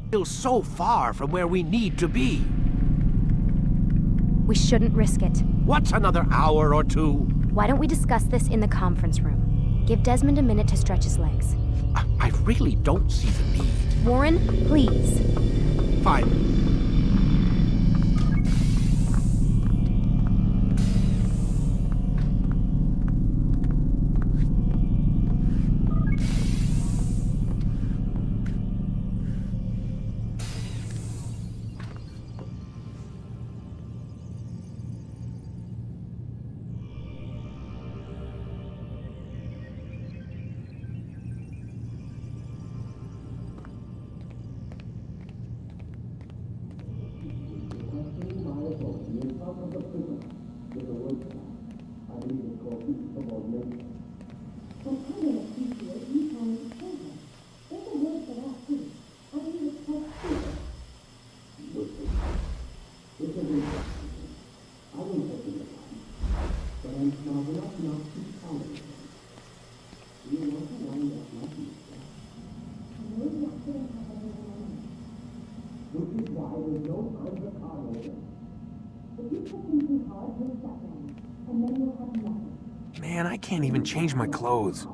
Still so far from where we need to be. We shouldn't risk it. What's another hour or two? Why don't we discuss this in the conference room? Give Desmond a minute to stretch his legs. I really don't see the need. Warren, please. Fine. Man, I can't even change my clothes.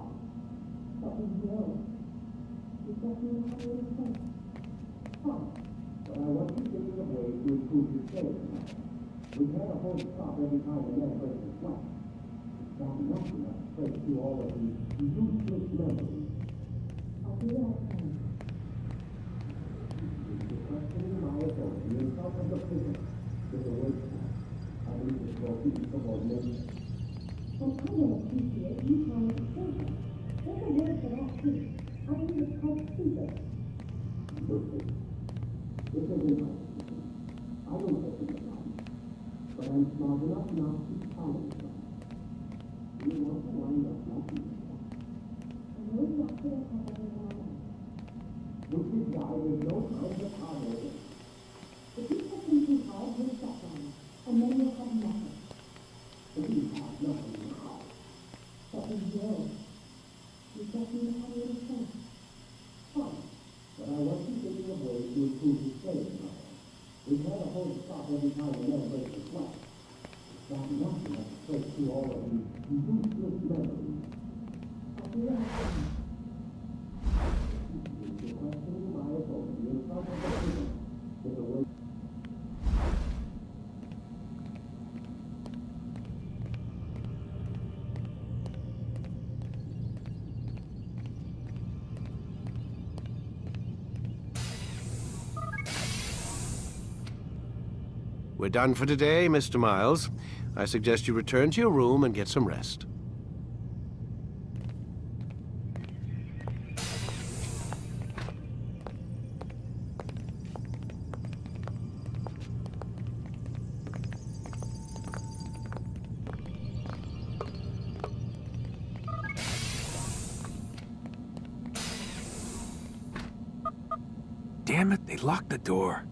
We're done for today, Mr. Miles. I suggest you return to your room and get some rest. Damn it, they locked the door.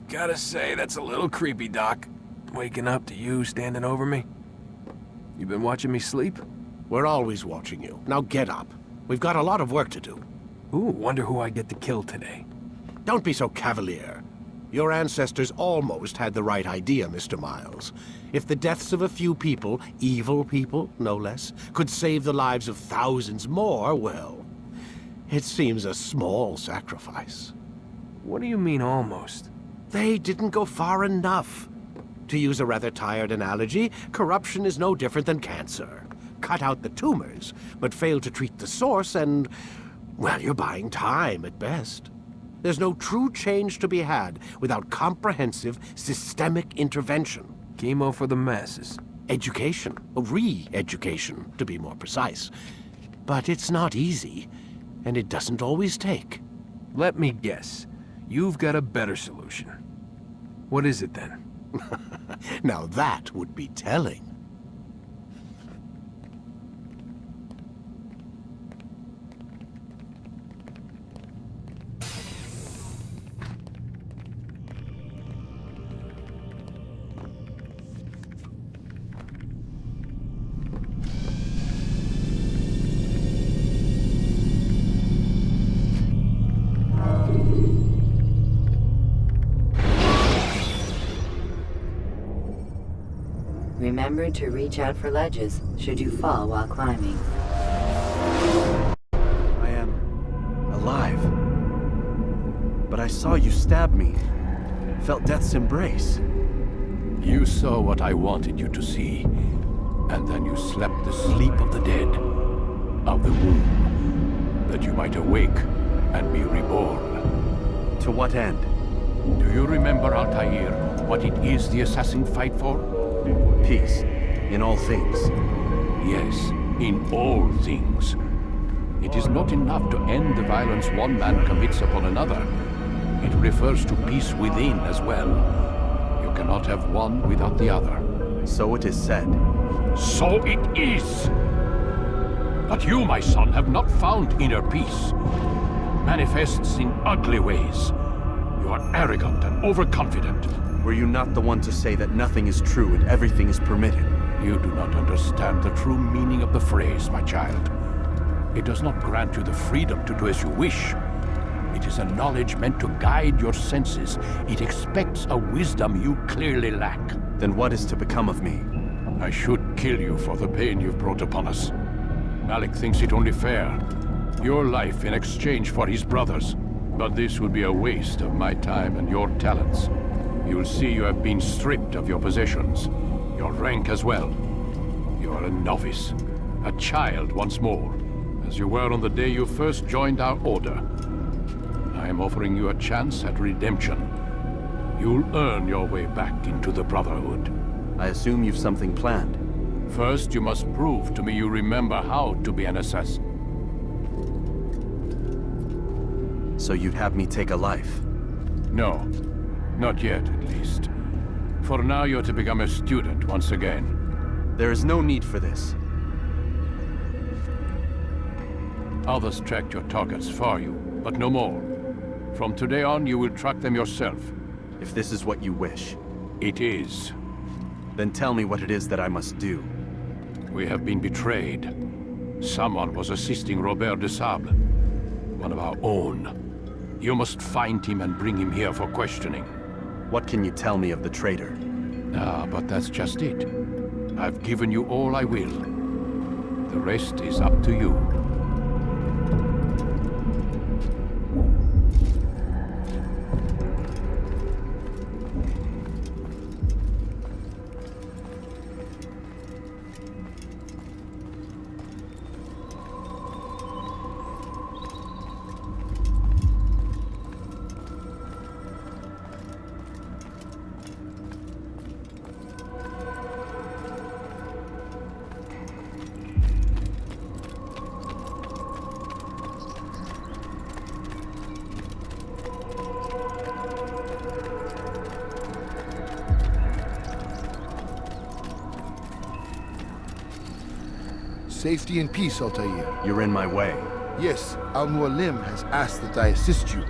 Gotta say, that's a little creepy, Doc. Waking up to you standing over me. You been watching me sleep? We're always watching you. Now get up. We've got a lot of work to do. Ooh, wonder who I get to kill today. Don't be so cavalier. Your ancestors almost had the right idea, Mr. Miles. If the deaths of a few people, evil people, no less, could save the lives of thousands more, well, it seems a small sacrifice. What do you mean, almost? They didn't go far enough. To use a rather tired analogy, corruption is no different than cancer. Cut out the tumors, but fail to treat the source and, well, you're buying time at best. There's no true change to be had without comprehensive, systemic intervention. Chemo for the masses. Education, re-education, to be more precise. But it's not easy, and it doesn't always take. Let me guess. You've got a better solution. What is it then? Now that would be telling. Remember to reach out for ledges should you fall while climbing. I am alive. But I saw you stab me. Felt death's embrace. You saw what I wanted you to see, and then you slept the sleep of the dead, of the womb, that you might awake and be reborn. To what end? Do you remember, Altair, what it is the assassin fight for? Peace. In all things. Yes, in all things. It is not enough to end the violence one man commits upon another. It refers to peace within as well. You cannot have one without the other. So it is said. So it is! But you, my son, have not found inner peace. Manifests in ugly ways. You are arrogant and overconfident. Were you not the one to say that nothing is true and everything is permitted? You do not understand the true meaning of the phrase, my child. It does not grant you the freedom to do as you wish. It is a knowledge meant to guide your senses. It expects a wisdom you clearly lack. Then what is to become of me? I should kill you for the pain you've brought upon us. Malik thinks it only fair. Your life in exchange for his brother's. But this would be a waste of my time and your talents. You'll see you have been stripped of your possessions, your rank as well. You are a novice, a child once more, as you were on the day you first joined our order. I am offering you a chance at redemption. You'll earn your way back into the Brotherhood. I assume you've something planned. First, you must prove to me you remember how to be an assassin. So you'd have me take a life? No. Not yet, at least. For now, you're to become a student once again. There is no need for this. Others tracked your targets for you, but no more. From today on, you will track them yourself. If this is what you wish. It is. Then tell me what it is that I must do. We have been betrayed. Someone was assisting Robert de Sable, one of our own. You must find him and bring him here for questioning. What can you tell me of the traitor? Ah, but that's just it. I've given you all I will. The rest is up to you. Safety and peace, Altair. You're in my way. Yes, Al-Mualim has asked that I assist you.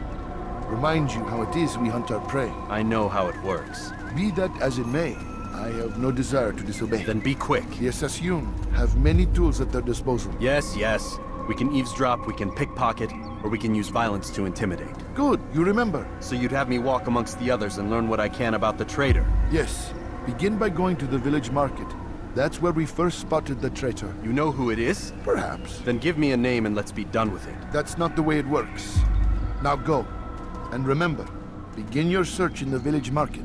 Remind you how it is we hunt our prey. I know how it works. Be that as it may, I have no desire to disobey. Then be quick. The Assassin have many tools at their disposal. Yes, yes. We can eavesdrop, we can pickpocket, or we can use violence to intimidate. Good, you remember. So you'd have me walk amongst the others and learn what I can about the traitor? Yes. Begin by going to the village market. That's where we first spotted the traitor. You know who it is? Perhaps. Then give me a name and let's be done with it. That's not the way it works. Now go. And remember, begin your search in the village market.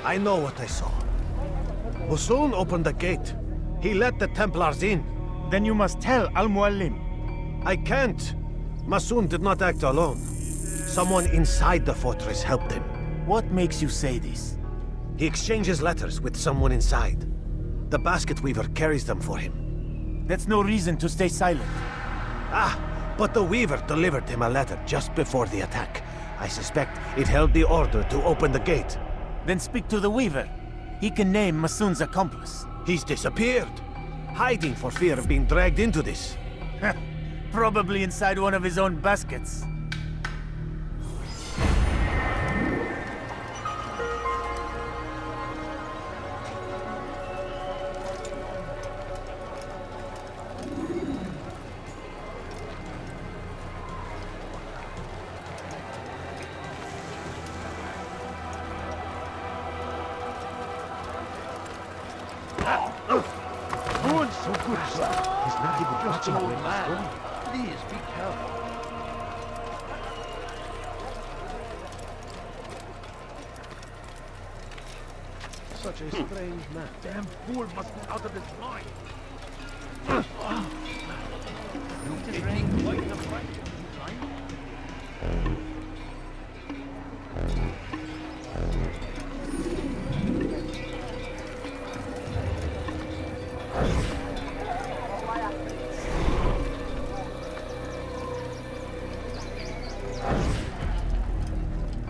I know what I saw. Musun opened the gate. He let the Templars in. Then you must tell Al-Mualim. I can't. Masun did not act alone. Someone inside the fortress helped him. What makes you say this? He exchanges letters with someone inside. The basket weaver carries them for him. That's no reason to stay silent. Ah, but the weaver delivered him a letter just before the attack. I suspect it held the order to open the gate. Then speak to the Weaver. He can name Masun's accomplice. He's disappeared, hiding for fear of being dragged into this. Probably inside one of his own baskets. So good, sir. He's not even watching where he's going. Please be careful. Such a strange man. Damn fool must be out of his mind. You did bring quite the fight, right?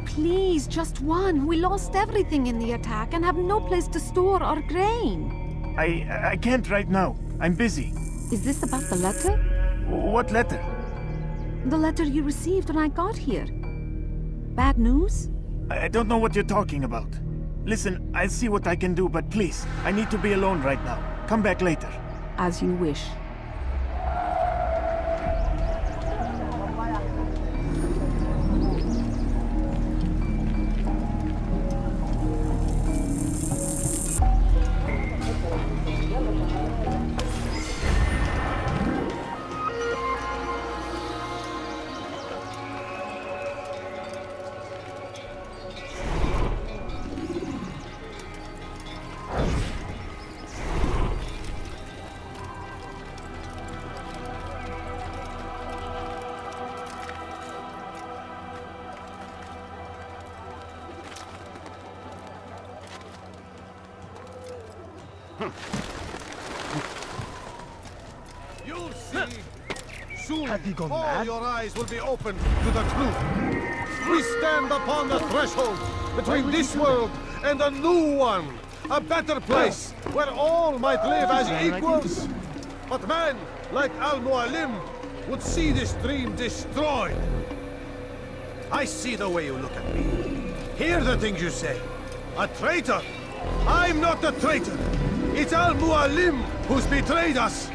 Please, just one. We lost everything in the attack and have no place to store our grain. I can't right now. I'm busy. Is this about the letter? What letter? The letter you received when I got here. Bad news? I don't know what you're talking about. Listen, I'll see what I can do, but please, I need to be alone right now. Come back later. As you wish. You'll see. Soon, all your eyes will be opened to the truth. We stand upon the threshold between this world and a new one. A better place where all might live as equals. But man like Al-Mualim would see this dream destroyed. I see the way you look at me. Hear the things you say. A traitor? I'm not a traitor. It's Al-Mualim who's betrayed us.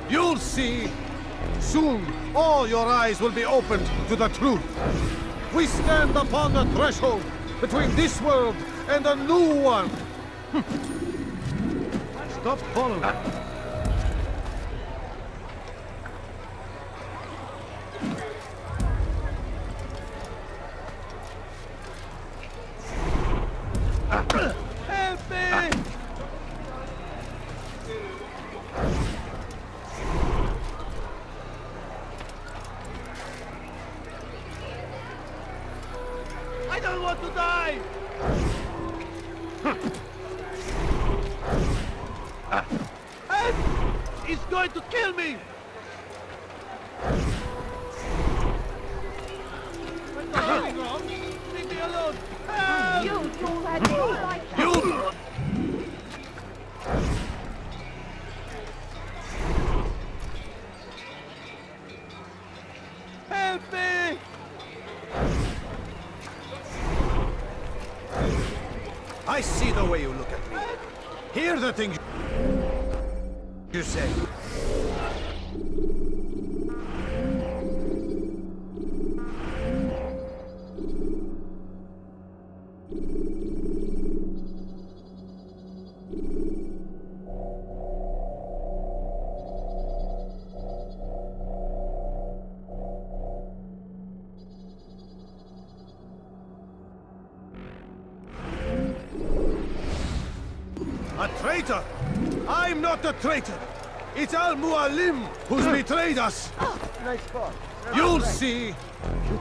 You'll see. Soon, all your eyes will be opened to the truth. We stand upon the threshold between this world and a new one. Stop following. Help me! I don't want to die! Help! He's going to kill me! What's going wrong? Leave me alone! Help! You! Help me! I see the way you look at me. Hear the things you say. A traitor? I'm not a traitor. It's Al-Mualim who's betrayed us. You'll see.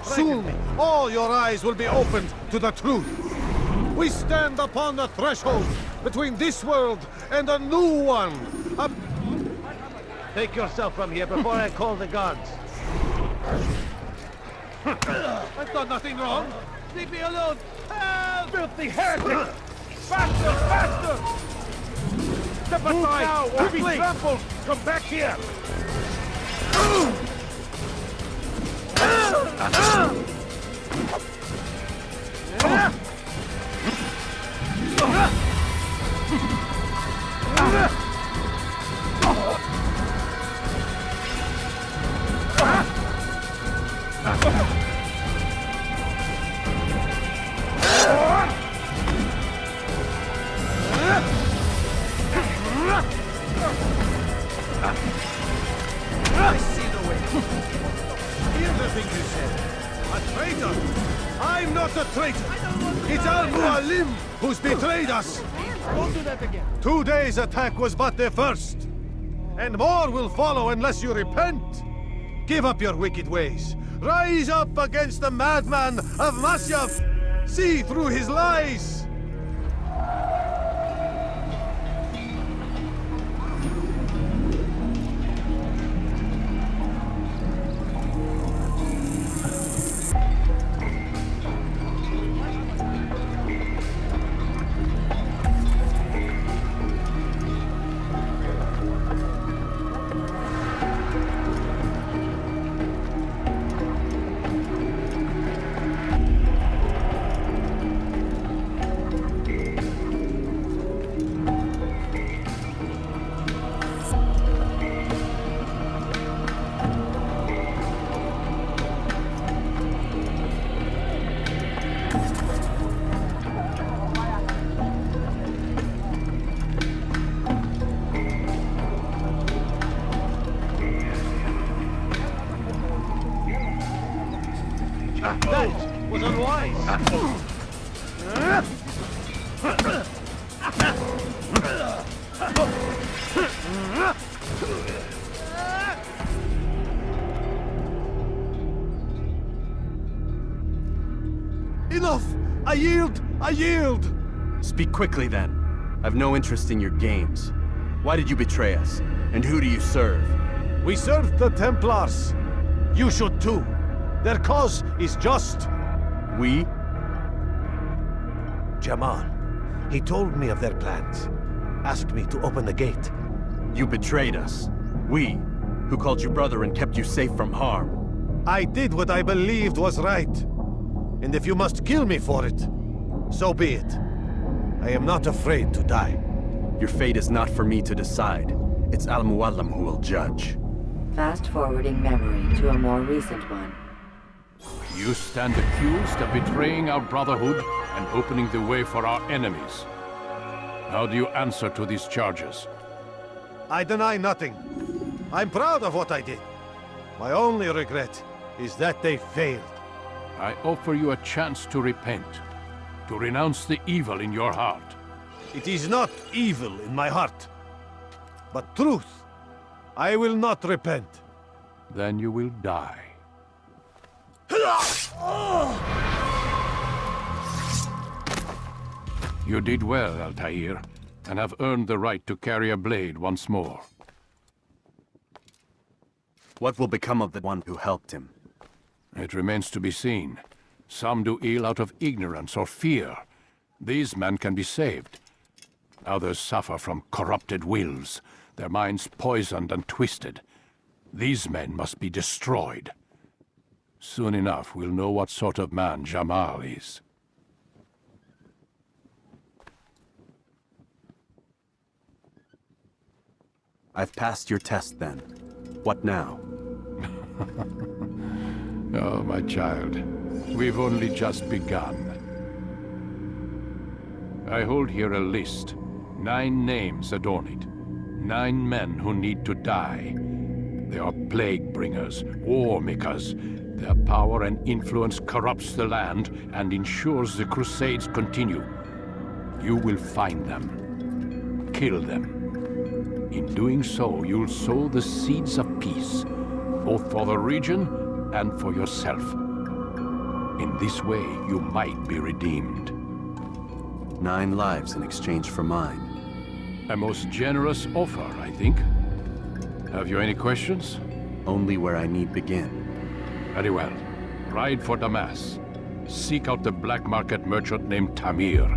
Soon, all your eyes will be opened to the truth. We stand upon the threshold between this world and a new one. Take yourself from here before I call the guards. I've done nothing wrong. Leave me alone. Help! Filthy heretic! Faster, faster! Step aside! Now, or be trampled! Come back here! I see the way. Hear the things you said. A traitor? I'm not a traitor. It's Al-Mualim who's betrayed us. Don't do that again. Today's attack was but the first. And more will follow unless you repent. Give up your wicked ways. Rise up against the madman of Masyaf. See through his lies. That was unwise. Enough! I yield! I yield! Speak quickly then. I've no interest in your games. Why did you betray us? And who do you serve? We serve the Templars. You should too. Their cause is just. We? Jamal. He told me of their plans. Asked me to open the gate. You betrayed us. We, who called you brother and kept you safe from harm. I did what I believed was right. And if you must kill me for it, so be it. I am not afraid to die. Your fate is not for me to decide. It's Al-Mualim who will judge. Fast-forwarding memory to a more recent one. You stand accused of betraying our Brotherhood and opening the way for our enemies. How do you answer to these charges? I deny nothing. I'm proud of what I did. My only regret is that they failed. I offer you a chance to repent, to renounce the evil in your heart. It is not evil in my heart, but truth. I will not repent. Then you will die. You did well, Altair, and have earned the right to carry a blade once more. What will become of the one who helped him? It remains to be seen. Some do ill out of ignorance or fear. These men can be saved. Others suffer from corrupted wills, their minds poisoned and twisted. These men must be destroyed. Soon enough, we'll know what sort of man Jamal is. I've passed your test then. What now? Oh, my child. We've only just begun. I hold here a list. 9 names adorn it. 9 men who need to die. They are plague bringers, war makers. Their power and influence corrupts the land and ensures the Crusades continue. You will find them. Kill them. In doing so, you'll sow the seeds of peace, both for the region and for yourself. In this way, you might be redeemed. 9 lives in exchange for mine. A most generous offer, I think. Have you any questions? Only where I need begin. Very well. Ride for Damas. Seek out the black market merchant named Tamir.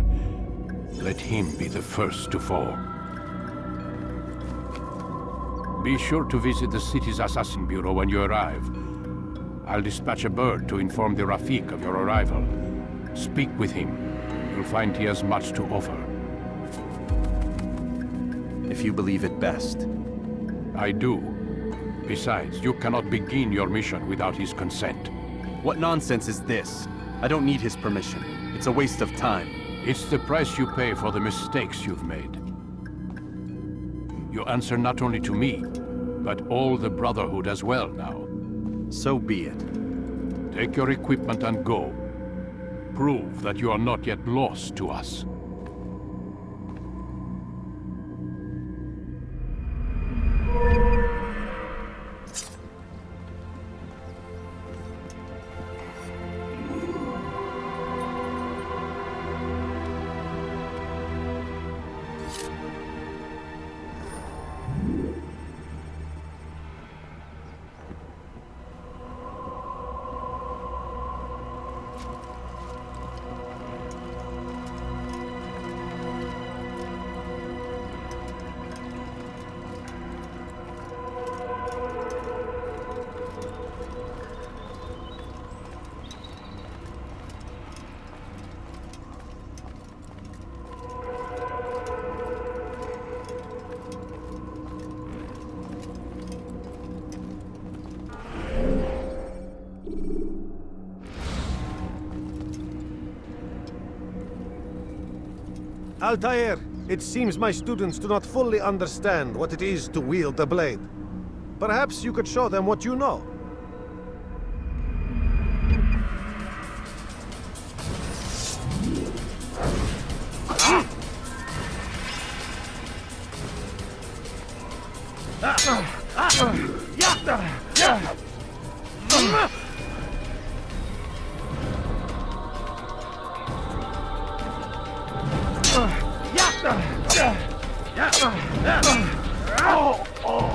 Let him be the first to fall. Be sure to visit the city's assassin bureau when you arrive. I'll dispatch a bird to inform the Rafik of your arrival. Speak with him. You'll find he has much to offer. If you believe it best. I do. Besides, you cannot begin your mission without his consent. What nonsense is this? I don't need his permission. It's a waste of time. It's the price you pay for the mistakes you've made. You answer not only to me, but all the Brotherhood as well now. So be it. Take your equipment and go. Prove that you are not yet lost to us. Altair, it seems my students do not fully understand what it is to wield the blade. Perhaps you could show them what you know.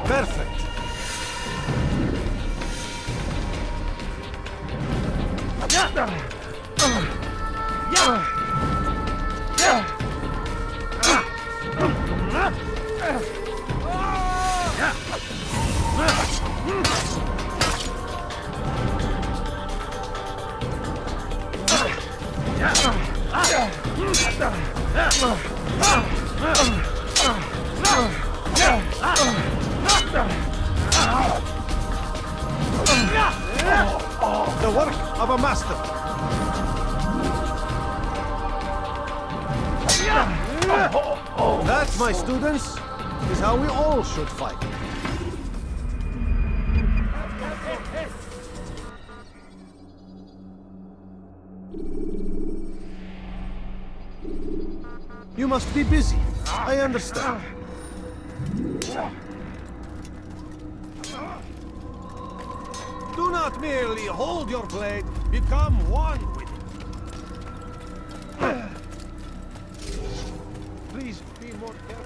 Perfect. The work of a master. That, my students, is how we all should fight. You must be busy. I understand. Do not merely hold your blade, become one with it. Please be more careful.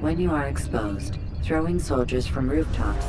When you are exposed, throwing soldiers from rooftops.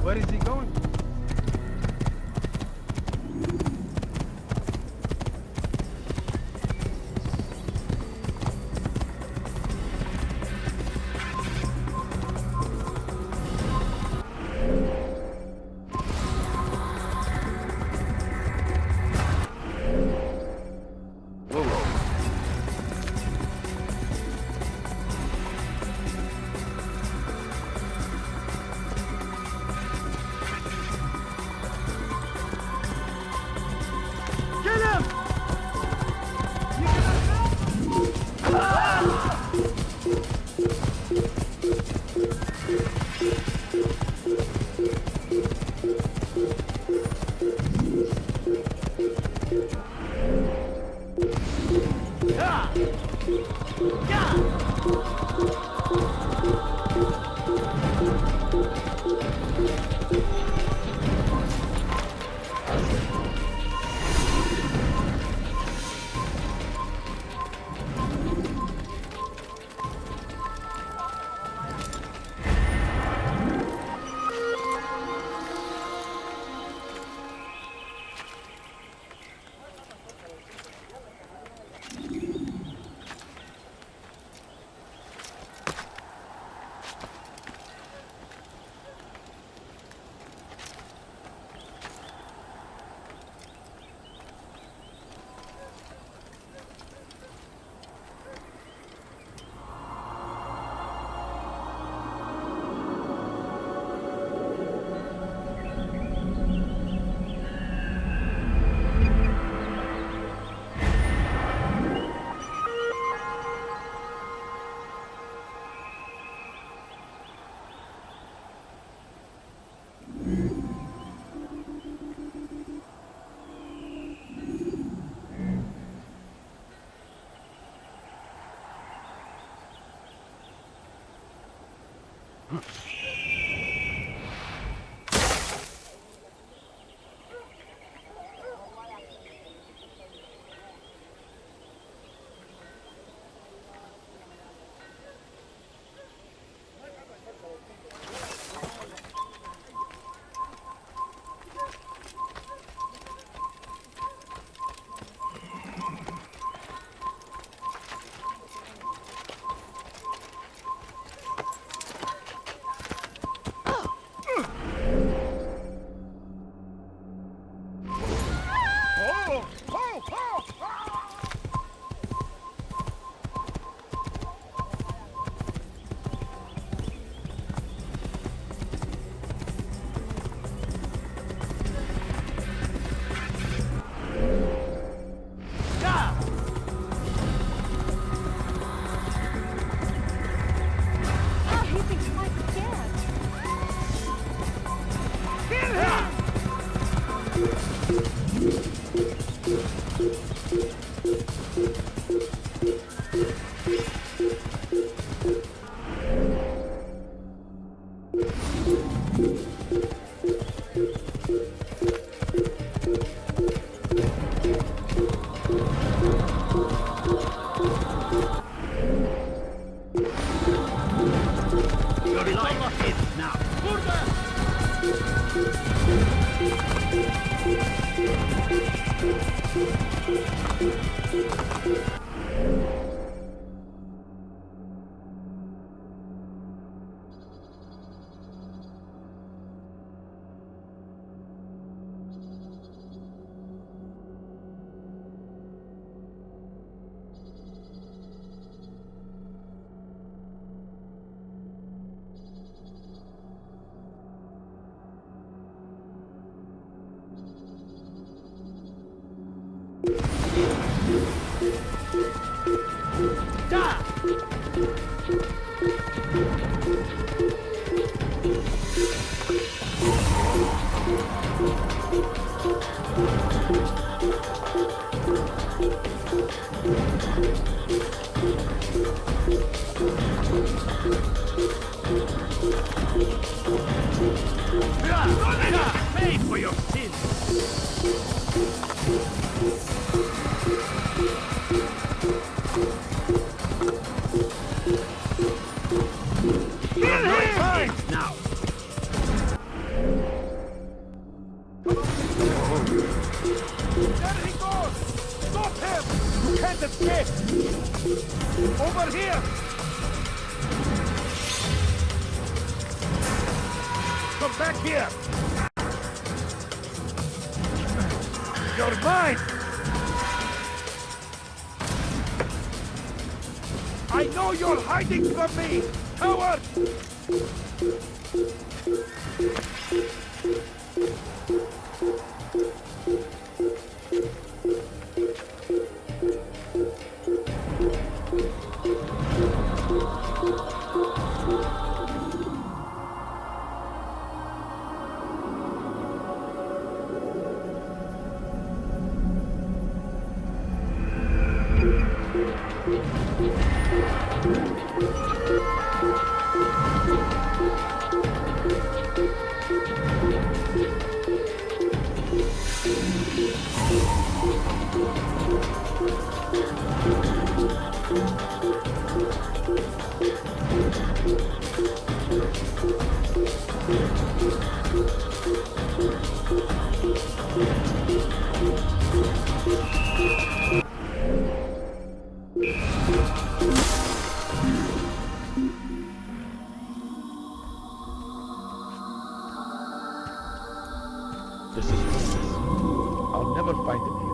Where is he going? trample! Ho, ho, ho! Oh, he thinks Mike's dead. Kill him! Your life ends now. Pay for your sins! Your life ends now! There he goes! Stop him! You can't escape! Over here! Come back here! You're mine! I know you're hiding from me! Coward! This is useless. I'll never find him here.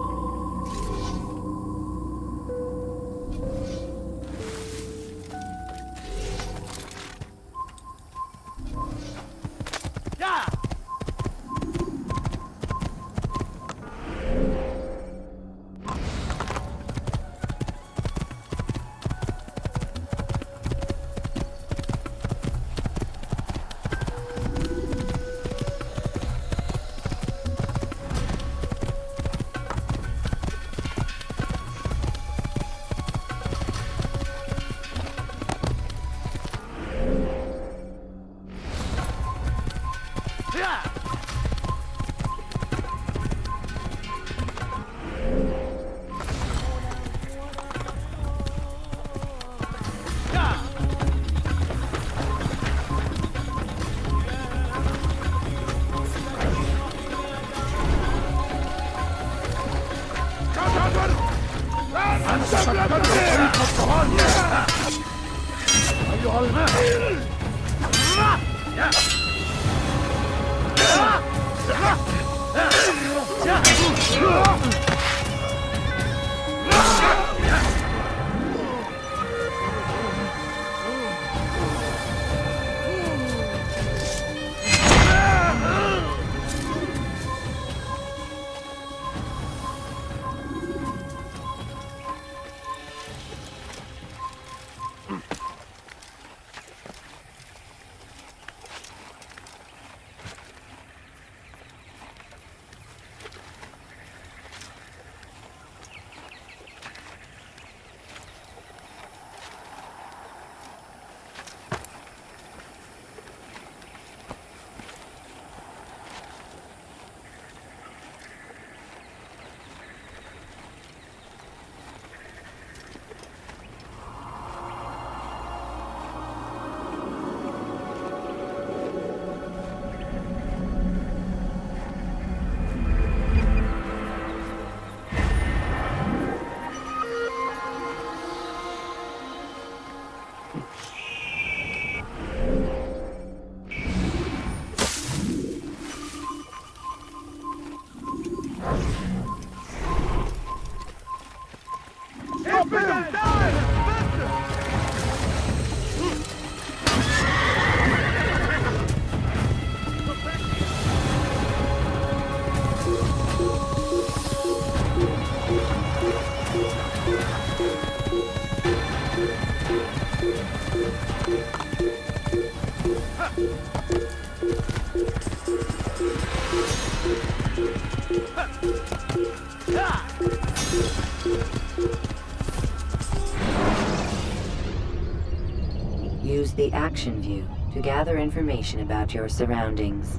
Use the action view to gather information about your surroundings.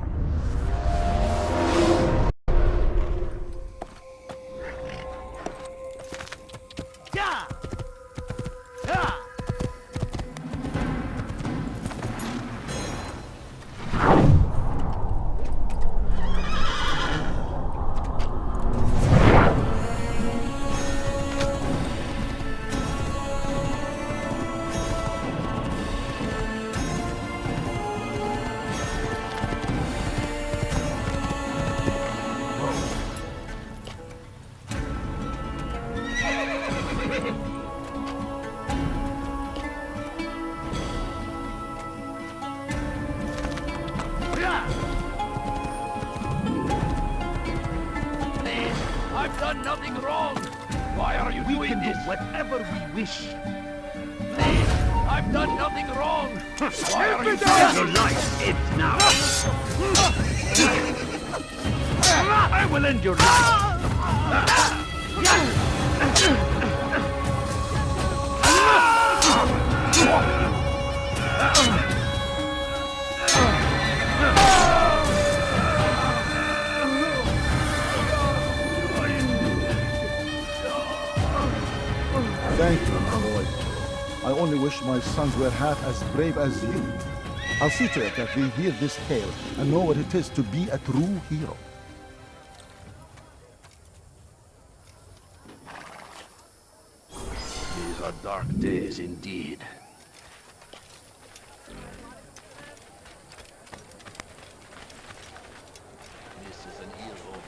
I've done nothing wrong! Why are you doing this? Whatever we wish. Please! I've done nothing wrong! Why are you doing Your life ends now. I will end your life. Thank you, my boy. I only wish my sons were half as brave as you. I'll see to it that they hear this tale and know what it is to be a true hero. These are dark days indeed. This is an ill omen.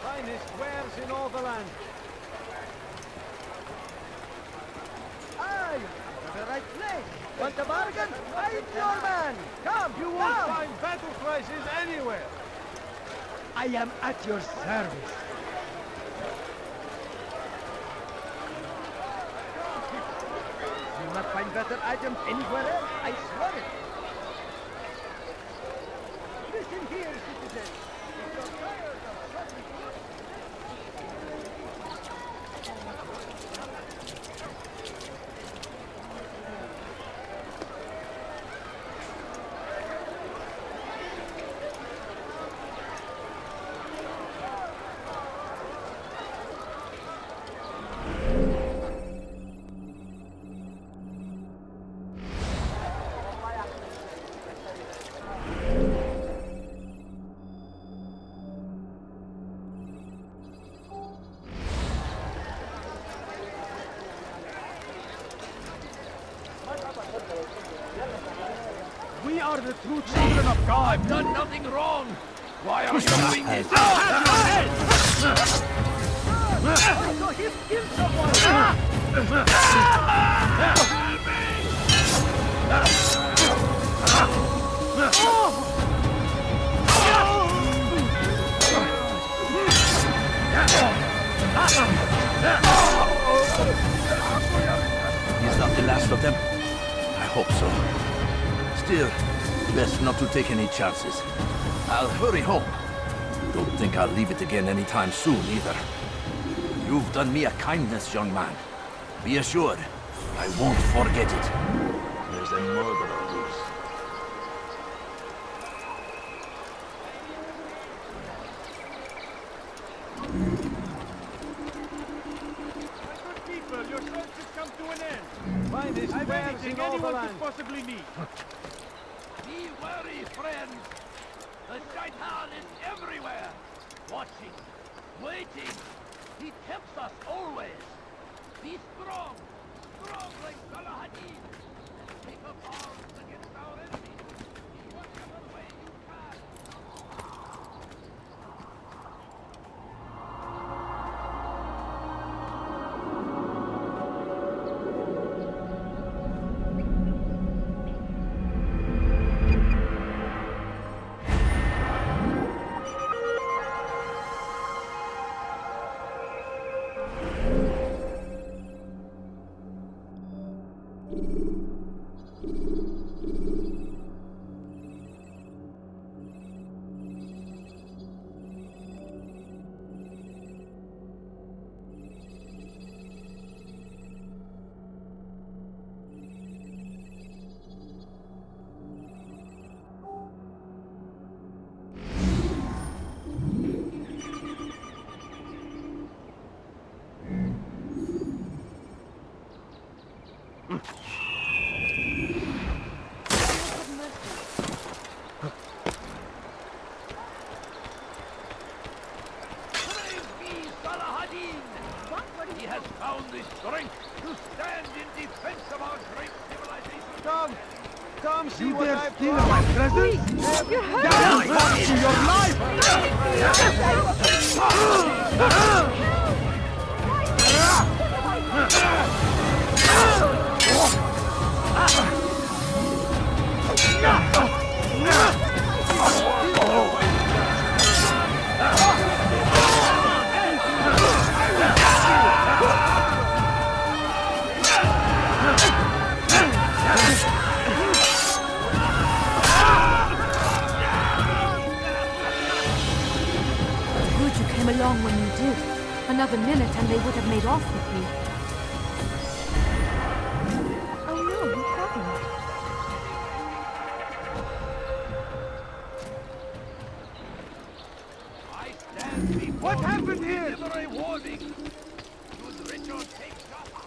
Finest wares in all the land. Aye, the right place. Want a bargain? I'm your man. Come, you won't find better prices anywhere. I am at your service. You'll not find better items anywhere else. I swear it. Listen here, citizen. If you're tired of shopping, we are the true children of God. I've done nothing wrong! Why are you doing this? So he's killed someone! He's not the last of them. I hope so. Still, best not to take any chances. I'll hurry home. Don't think I'll leave it again anytime soon, either. You've done me a kindness, young man. Be assured, I won't forget it. There's a murderer loose. People, your search has come to an end. Finest wares in all the land. Possibly need. Be wary, friends! The Shaitan is everywhere! Watching, waiting! He tempts us always! Be strong! Strong like Salah Hadid! Take up arms against our enemies! In whatever way you can! found the strength to stand in defense of our great civilization. Come see what I've done. My presence. You're hurt! Down to your life! Good you came along when you did. Another minute and they would have made off with me. Oh no, you haven't. I stand before What happened here? you to deliver a warning. Should Richard take Jaffa?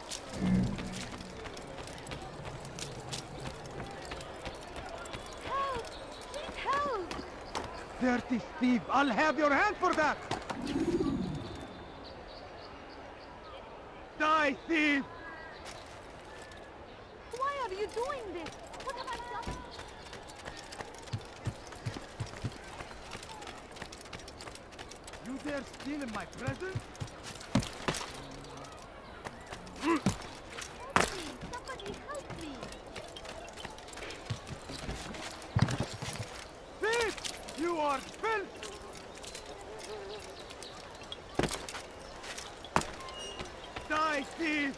Help! Please help! Dirty thief! I'll have your hand for that! Die, thief! Why are you doing this? What have I done? You dare steal in my presence? Somebody help me! Thief! You are filth! Die, thief!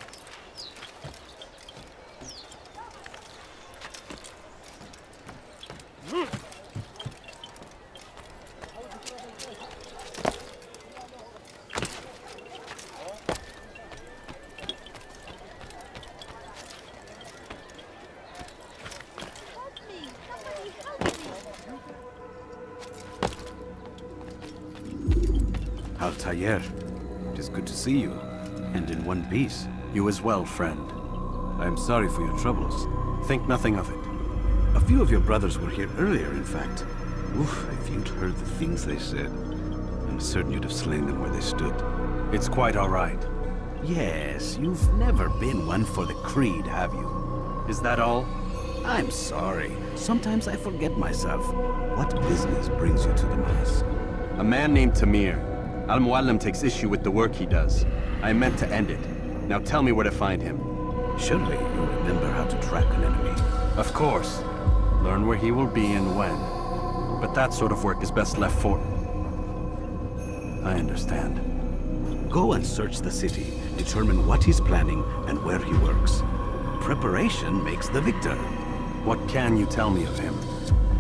Help me! Somebody help me! Altair, it is good to see you, and in one piece. You as well, friend. I am sorry for your troubles. Think nothing of it. A few of your brothers were here earlier, in fact. Oof, if you'd heard the things they said, I'm certain you'd have slain them where they stood. It's quite all right. Yes, you've never been one for the creed, have you? Is that all? I'm sorry. Sometimes I forget myself. What business brings you to the Mass? A man named Tamir. Al-Mualim takes issue with the work he does. I meant to end it. Now tell me where to find him. Surely you remember how to track an enemy. Of course. Learn where he will be and when. But that sort of work is best left for... I understand. Go and search the city. Determine what he's planning and where he works. Preparation makes the victor. What can you tell me of him?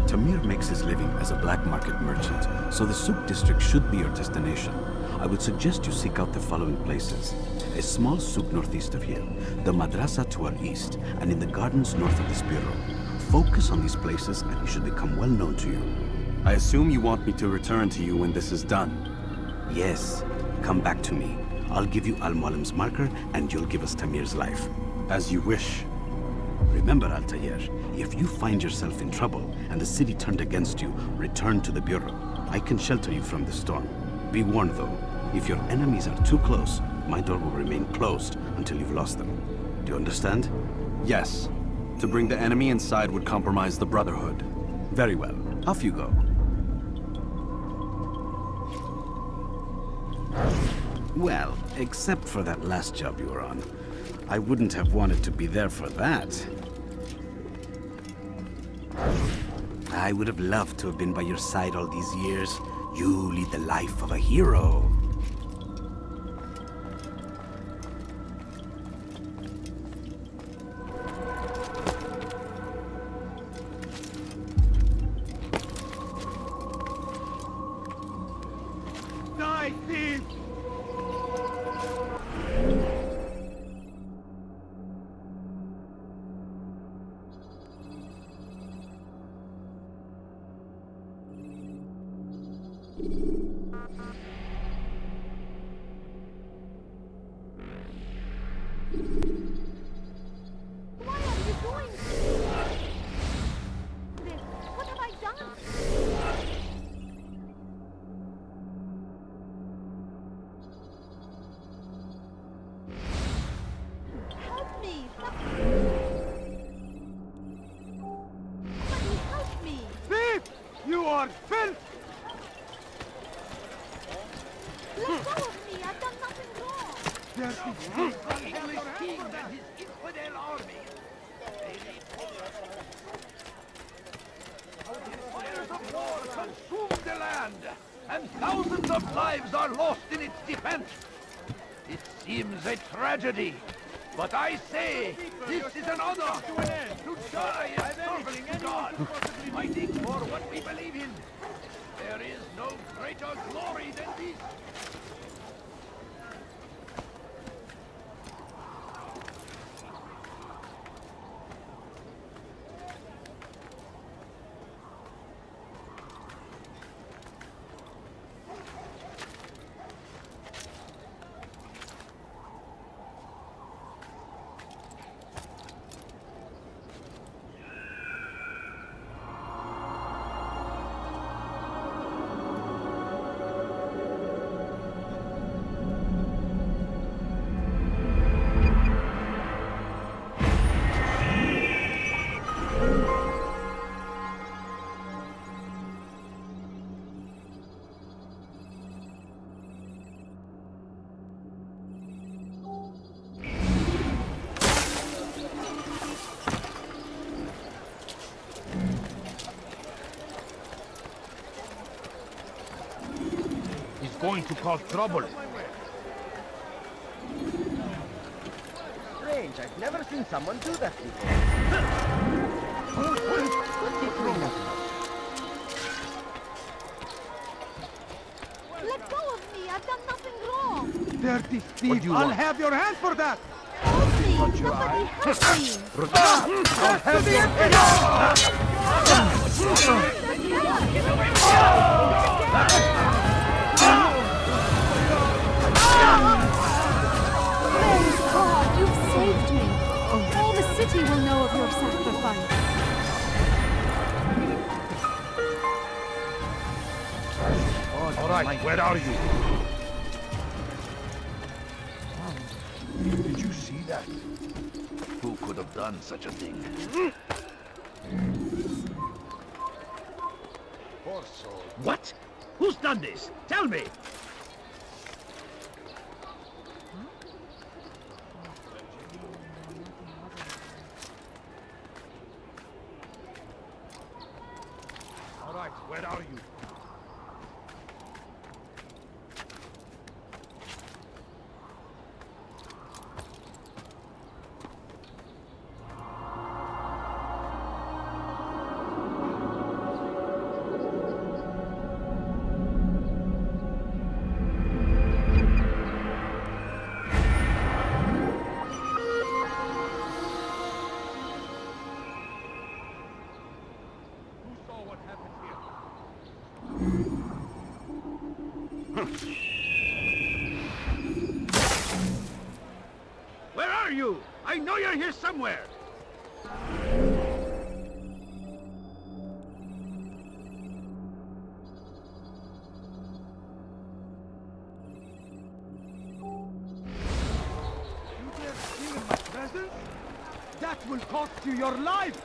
Tamir makes his living as a black market merchant, so the Souk district should be your destination. I would suggest you seek out the following places. A small souk northeast of here, the madrasa to our east, and in the gardens north of this bureau. Focus on these places and he should become well known to you. I assume you want me to return to you when this is done? Yes. Come back to me. I'll give you Al-Mualim's marker and you'll give us Tamir's life. As you wish. Remember, Altair, if you find yourself in trouble and the city turned against you, return to the bureau. I can shelter you from the storm. Be warned though, if your enemies are too close, my door will remain closed until you've lost them. Do you understand? Yes. To bring the enemy inside would compromise the Brotherhood. Very well. Off you go. Well, except for that last job you were on. I wouldn't have wanted to be there for that. I would have loved to have been by your side all these years. You lead the life of a hero. Die, thief! Why are you doing this? What have I done? Fires of war consume the land, and thousands of lives are lost in its defense. It seems a tragedy, but I say this is an honor to die in service to God, fighting for what we believe in. There is no greater glory than this. Going to cause trouble. Strange, I've never seen someone do that before. Let go of me! I've done nothing wrong! Dirty thief! I'll have your hand for that! Help me! Somebody help me! I'll have your Praise God, you've saved me! All the city will know of your sacrifice. All right, where are you? Did you see that? Who could have done such a thing? Poor soul. What? Who's done this? Tell me! All right, where are you? Where are you? I know you're here somewhere! You dare steal in my presence? That will cost you your life!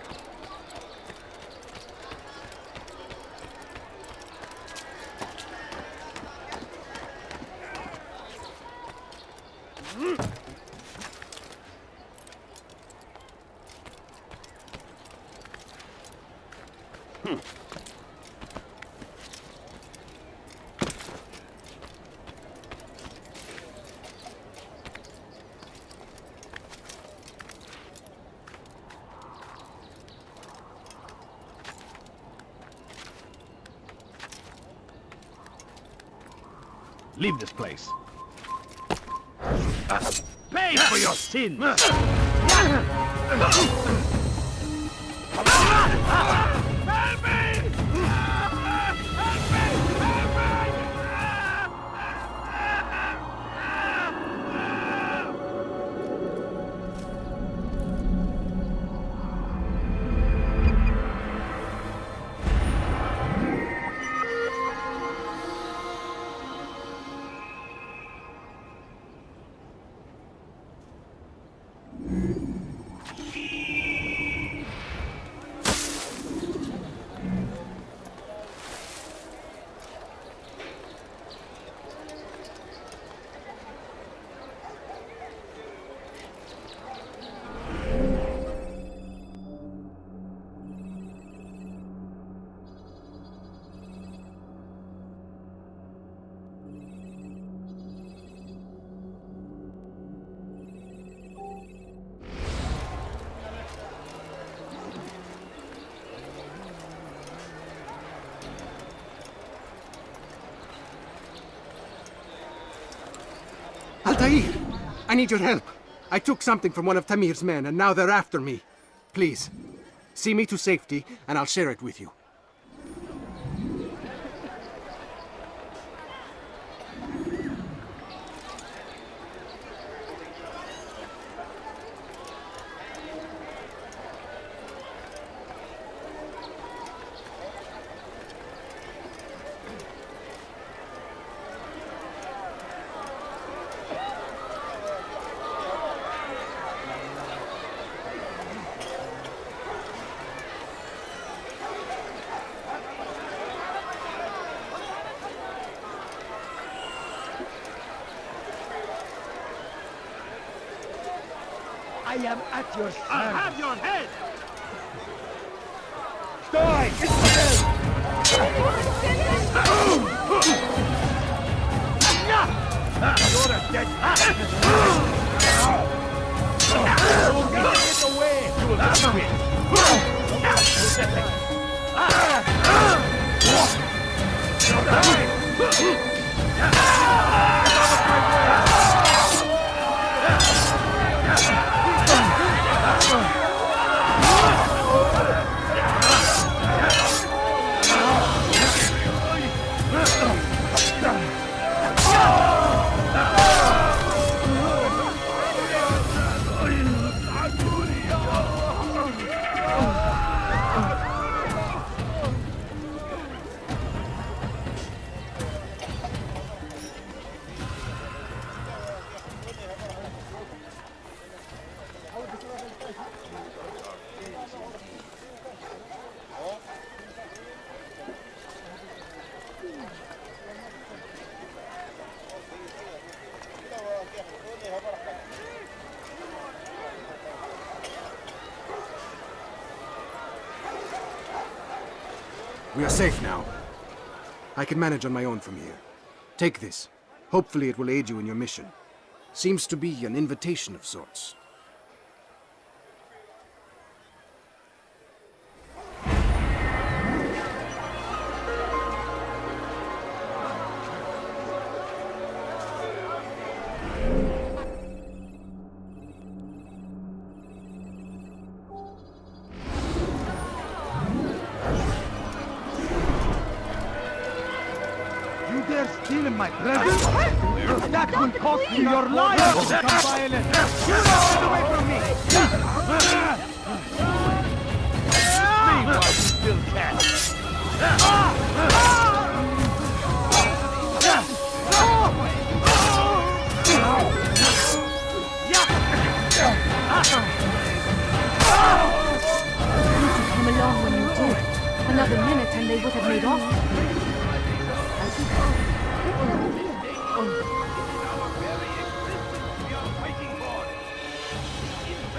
Leave this place. Pay for your sins! Help me! Altair! I need your help. I took something from one of Tamir's men, and now they're after me. Please, see me to safety, and I'll share it with you. I am at your service. I'll have your head! You're a dead man! Get away! You will not win! We are safe now. I can manage on my own from here. Take this. Hopefully it will aid you in your mission. Seems to be an invitation of sorts. Steal my present? That will cost you your life! Get away from me! Leave while you still can! Come along when you did. Another minute and they would have made off.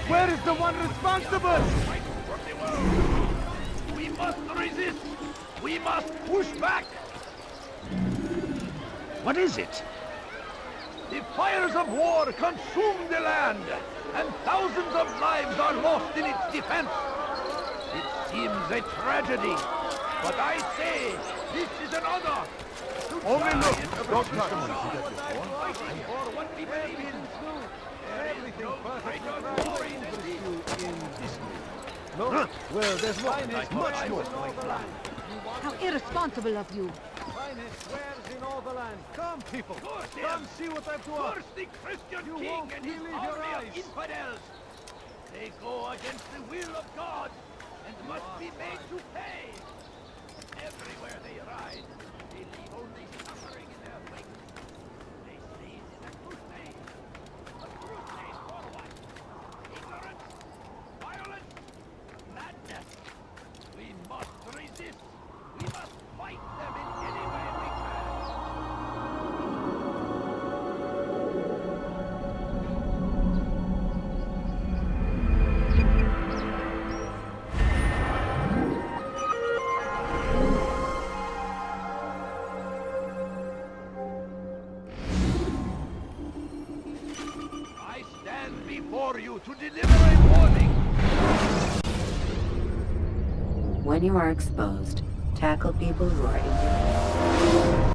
Where is the one responsible? We must resist! We must push back! What is it? The fires of war consume the land, and thousands of lives are lost in its defense. It seems a tragedy, but I say this is an honor. Only look! Don't touch me. For what we believe in. Everything perfect in this. No? Well, there's much more. How irresponsible of you. Finest wares in all the land. Come, people. Come see what I've to offer. Curse the Christian You king won't and his believe your army of eyes. infidels. They go against the will of God and must be made to pay. Everywhere they ride, they leave only suffering in their wake. They say it is a crusade. A crusade for what? Ignorance? Violence? Madness? We must resist. We must fight them in any way we can. I stand before you to deliver a warning. When you are exposed, tackle people who are in your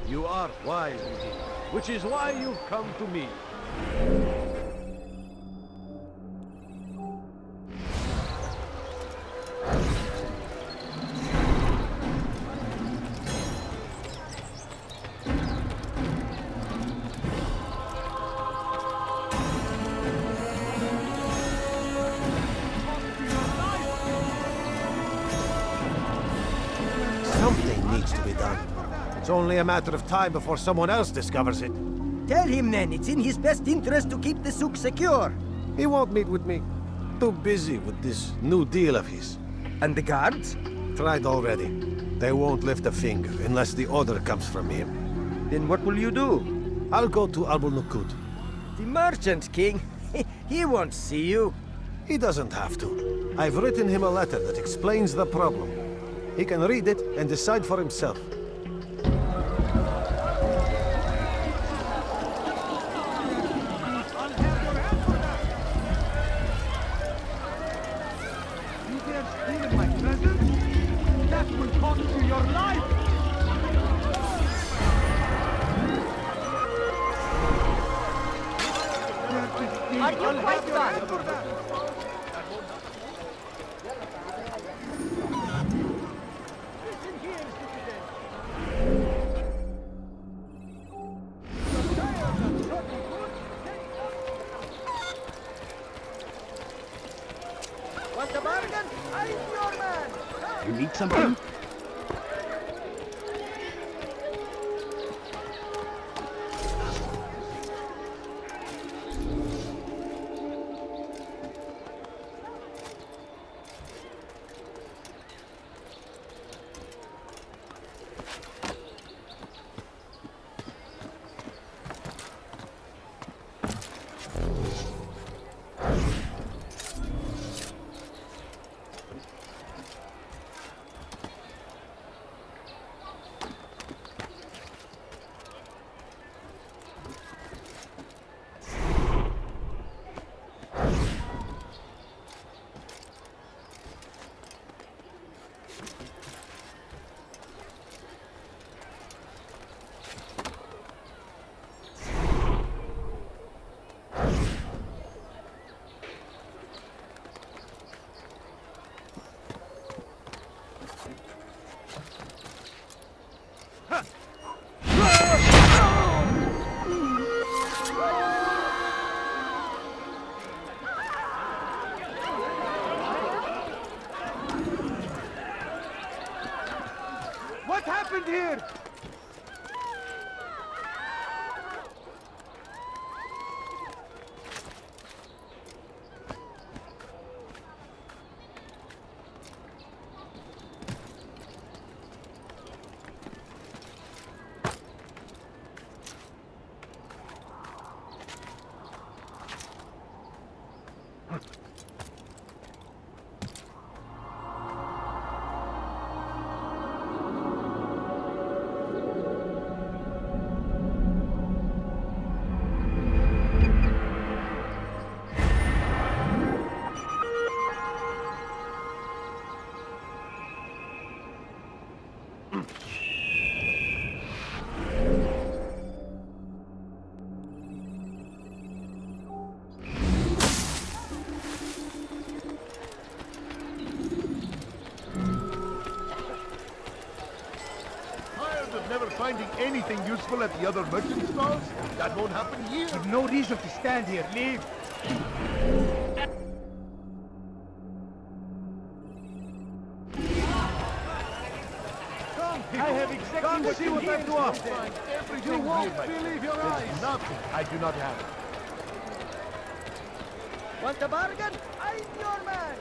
You are wise, indeed. which is why you've come to me. Something needs to be done. It's only a matter of time before someone else discovers it. Tell him then, it's in his best interest to keep the souk secure. He won't meet with me. Too busy with this new deal of his. And the guards? Tried already. They won't lift a finger unless the order comes from him. Then what will you do? I'll go to Abul Nukud. The merchant king? He won't see you. He doesn't have to. I've written him a letter that explains the problem. He can read it and decide for himself. You dare steal in my presence? That will cost you your life! Are you quite done? Want a bargain? I'm your man! You need something? What happened here? Never finding anything useful at the other merchant stalls? That won't happen here. You've no reason to stand here. Leave. Come, people. I have exactly come see what I'm doing. You won't believe your eyes. There's nothing I do not have. Want a bargain? I'm your man!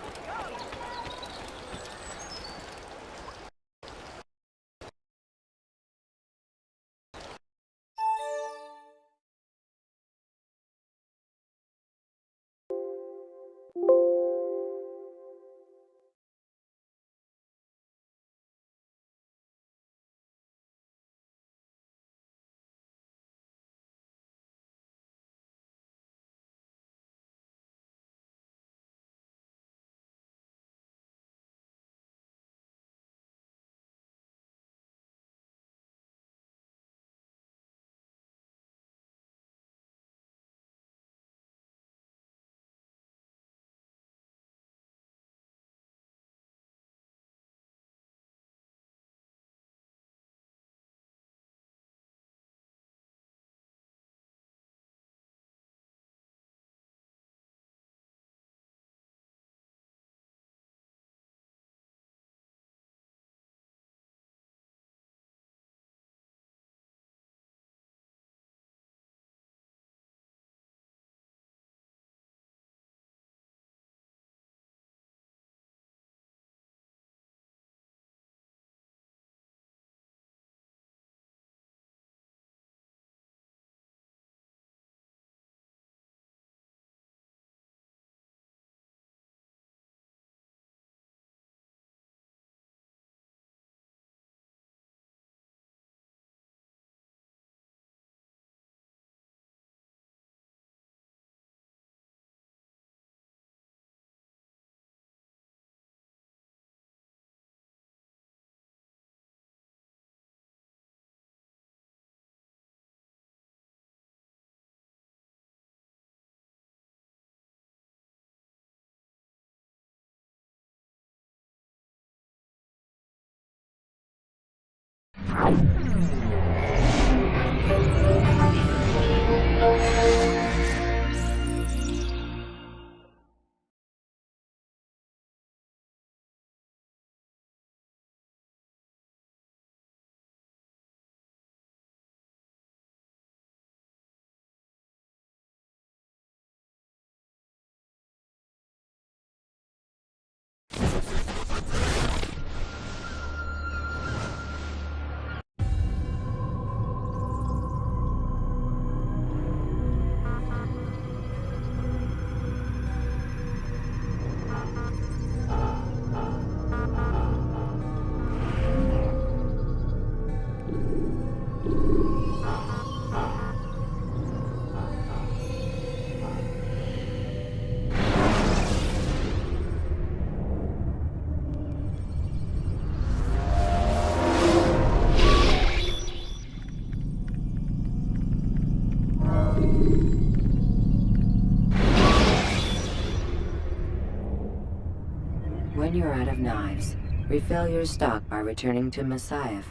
When you're out of knives, refill your stock by returning to Masyaf,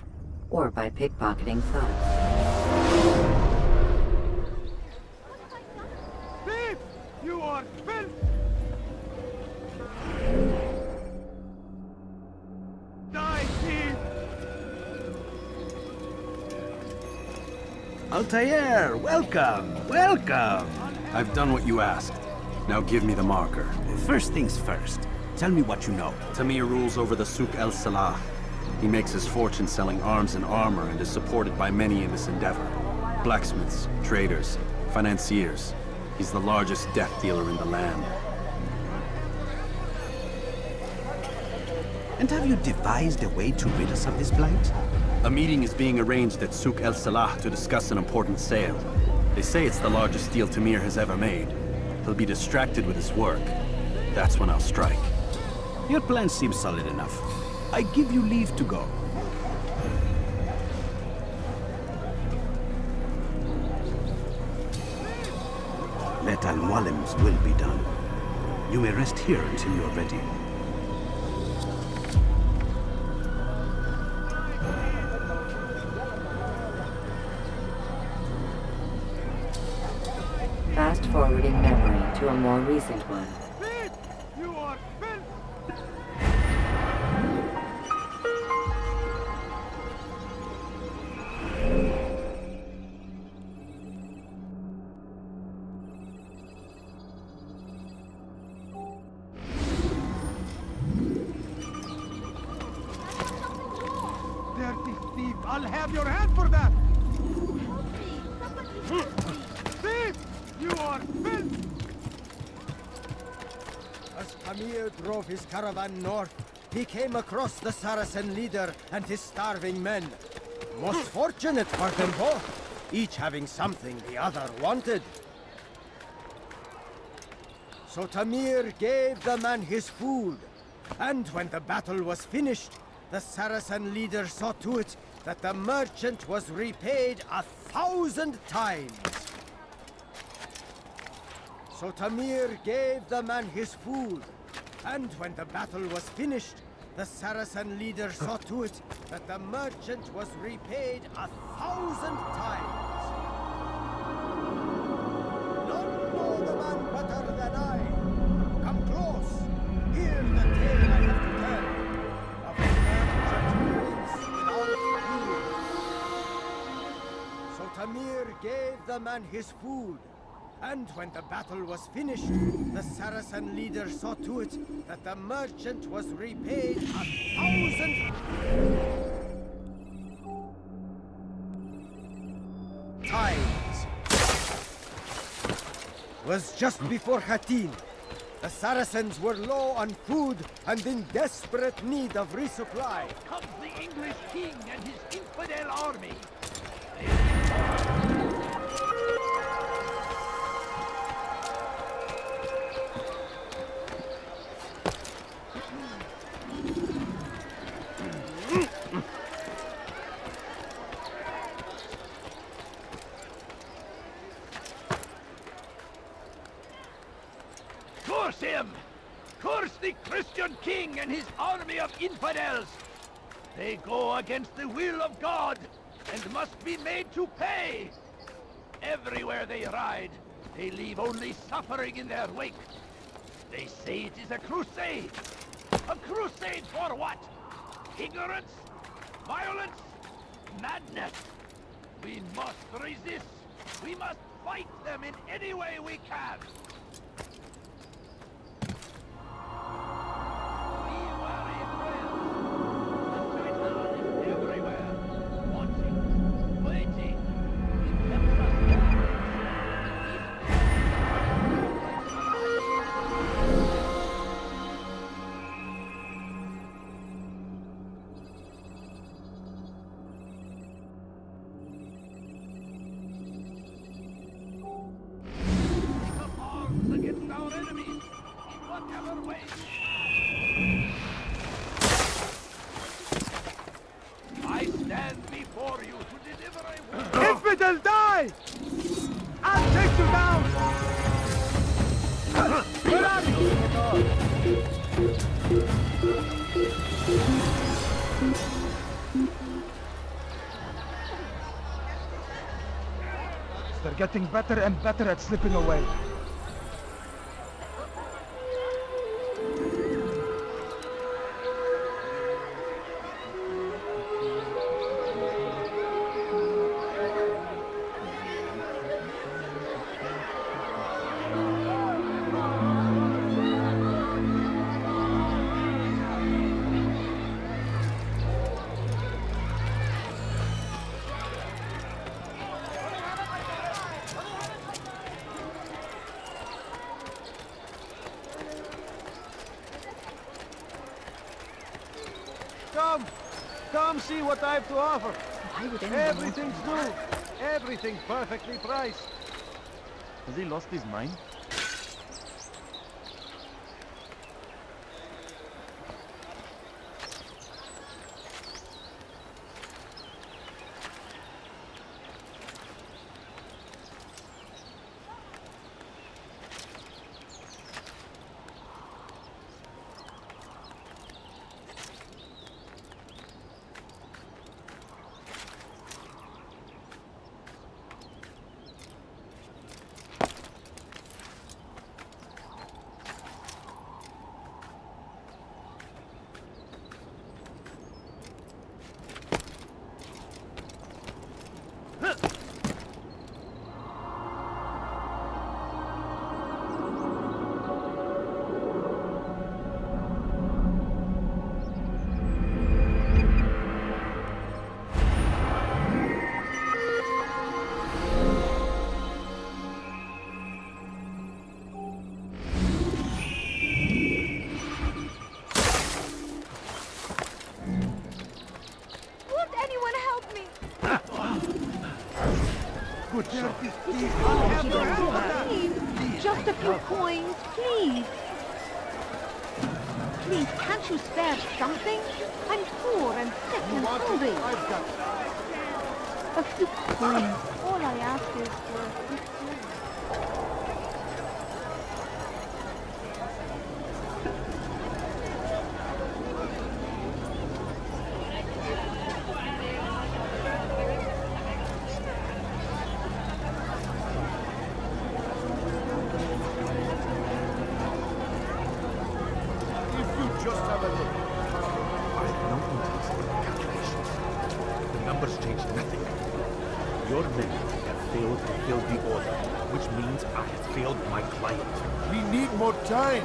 or by pickpocketing thugs. Thief! You are filth! Die, thief! Altair, welcome! Welcome! I've done what you asked. Now give me the marker. First things first. Tell me what you know. Tamir rules over the Souk El Salah. He makes his fortune selling arms and armor and is supported by many in this endeavor. Blacksmiths, traders, financiers. He's the largest death dealer in the land. And have you devised a way to rid us of this blight? A meeting is being arranged at Souk El Salah to discuss an important sale. They say it's the largest deal Tamir has ever made. He'll be distracted with his work. That's when I'll strike. Your plan seems solid enough. I give you leave to go. Let Al-Mualim's will be done. You may rest here until you're ready. Fast-forwarding memory to a more recent one. You are filth! Dirty thief! I'll have your head for that! Thief! You are filth! As Tamir drove his caravan north, he came across the Saracen leader and his starving men. Most fortunate for them both, each having something the other wanted. So Tamir gave the man his food, and when the battle was finished, the Saracen leader saw to it that the merchant was repaid 1,000 times. So Tamir gave the man his food, and when the battle was finished, the Saracen leader saw to it that the merchant was repaid 1,000 times. None know the man better than I. Come close, hear the tale I have to tell of a merchant prince without food. So Tamir gave the man his food, and when the battle was finished, the Saracen leader saw to it that the merchant was repaid 1,000 times. Was just before Hattin. The Saracens were low on food and in desperate need of resupply. Comes the English king and his infidel army. Curse him! Curse the Christian king and his army of infidels! They go against the will of God and must be made to pay. Everywhere they ride, they leave only suffering in their wake. They say it is a crusade. A crusade for what? Ignorance? Violence? Madness? We must resist. We must fight them in any way we can. Be wary, friends. The Shaitan is everywhere. Watching. Waiting. He kept us down. Against our enemies, in whatever way. I stand before you to deliver a word. Infidel, die! I'll take you down! Where are They're getting better and better at slipping away. Come see what I have to offer. Everything's new. Everything perfectly priced. Has he lost his mind? Good shot. Please, just a few coins, please. Please, can't you spare something? I'm poor and sick and hungry. I've got A few coins. All I ask is for a quick dinner. just have a look. I have no interest in calculations. The numbers change nothing. Your men have failed to fill the order, which means I have failed my client. We need more time.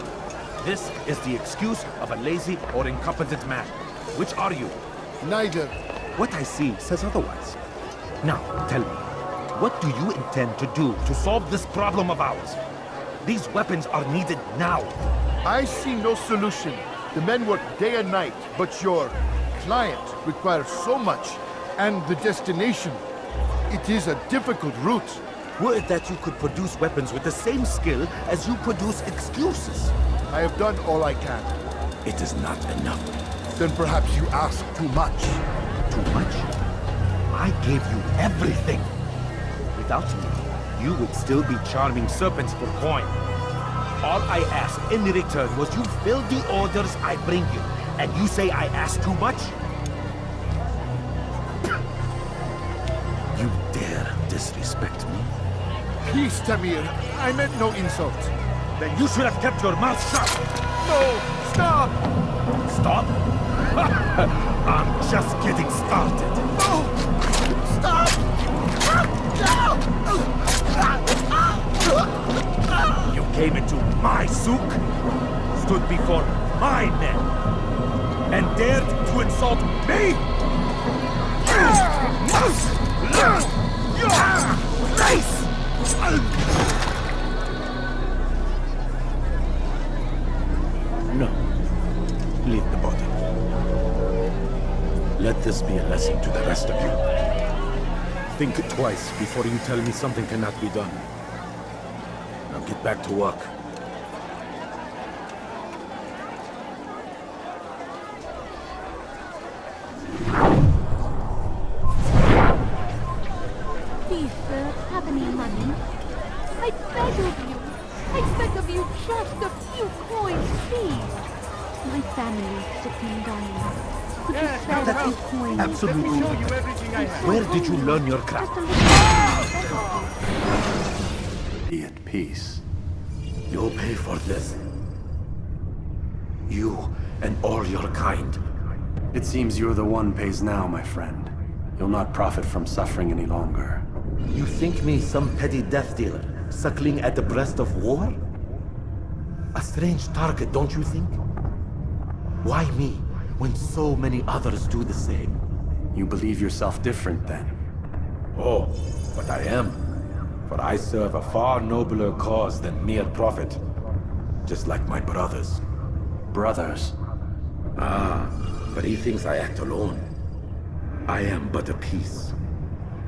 This is the excuse of a lazy or incompetent man. Which are you? Neither. What I see says otherwise. Now, tell me, what do you intend to do to solve this problem of ours? These weapons are needed now. I see no solution. The men work day and night, but your client requires so much, and the destination. It is a difficult route. Were it that you could produce weapons with the same skill as you produce excuses. I have done all I can. It is not enough. Then perhaps you ask too much. Too much? I gave you everything. Without me, you would still be charming serpents for coin. All I asked in return was you fill the orders I bring you, and you say I ask too much? disrespect me? Peace, Tamir. I meant no insult. Then you should have kept your mouth shut! No! Stop! Stop? I'm just getting started. No! Stop! You came into my souk, stood before my men, and dared to insult me? You must learn your place! No. Leave the body. Let this be a lesson to the rest of you. Think twice before you tell me something cannot be done. Now get back to work. Please, sir, have any money? I beg of you. I beg of you just a few coins, please. My family's sick and dying. Could you spare a few coins? Absolutely. Where did you learn your craft? Be at peace. You'll pay for this. You and all your kind. It seems you're the one pays now, my friend. You'll not profit from suffering any longer. You think me some petty death dealer, suckling at the breast of war? A strange target, don't you think? Why me, when so many others do the same? You believe yourself different, then? Oh, but I am. For I serve a far nobler cause than mere profit. Just like my brothers. Brothers? Ah, but he thinks I act alone. I am but a piece.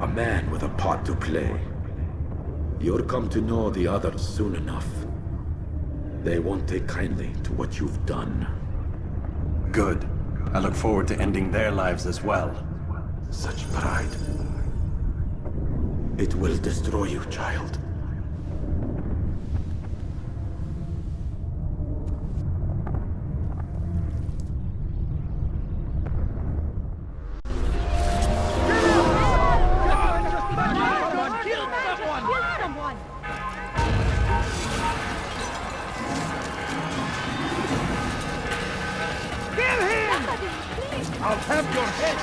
A man with a part to play. You'll come to know the others soon enough. They won't take kindly to what you've done. Good. I look forward to ending their lives as well. Such pride. It will destroy you, child. I'll have your head!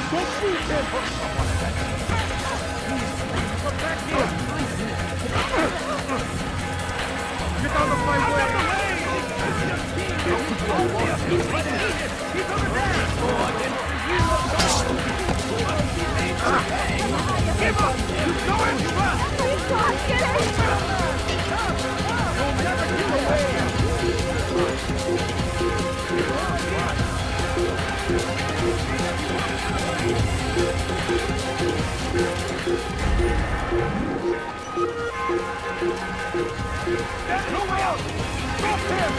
Don't leave him for someone else! Please, come back here! Get out of my way! He's over there! Give up! Go and run! You'll never get away! There's no way out! Stop him!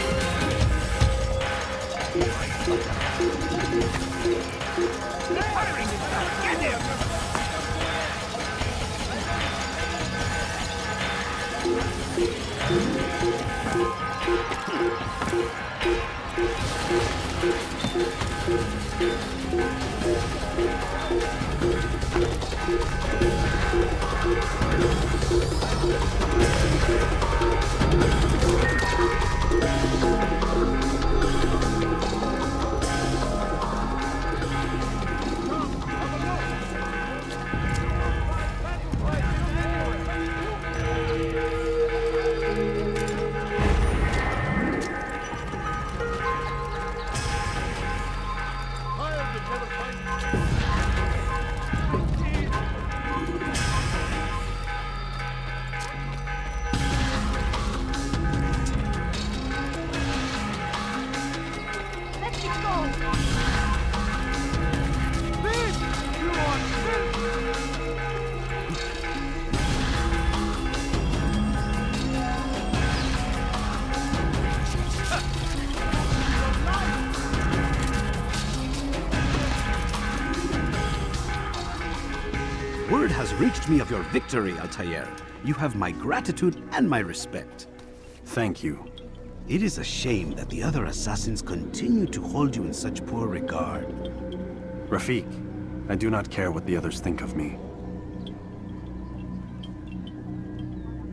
He's firing! Get him! Word has reached me of your victory, Altair. You have my gratitude and my respect. Thank you. It is a shame that the other assassins continue to hold you in such poor regard. Rafik, I do not care what the others think of me.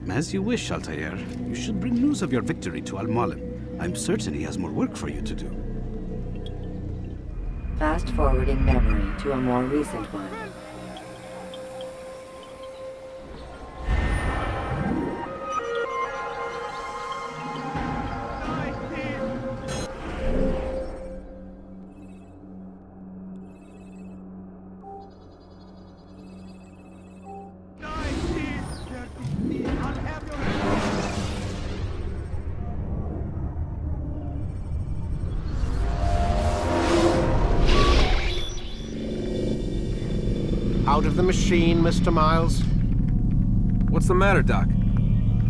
As you wish, Altair. You should bring news of your victory to Al-Mualim. I'm certain he has more work for you to do. Fast-forwarding memory to a more recent one. Out of the machine, Mr. Miles. What's the matter, Doc?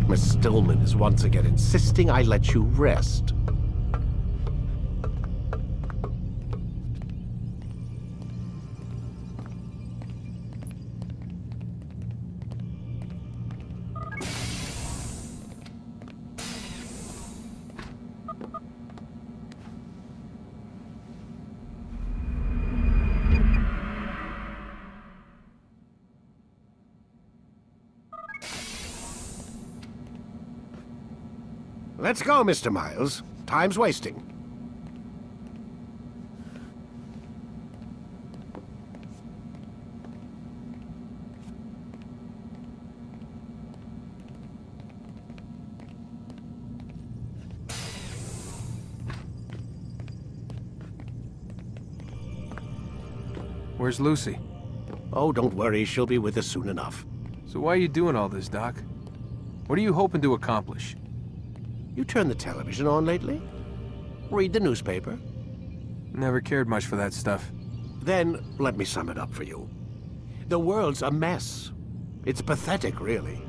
Miss Stillman is once again insisting I let you rest. Let's go, Mr. Miles. Time's wasting. Where's Lucy? Oh, don't worry. She'll be with us soon enough. So why are you doing all this, Doc? What are you hoping to accomplish? You turn the television on lately? Read the newspaper? Never cared much for that stuff. Then, let me sum it up for you. The world's a mess. It's pathetic, really.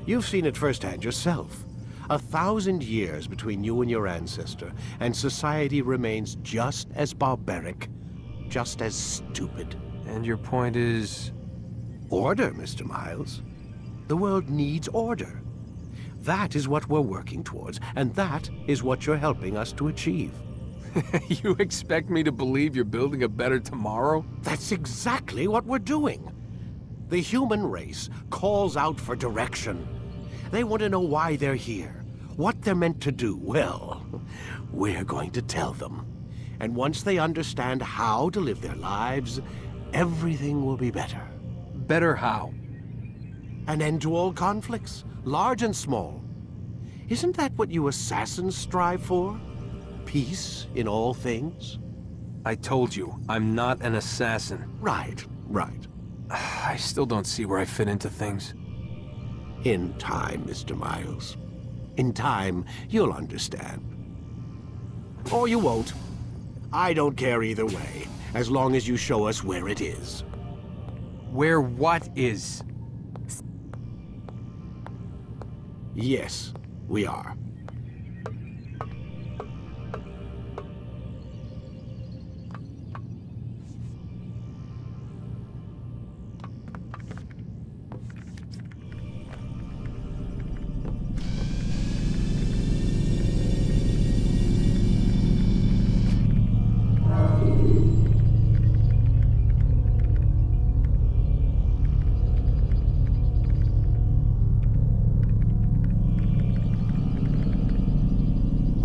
You've seen it firsthand yourself. 1,000 years between you and your ancestor, and society remains just as barbaric, just as stupid. And your point is? Order, Mr. Miles. The world needs order. That is what we're working towards, and that is what you're helping us to achieve. You expect me to believe you're building a better tomorrow? That's exactly what we're doing. The human race calls out for direction. They want to know why they're here, what they're meant to do. Well, we're going to tell them. And once they understand how to live their lives, everything will be better. Better how? An end to all conflicts, large and small. Isn't that what you assassins strive for? Peace in all things? I told you, I'm not an assassin. Right, right. I still don't see where I fit into things. In time, Mr. Miles. In time, you'll understand. Or you won't. I don't care either way, as long as you show us where it is. Where what is? Yes, we are.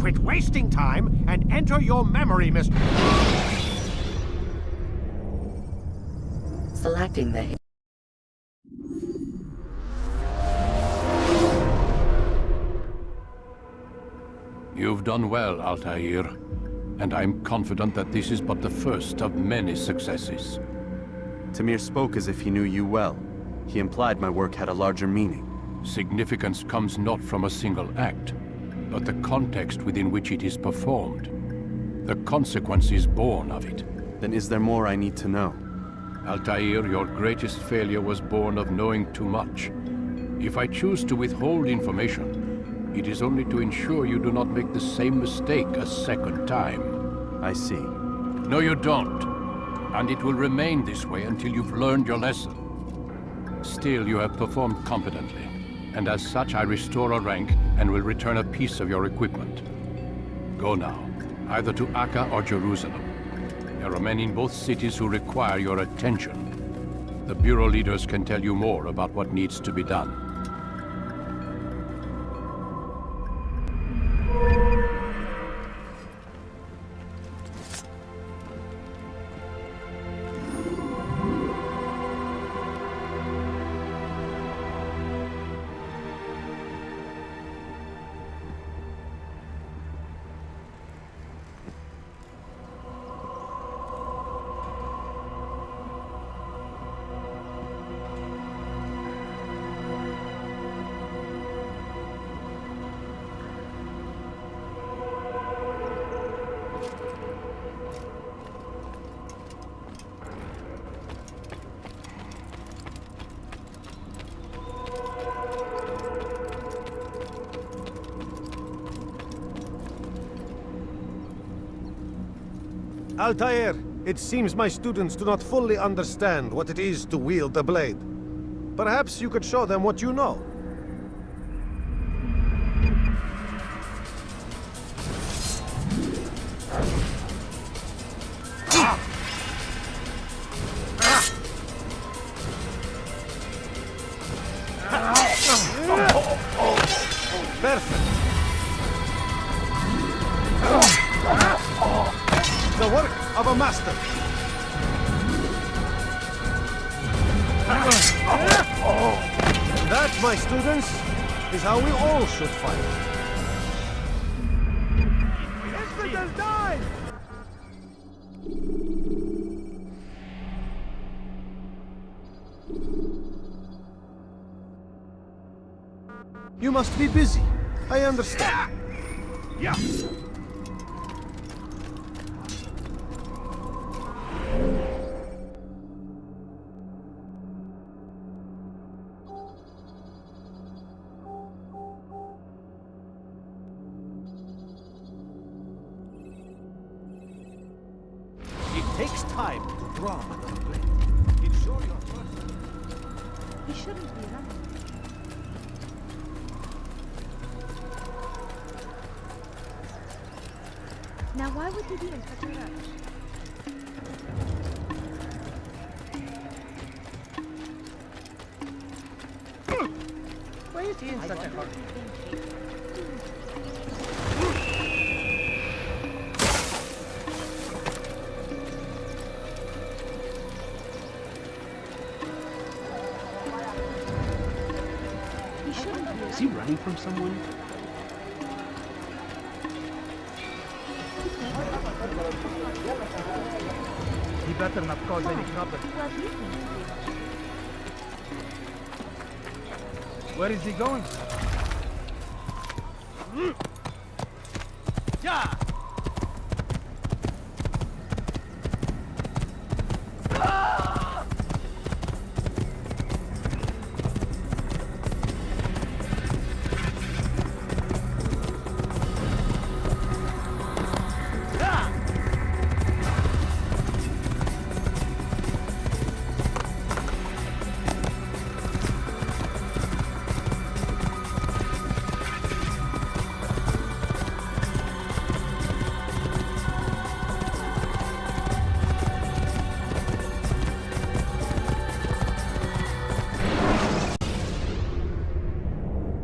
Quit wasting time and enter your memory, Mr. Selecting the... You've done well, Altair, and I'm confident that this is but the first of many successes. Tamir spoke as if he knew you well. He implied my work had a larger meaning. Significance comes not from a single act, but the context within which it is performed. The consequences born of it. Then is there more I need to know? Altair, your greatest failure was born of knowing too much. If I choose to withhold information, it is only to ensure you do not make the same mistake a second time. I see. No, you don't. And it will remain this way until you've learned your lesson. Still, you have performed competently, and as such I restore a rank and will return a piece of your equipment. Go now, either to Akka or Jerusalem. There are men in both cities who require your attention. The Bureau leaders can tell you more about what needs to be done. Altair, it seems my students do not fully understand what it is to wield the blade. Perhaps you could show them what you know. Perfect. The work of a master. That, my students, is how we all should fight. Infidel die! You must be busy. I understand. Yeah. It takes time to draw another blade. Ensure your first. He shouldn't be running. Now why would he be in such a rush? Why is he in such a hurry? He shouldn't be. Is he running from someone? He better not cause any trouble. Well, he seems to Where is he going? Yeah!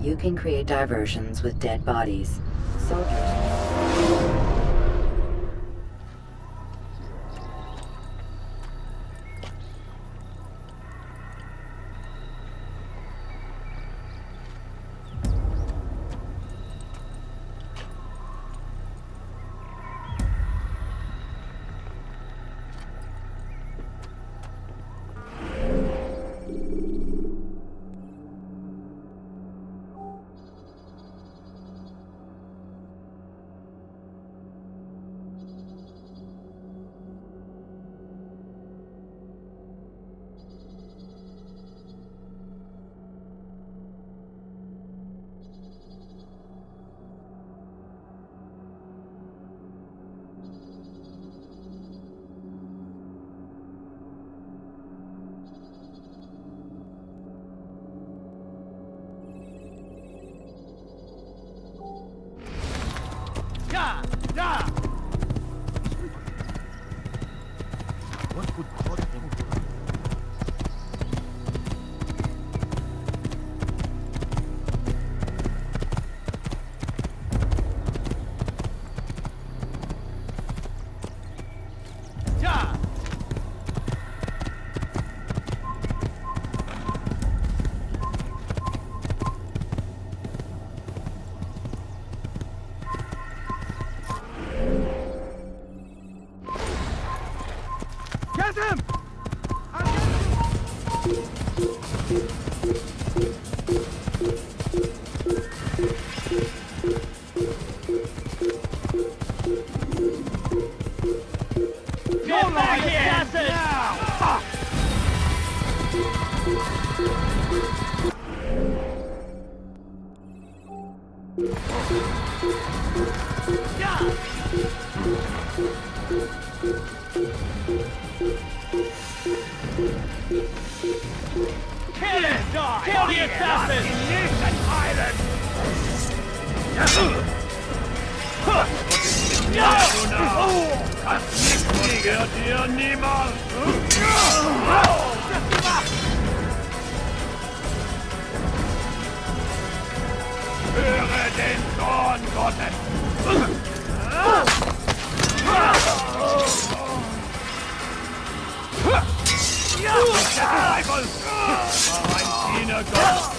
You can create diversions with dead bodies. Soldiers. Yeah! Yeah! What could cause them? Yeah! assassin! Höre den Zorn Gottes! Ein Diener Gottes!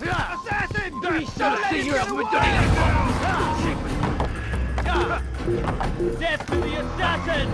Assassin! We should have seen you as we're doing it! Death to the assassin!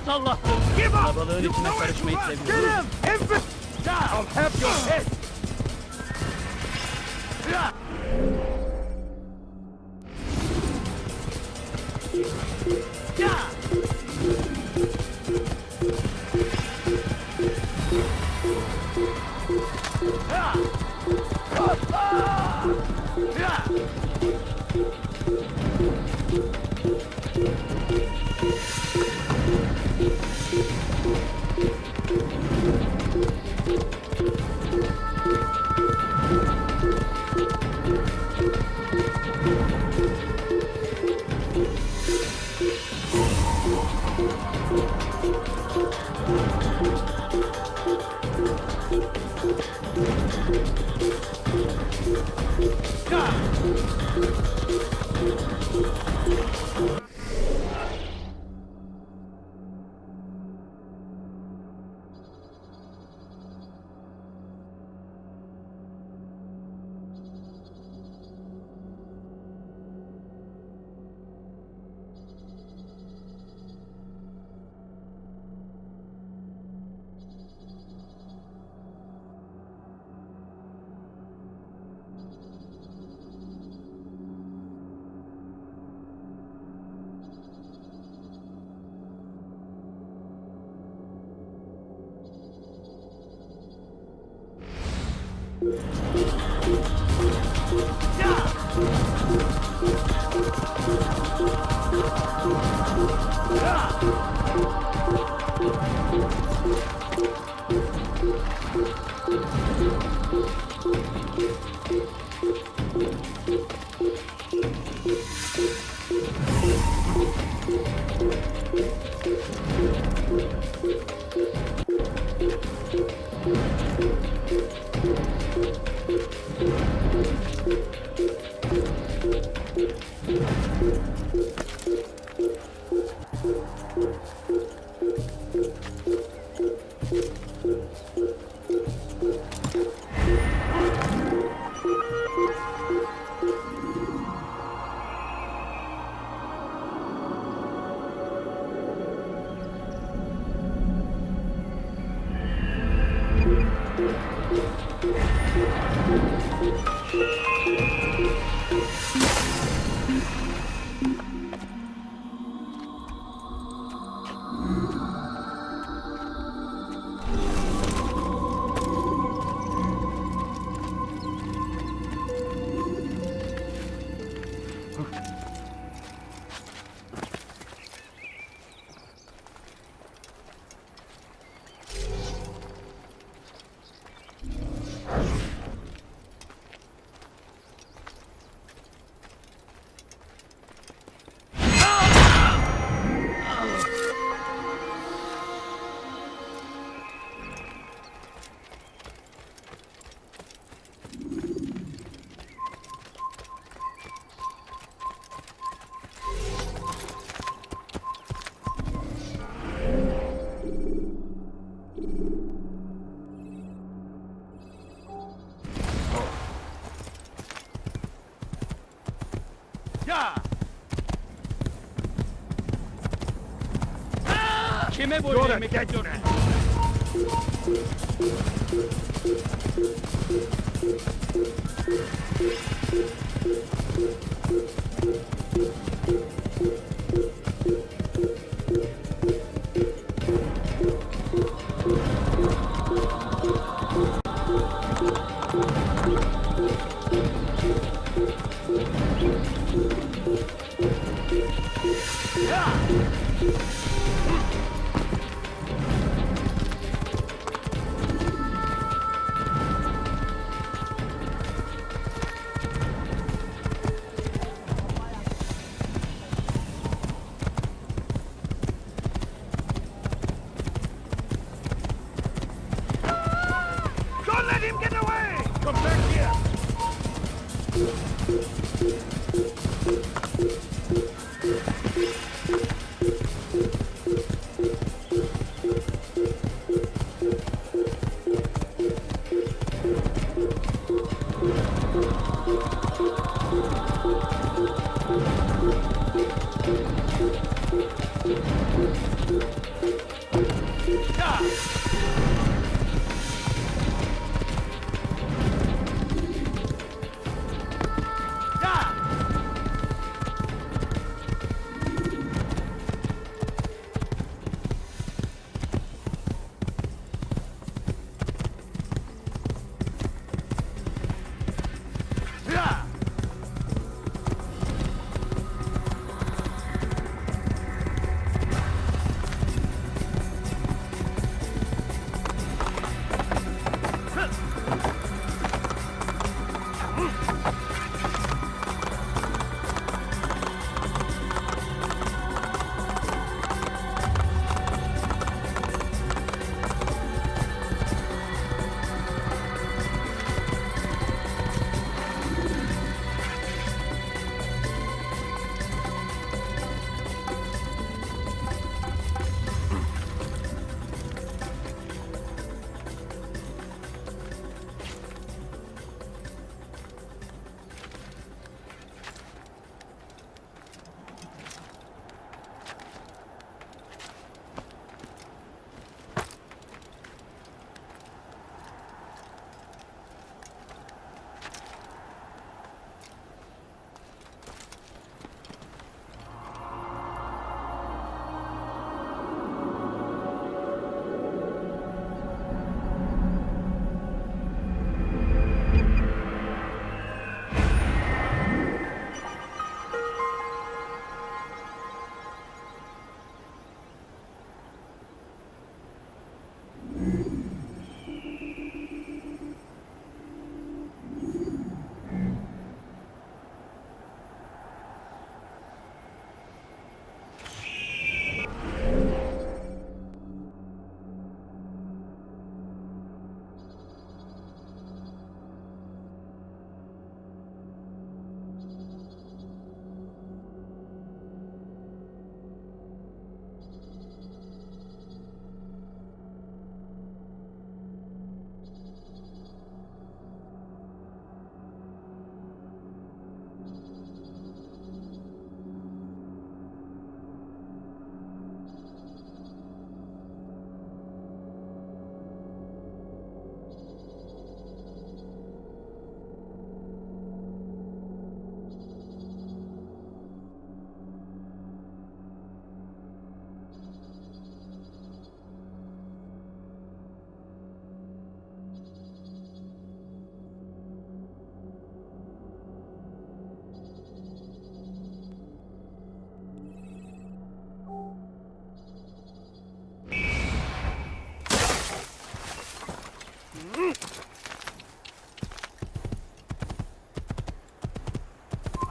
sallattın. Kalabalığın içine karışmayı seviyorum. I'll have your head. Kime boyun eğmek istiyorsun? Don't let him get away! Come back here!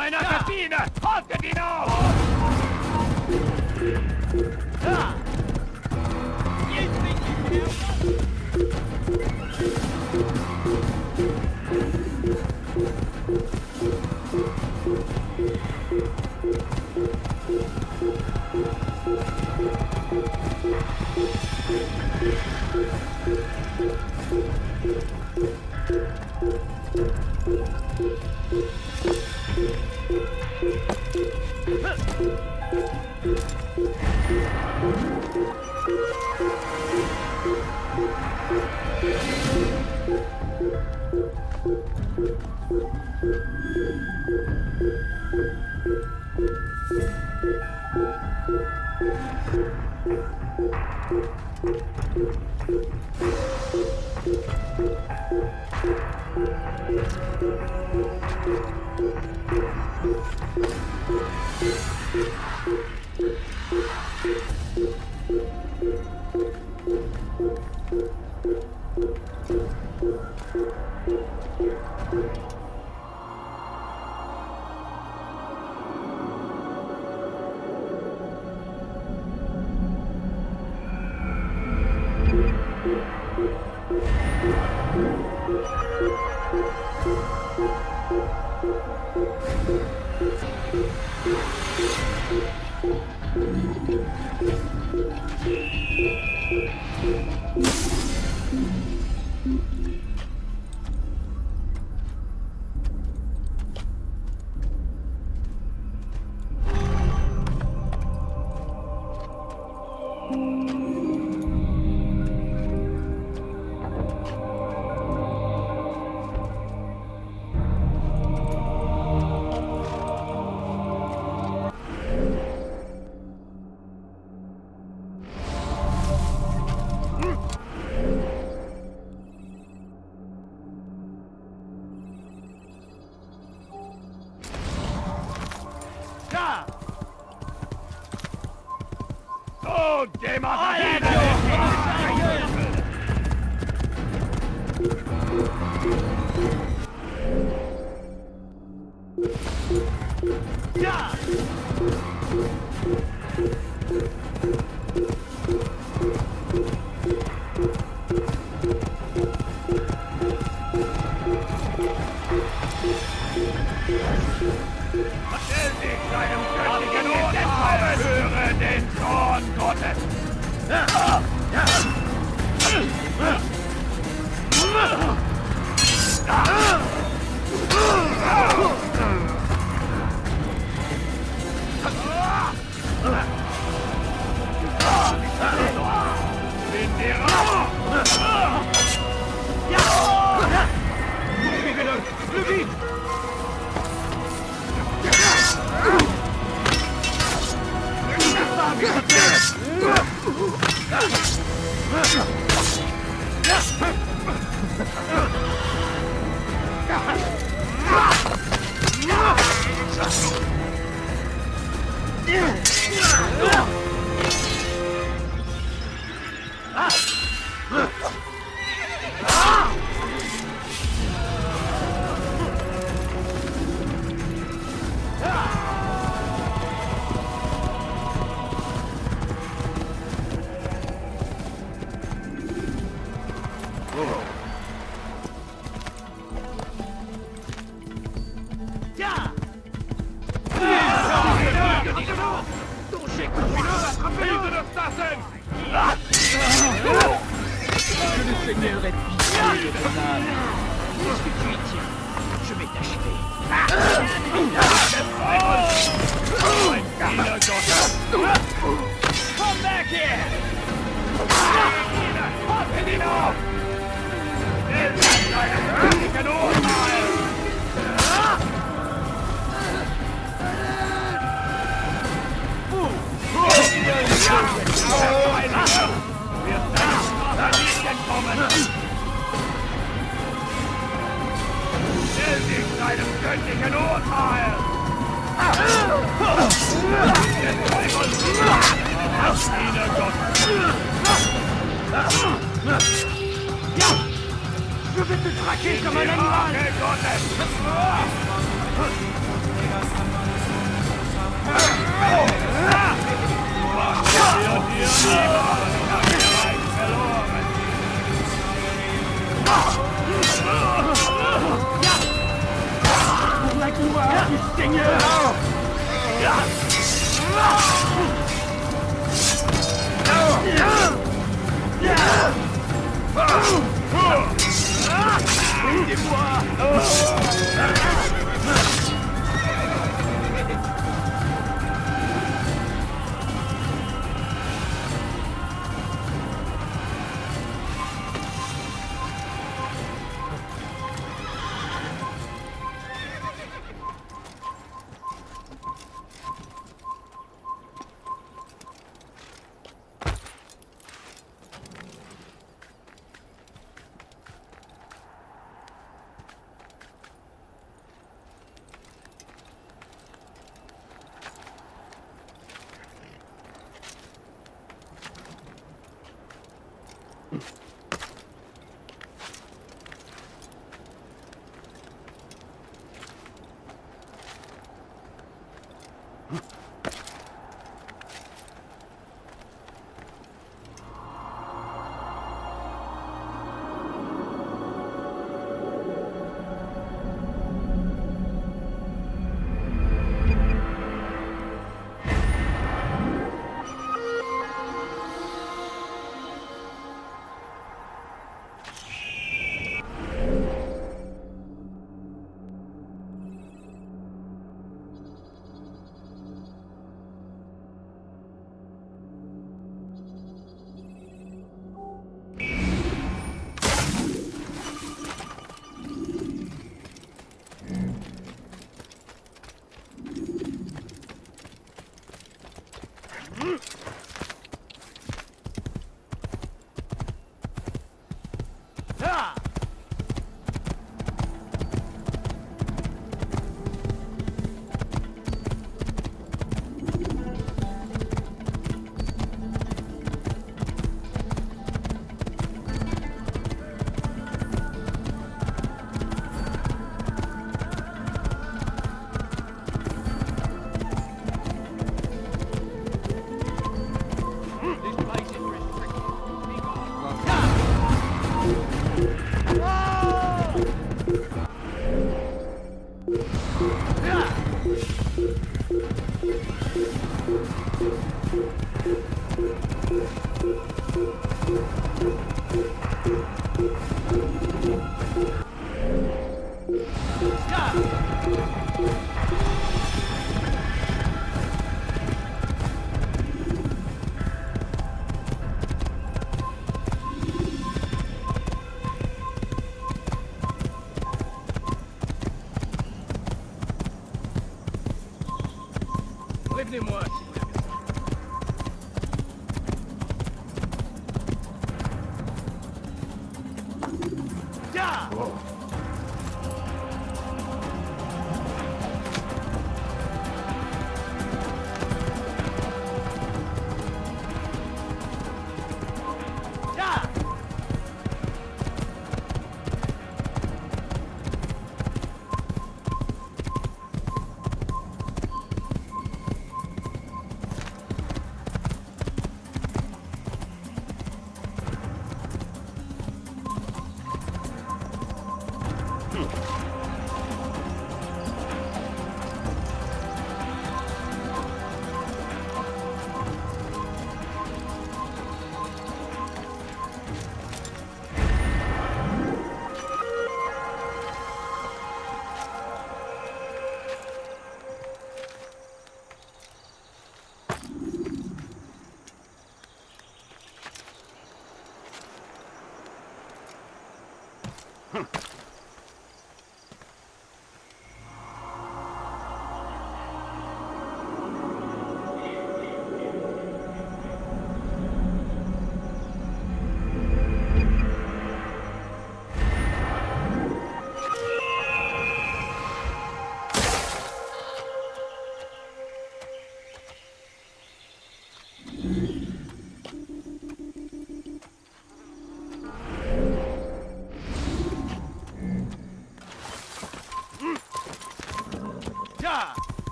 Eine Kabine! Haltet ihn auf! You demon! Höre den Zorn Gottes! Come back here! Je vais te traquer comme un animal! Pour la gloire du Seigneur!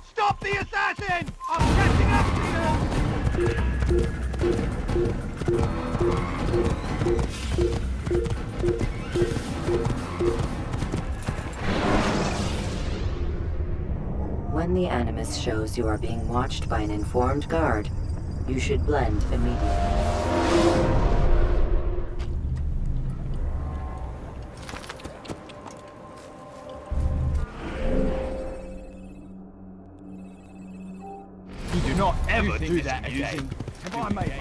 Stop the assassin! I'm catching up When the Animus shows you are being watched by an informed guard, you should blend immediately. You do not ever do that again. Have I made it?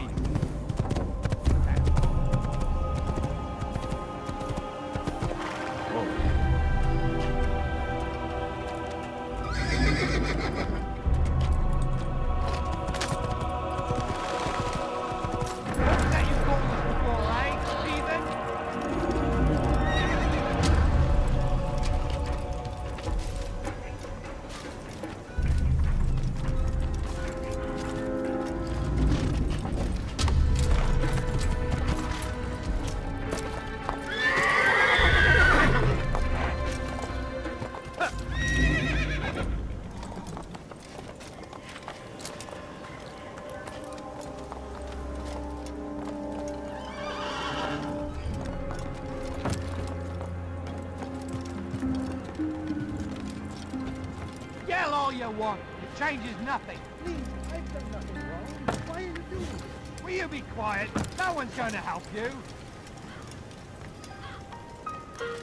Yell all you want. It changes nothing. Please, I've done nothing wrong. Why are you doing this? Will you be quiet? No one's going to help you.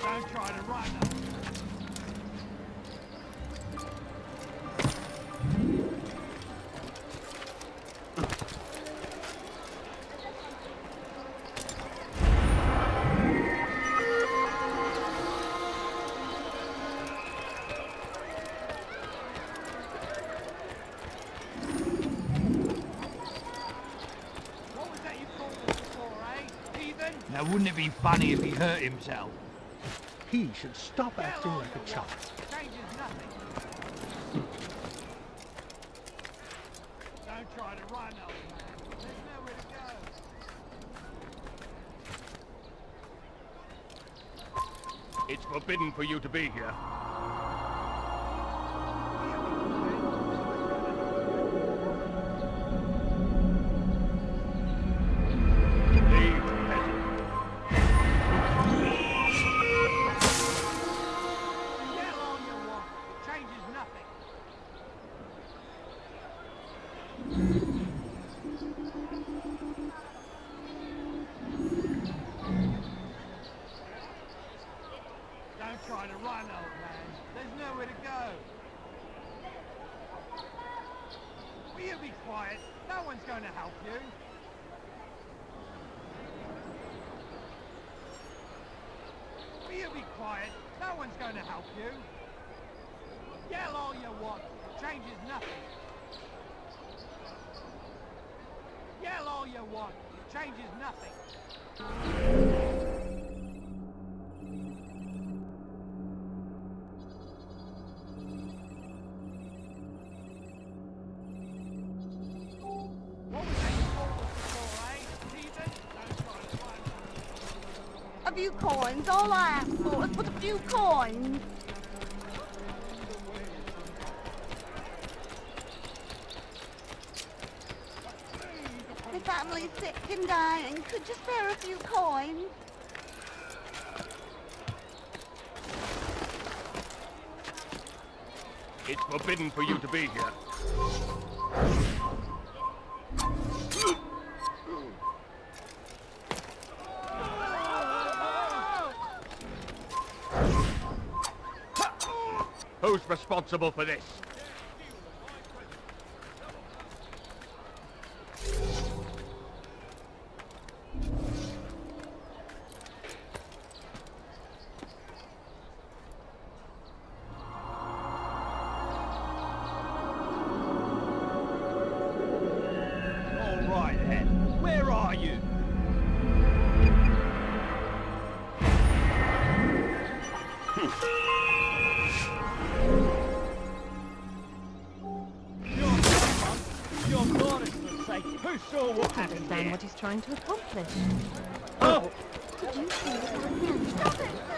Don't try to run. Now, wouldn't it be funny if he hurt himself? He should stop acting like a child. Changes nothing. Don't try to run, old man. There's nowhere to go. It's forbidden for you to be here. Don't try to run, old man. There's nowhere to go. Will you be quiet? No one's going to help you. Will you be quiet? No one's going to help you. Yell all you want. It changes nothing. Yell all you want. It changes nothing. coins. All I ask for is but a few coins. My family's sick and dying. Could you spare a few coins? It's forbidden for you to be here. Who's responsible for this? Understand what he's trying to accomplish. Oh! Could you see it?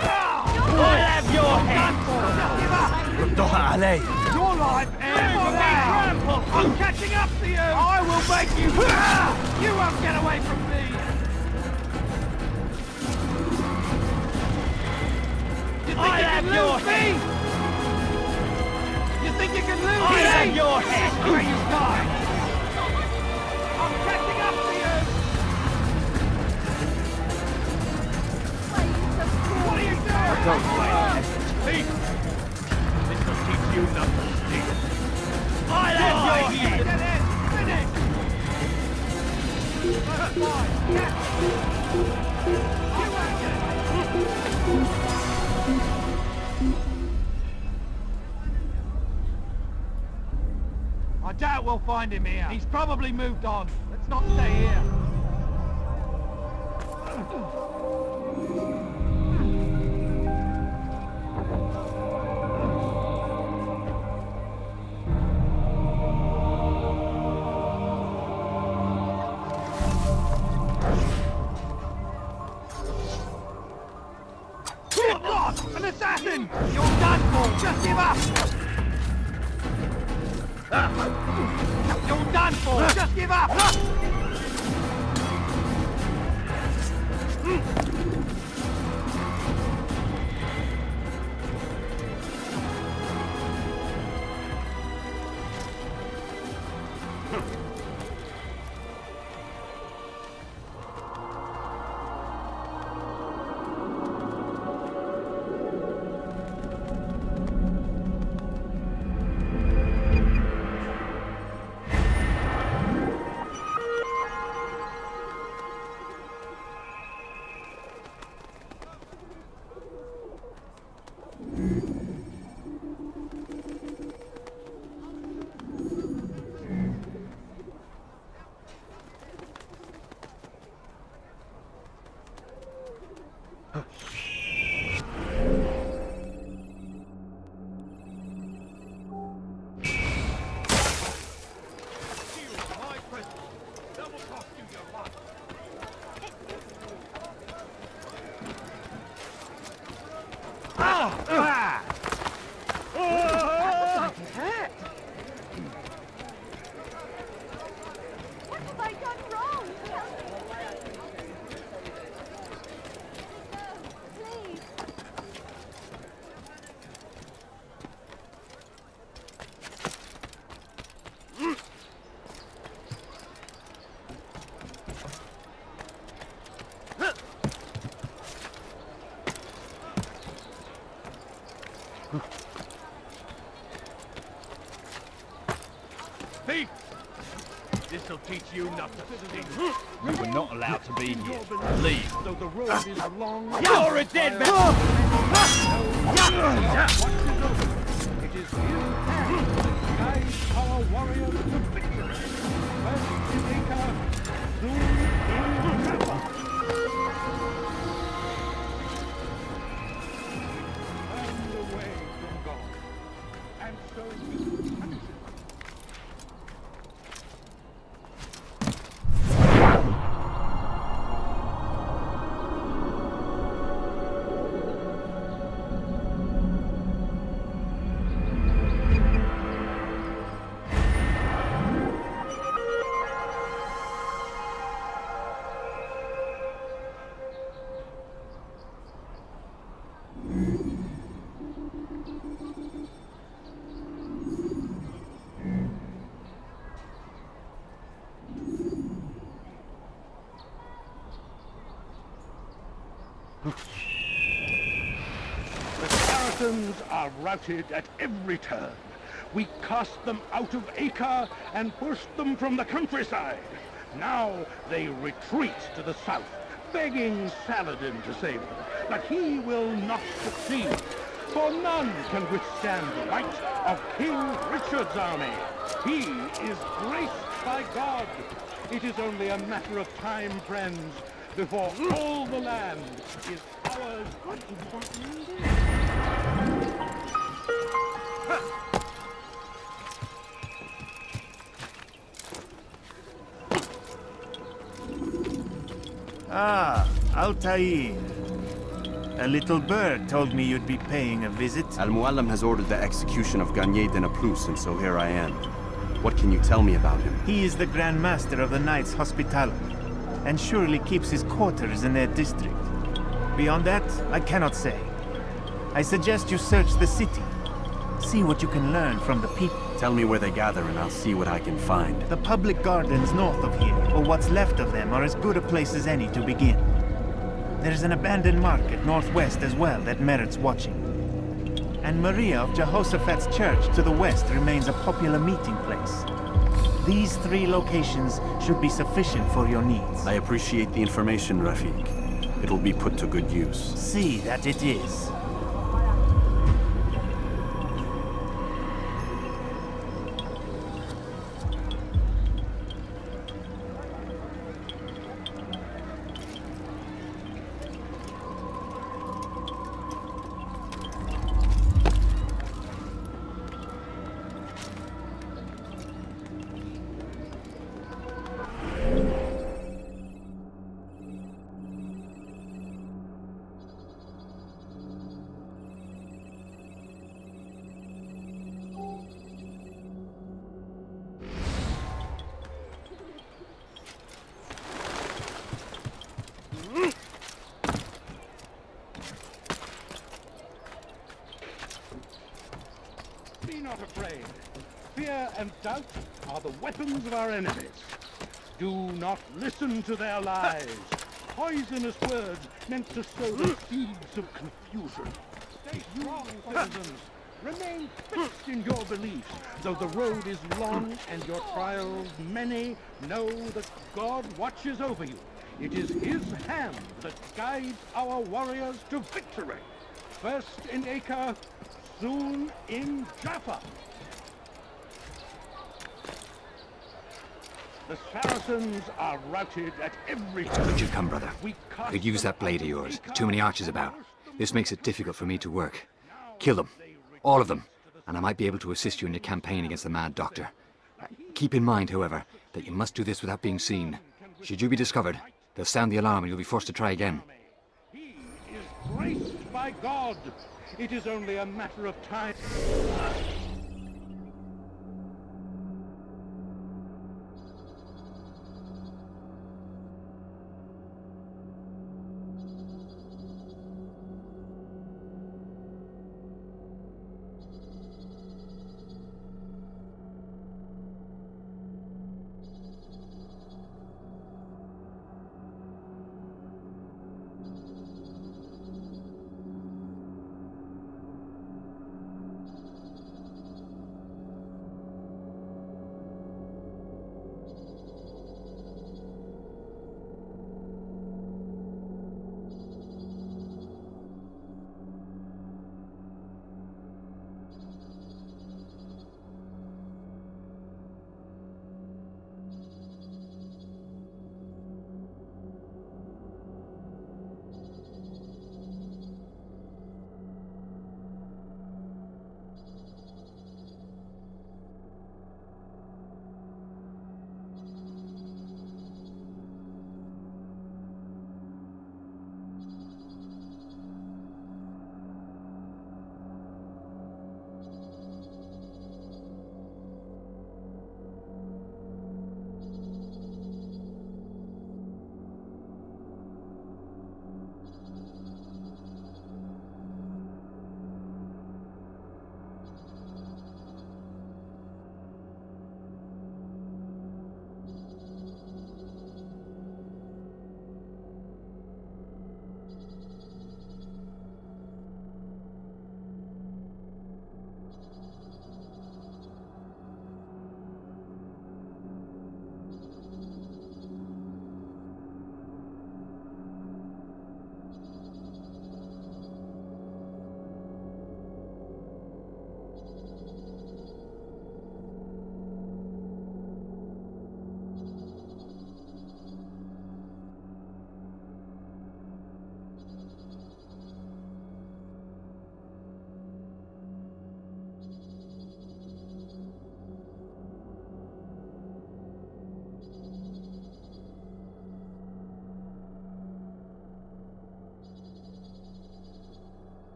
I'll have your head! Your life ends now! I'm catching up to you! I will make you... You won't get away from me! You think you can lose me? You think you can lose me? I'll have your head! This is where you die! I'm catching up to you! What are you doing? Don't fight. Thief! This will teach you not to steal. I'll have your head! Get in! Finish! That's fine! Yes! You won't get it! I doubt we'll find him here. He's probably moved on. Let's not stay here. Good God! An assassin! You're done for! Just give up! You're done for! Just give up! What have I done wrong? Please. Thief! This'll teach you not to steal. You were not allowed to be here. Leave. So the road is long. You're a dead man! It is his hand that guides our warriors to victory. First Jamaica, soon Europa. Turned away from God, and so he punishes. The Saracens are routed at every turn. We cast them out of Acre and pushed them from the countryside. Now they retreat to the south, begging Saladin to save them. But he will not succeed, for none can withstand the might of King Richard's army. He is graced by God. It is only a matter of time, friends, before all the land is ours. What is that man doing? Ah, Altair. A little bird told me you'd be paying a visit. Al-Mualim has ordered the execution of Garnier de Naplouse, and so here I am. What can you tell me about him? He is the Grand Master of the Knights Hospitaller, and surely keeps his quarters in their district. Beyond that, I cannot say. I suggest you search the city. See what you can learn from the people. Tell me where they gather and I'll see what I can find. The public gardens north of here, or what's left of them, are as good a place as any to begin. There's an abandoned market northwest as well that merits watching. And Maria of Jehoshaphat's church to the west remains a popular meeting place. These 3 locations should be sufficient for your needs. I appreciate the information, Rafiq. It will be put to good use. See that it is. Be not afraid. Fear and doubt are the weapons of our enemies. Do not listen to their lies. Poisonous words meant to sow the seeds of confusion. Stay strong, citizens. Remain fixed in your beliefs. Though the road is long and your trials many, know that God watches over you. It is his hand that guides our warriors to victory. First in Acre, soon in Jaffa. The Saracens are routed at every turn. Would you come, brother? I could use that blade of yours. Too many archers about. This makes it difficult for me to work. Kill them. All of them. And I might be able to assist you in your campaign against the Mad Doctor. Keep in mind, however, that you must do this without being seen. Should you be discovered, they'll sound the alarm and you'll be forced to try again. He is graced by God. It is only a matter of time.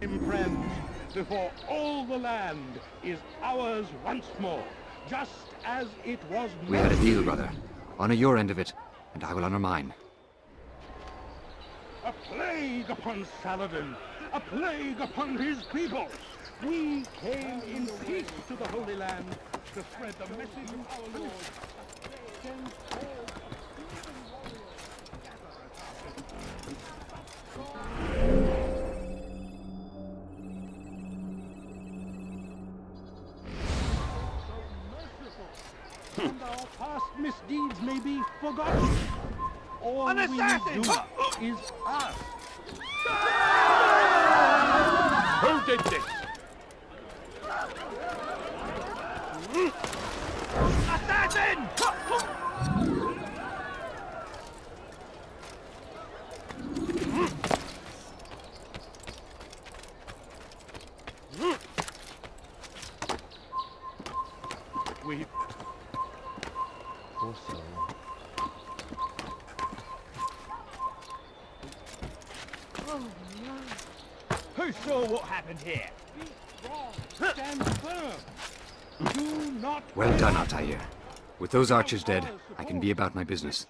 friends, before all the land is ours once more, just as it was meant. We had a deal, brother. Honor your end of it, and I will honor mine. A plague upon Saladin! A plague upon his people! We came in peace to the Holy Land to spread the message of our Lord. Send all and our past misdeeds may be forgotten. All An we assassin! do is ask. Who did this? Assassin! We... Oh, no. Who saw what happened here? Stand firm. Do not... Well done, Altair. With those archers dead, I can be about my business.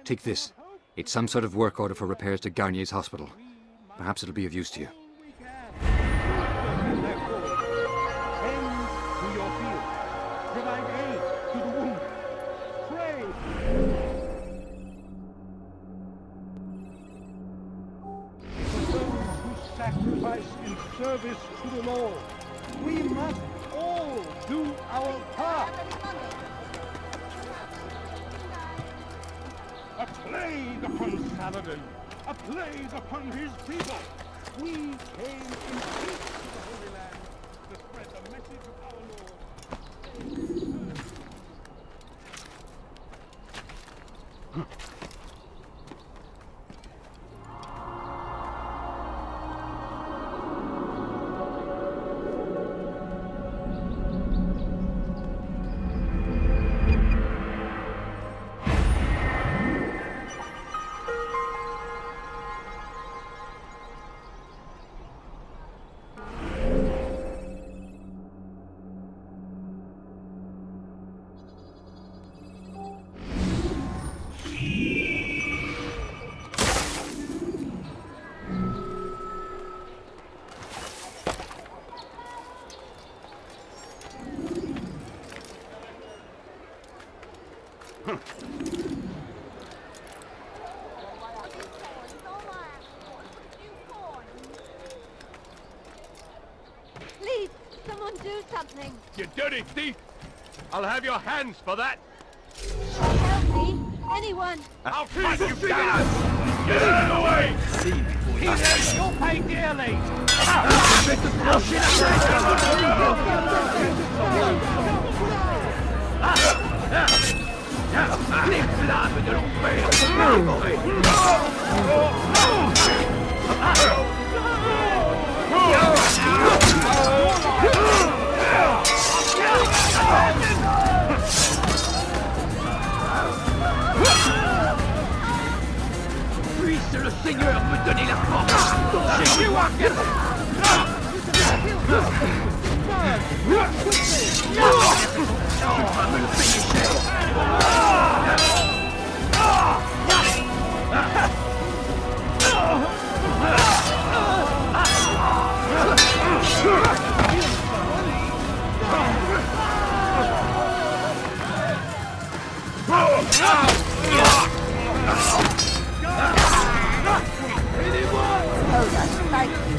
Take this. It's some sort of work order for repairs to Garnier's hospital. Perhaps it'll be of use to you. Tend to your field. Provide aid to the wounded. Pray. For those who sacrifice in service to the Lord. We must all do our part. A plague upon Saladin! A plague upon his people! We came in peace to the Holy Land to spread the message of our Lord. Please, someone do something. You dirty thief! I'll have your hands for that! Help me. Anyone. I'll fight you down! Get out of the way! You'll pay dearly! Puisse le Seigneur me donner la force! J'ai eu un tu vas me le payer cher!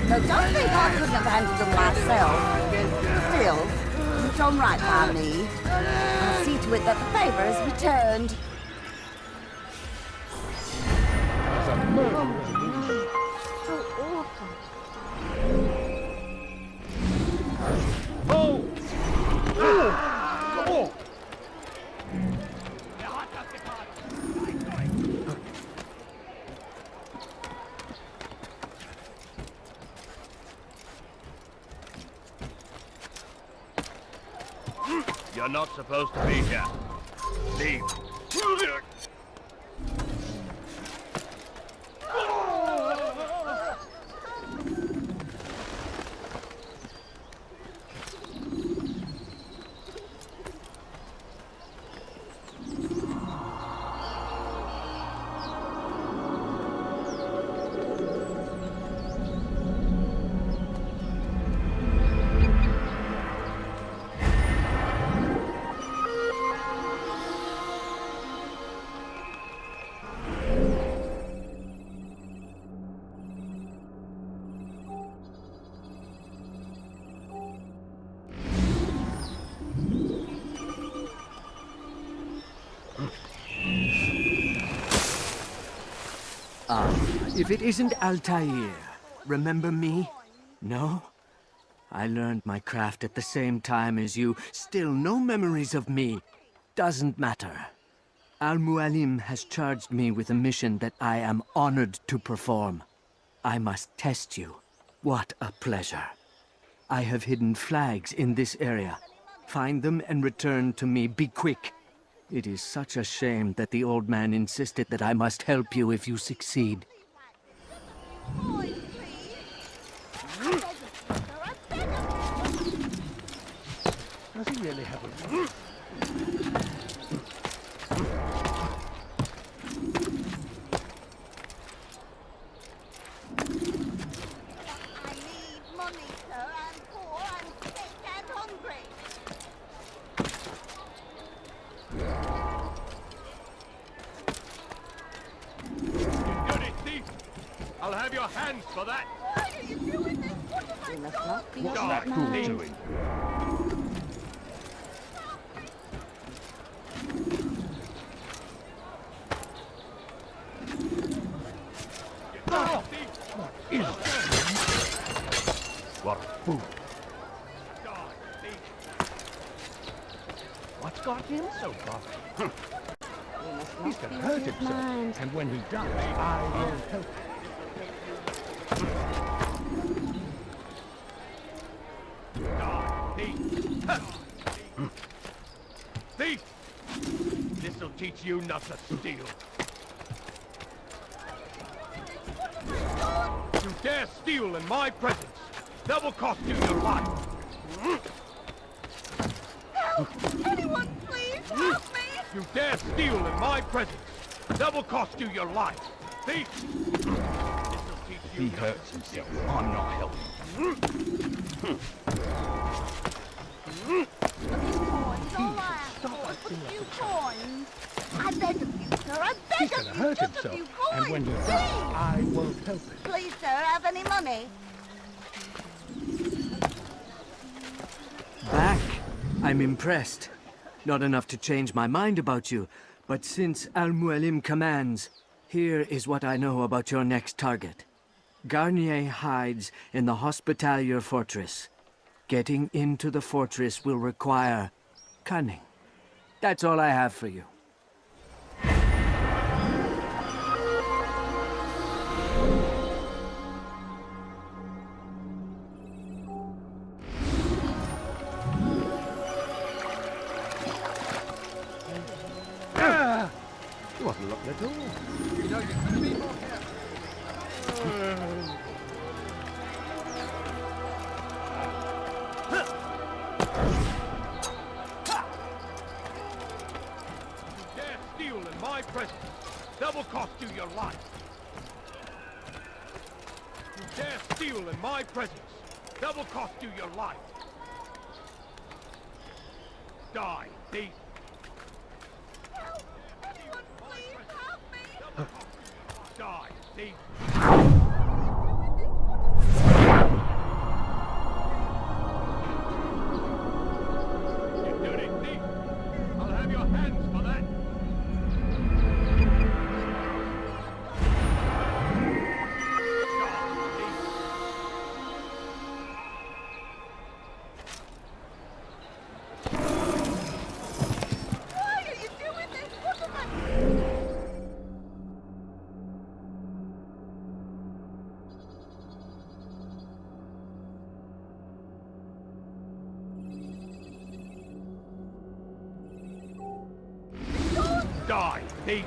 No, don't think I couldn't have handled them myself. Still, you've done right by me. I'll see to it that the favor is returned. So awful. You're not supposed to be here. Leave. If it isn't Altair, remember me? No? I learned my craft at the same time as you. Still no memories of me. Doesn't matter. Al-Mualim has charged me with a mission that I am honored to perform. I must test you. What a pleasure. I have hidden flags in this area. Find them and return to me. Be quick. It is such a shame that the old man insisted that I must help you if you succeed. Does he really have a... I'll have your hands for that! Why are you doing this? What have I done? What's that fool doing? What a fool! What's got him so bothered? He's gonna hurt himself, and when he does, I will help him. Thief! This'll teach you not to steal. You dare steal in my presence, that will cost you your life. Help! Anyone, please help me! You dare steal in my presence, that will cost you your life. Thief! This'll teach you He hurts himself. I'm not helping. Coins. I beg of you, sir. I beg He's of gonna you. hurt Just himself, a few coins. and when he does, I won't help him. Please, sir, have any money? Back? I'm impressed. Not enough to change my mind about you, but since Al-Mualim commands, here is what I know about your next target. Garnier hides in the Hospitalier Fortress. Getting into the fortress will require cunning. That's all I have for you. He wasn't looking at all. You know, you couldn't be more careful. In my presence, that will cost you your life. You dare steal in my presence, that will cost you your life. Die, thief. Help! Anyone, please help me! Die, thief. You dirty thief. I'll have your hands for that. Die, thief!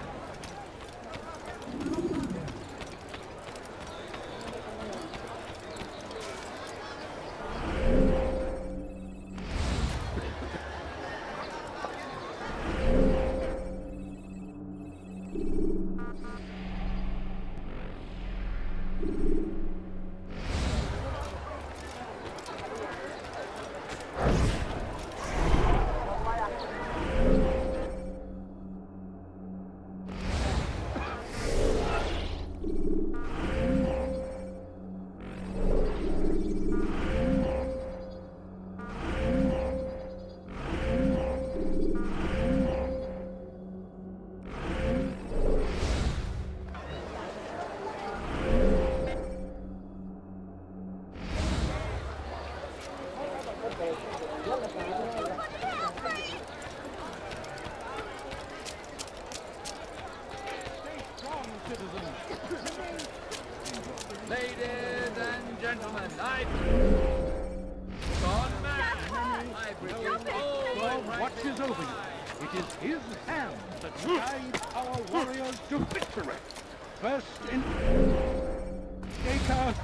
gentlemen, God watches over you. It is his hand that guides our warriors to victory. First in Acre,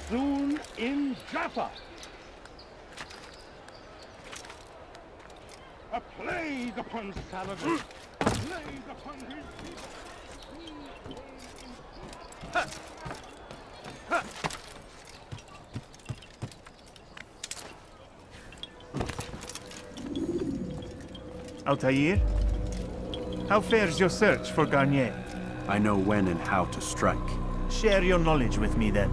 soon in Jaffa. A plague upon Saladin. A plague upon his people. Altair? How fares your search for Garnier? I know when and how to strike. Share your knowledge with me, then.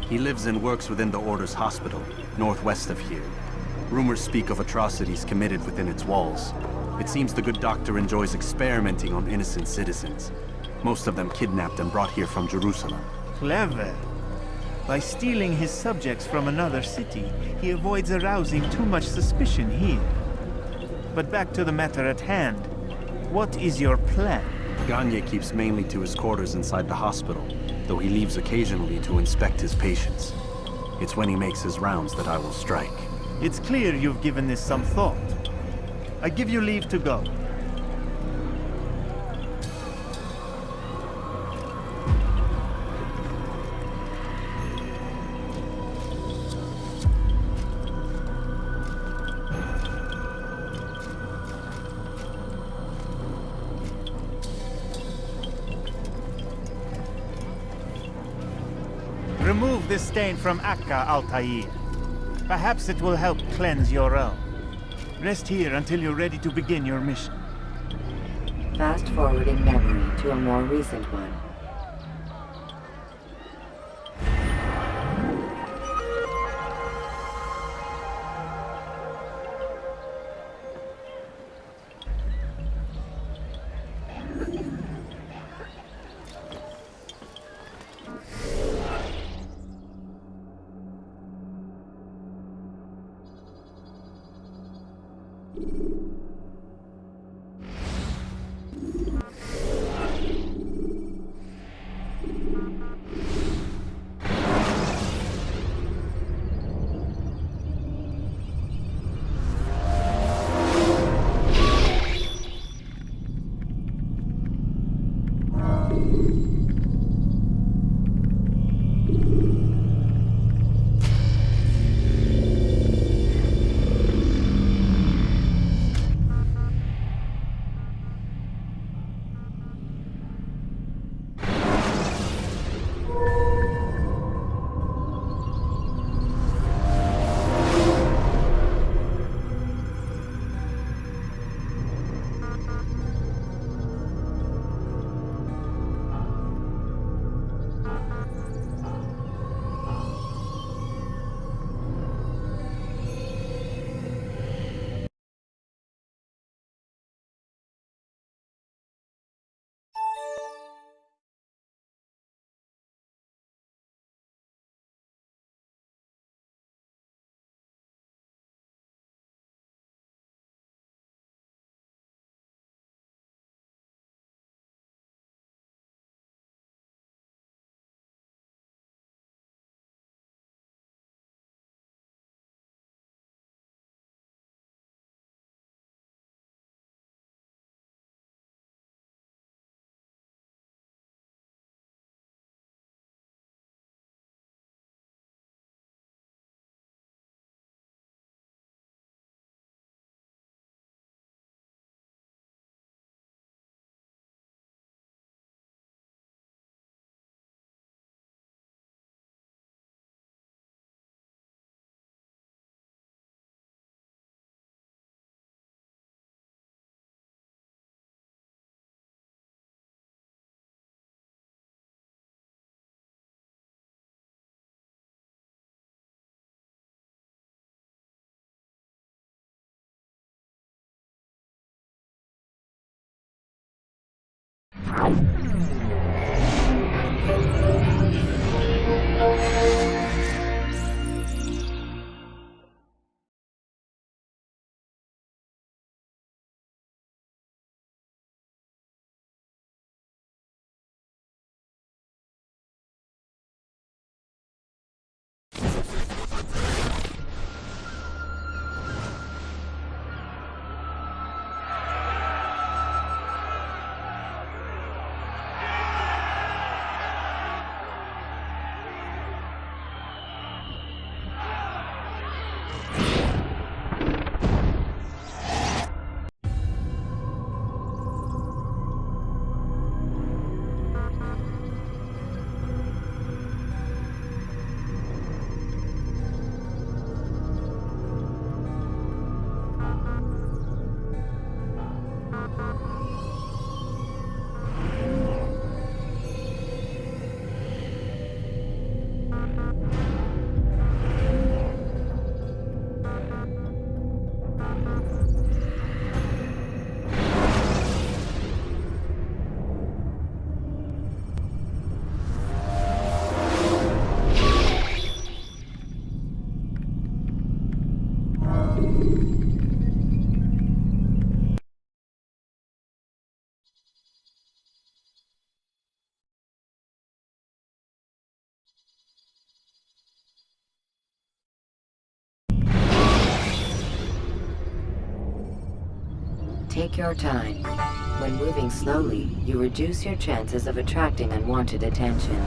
He lives and works within the Order's hospital, northwest of here. Rumors speak of atrocities committed within its walls. It seems the good doctor enjoys experimenting on innocent citizens. Most of them kidnapped and brought here from Jerusalem. Clever. By stealing his subjects from another city, he avoids arousing too much suspicion here. But back to the matter at hand. What is your plan? Gagne keeps mainly to his quarters inside the hospital, though he leaves occasionally to inspect his patients. It's when he makes his rounds that I will strike. It's clear you've given this some thought. I give you leave to go. Remove this stain from Akka, Altair. Perhaps it will help cleanse your own. Rest here until you're ready to begin your mission. Fast-forwarding memory to a more recent one. Take your time. When moving slowly, you reduce your chances of attracting unwanted attention.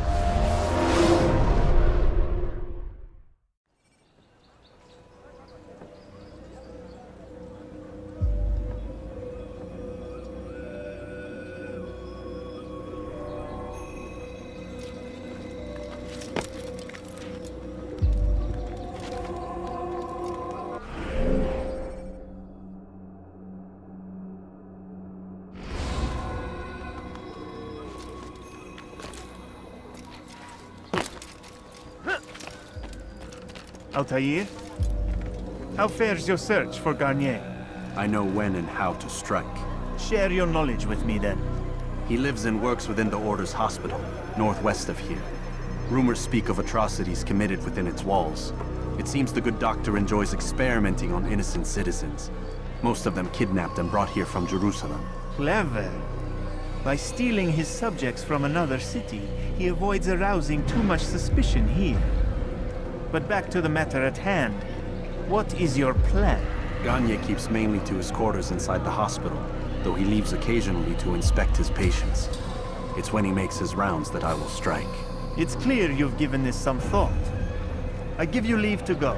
Altair? How fares your search for Garnier? I know when and how to strike. Share your knowledge with me, then. He lives and works within the Order's hospital, northwest of here. Rumors speak of atrocities committed within its walls. It seems the good doctor enjoys experimenting on innocent citizens. Most of them kidnapped and brought here from Jerusalem. Clever. By stealing his subjects from another city, he avoids arousing too much suspicion here. But back to the matter at hand. What is your plan? Garnier keeps mainly to his quarters inside the hospital, though he leaves occasionally to inspect his patients. It's when he makes his rounds that I will strike. It's clear you've given this some thought. I give you leave to go.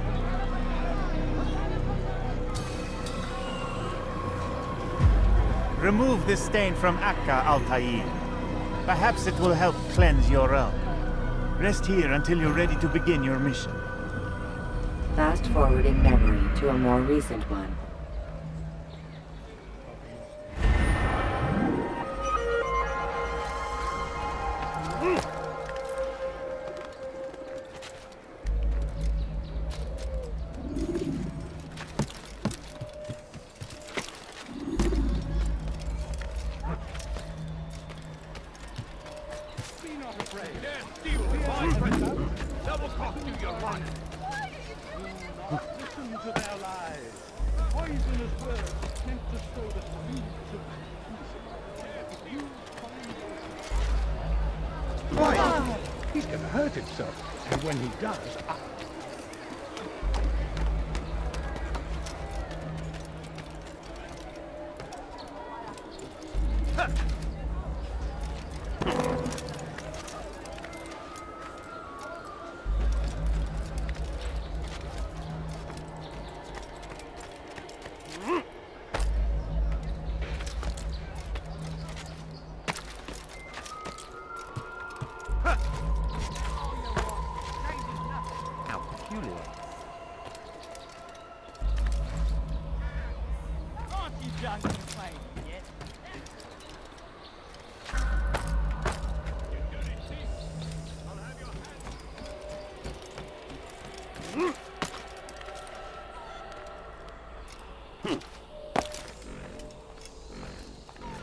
Remove this stain from Akka, Altair. Perhaps it will help cleanse your realm. Rest here until you're ready to begin your mission. Fast-forwarding memory to a more recent one. Right. He's going to hurt himself. And when he does,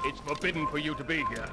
It's forbidden for you to be here.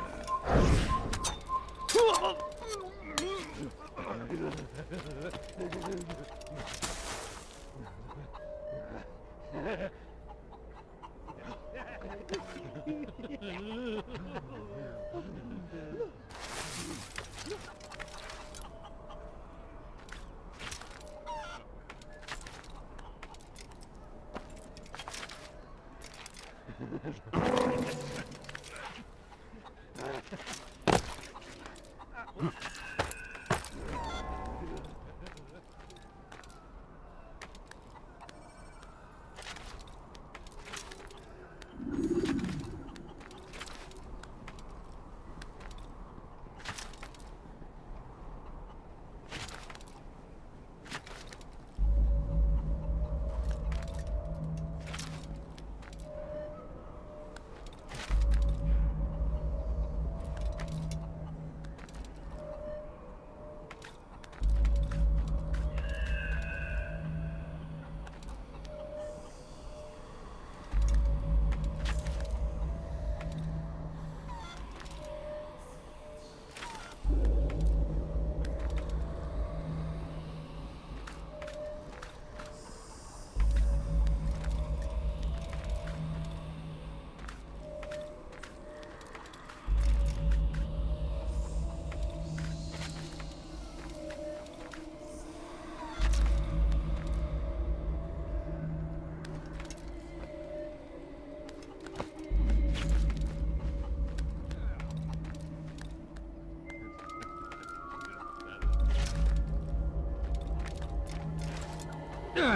No,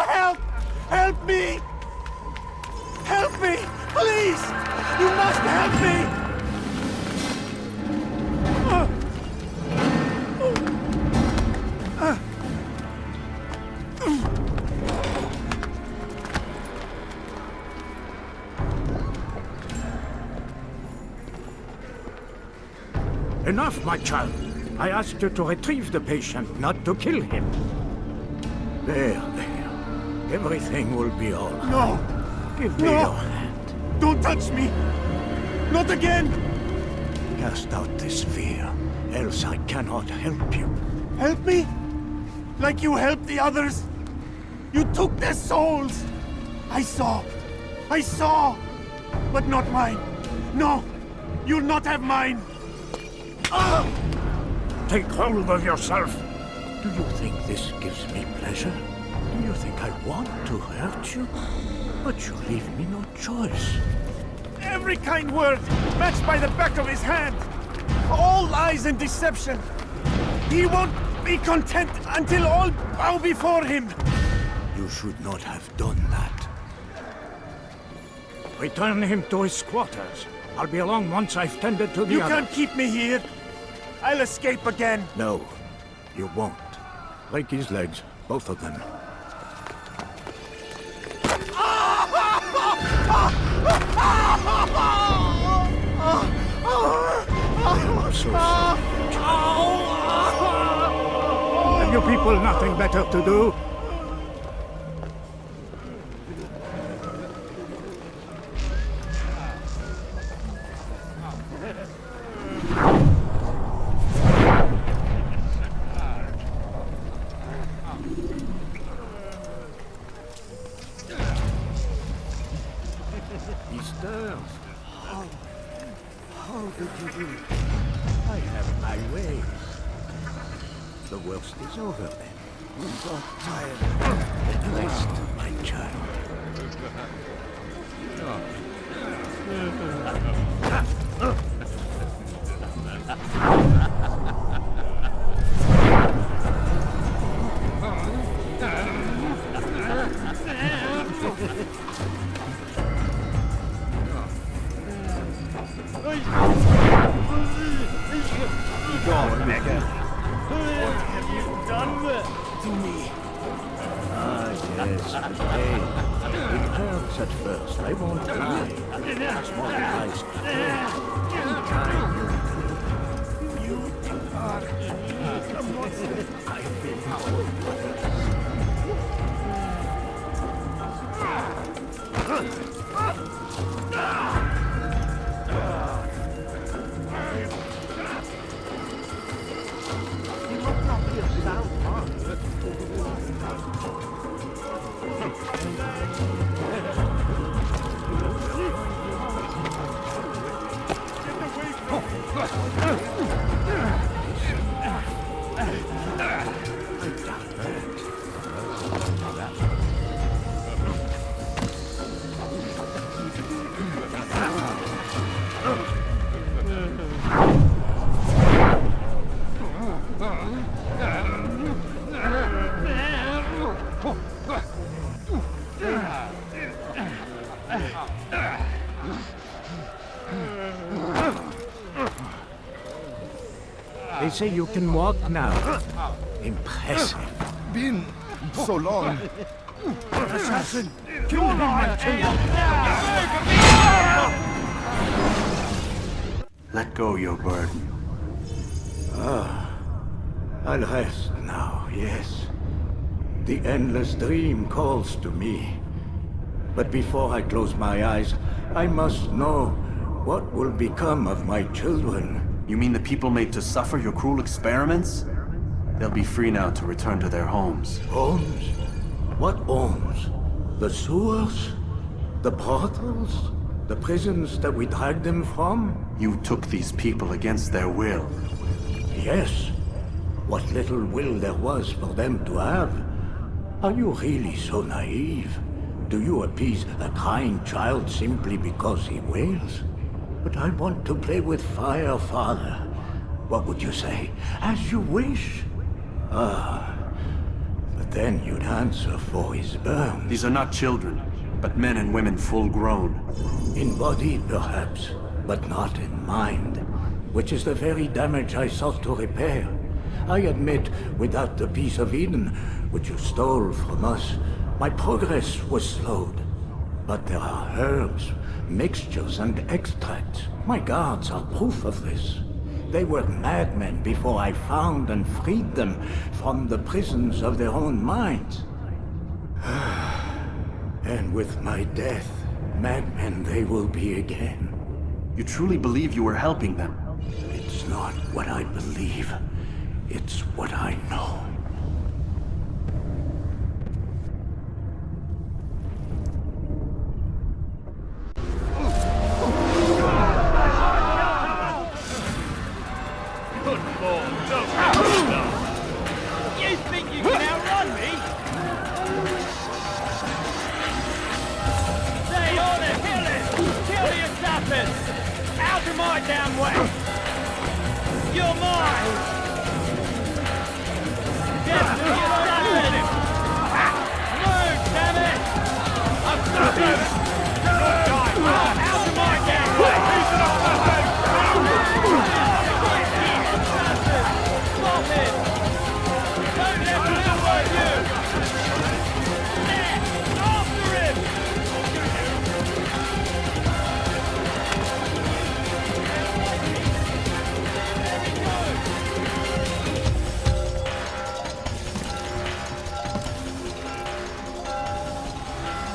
help! Help me! Help me! Please! You must help me! Enough, my child. I asked you to retrieve the patient, not to kill him. There. Everything will be all right. No! Give me your hand. Don't touch me! Not again! Cast out this fear, else I cannot help you. Help me? Like you helped the others? You took their souls! I saw! But not mine! No! You'll not have mine! Take hold of yourself. Do you think this gives me pleasure? Do you think I want to hurt you? But you leave me no choice. Every kind word matched by the back of his hand. All lies and deception. He won't be content until all bow before him. You should not have done that. Return him to his quarters. I'll be along once I've tended to the You others. can't keep me here. I'll escape again. No, you won't. Break his legs, both of them. I'm so sorry. Have you people nothing better to do? He stirs. How did you do it? I have my ways. The worst is over then. You got tired. At least, my child. God, Mega. What have you done to me? Ah, yes, hey. It hurts at first, I won't lie. That's what lies You are I've been They say you can walk now. Impressive. Been so long. Assassin! Kill him, my child! Let go your burden. I'll rest now, yes. The endless dream calls to me. But before I close my eyes, I must know what will become of my children. You mean the people made to suffer your cruel experiments? They'll be free now to return to their homes. Homes? What homes? The sewers? The brothels? The prisons that we dragged them from? You took these people against their will. Yes. What little will there was for them to have. Are you really so naive? Do you appease a crying child simply because he wails? But I want to play with fire, Father. What would you say? As you wish. Ah. But then you'd answer for his burn. These are not children, but men and women full grown. In body, perhaps, but not in mind. Which is the very damage I sought to repair. I admit, without the piece of Eden, which you stole from us, my progress was slowed. But there are herbs, mixtures, and extracts. My guards are proof of this. They were madmen before I found and freed them from the prisons of their own minds. And with my death, madmen they will be again. You truly believe you were helping them? It's not what I believe. It's what I know. You think you can outrun me? They ought to kill it! Kill the assassins! Out of my damn way! You're mine! Get to the assassin! Move, damn it! I'm sorry! Out of my damn way! Stop it! Don't let me outweigh you! There! After him!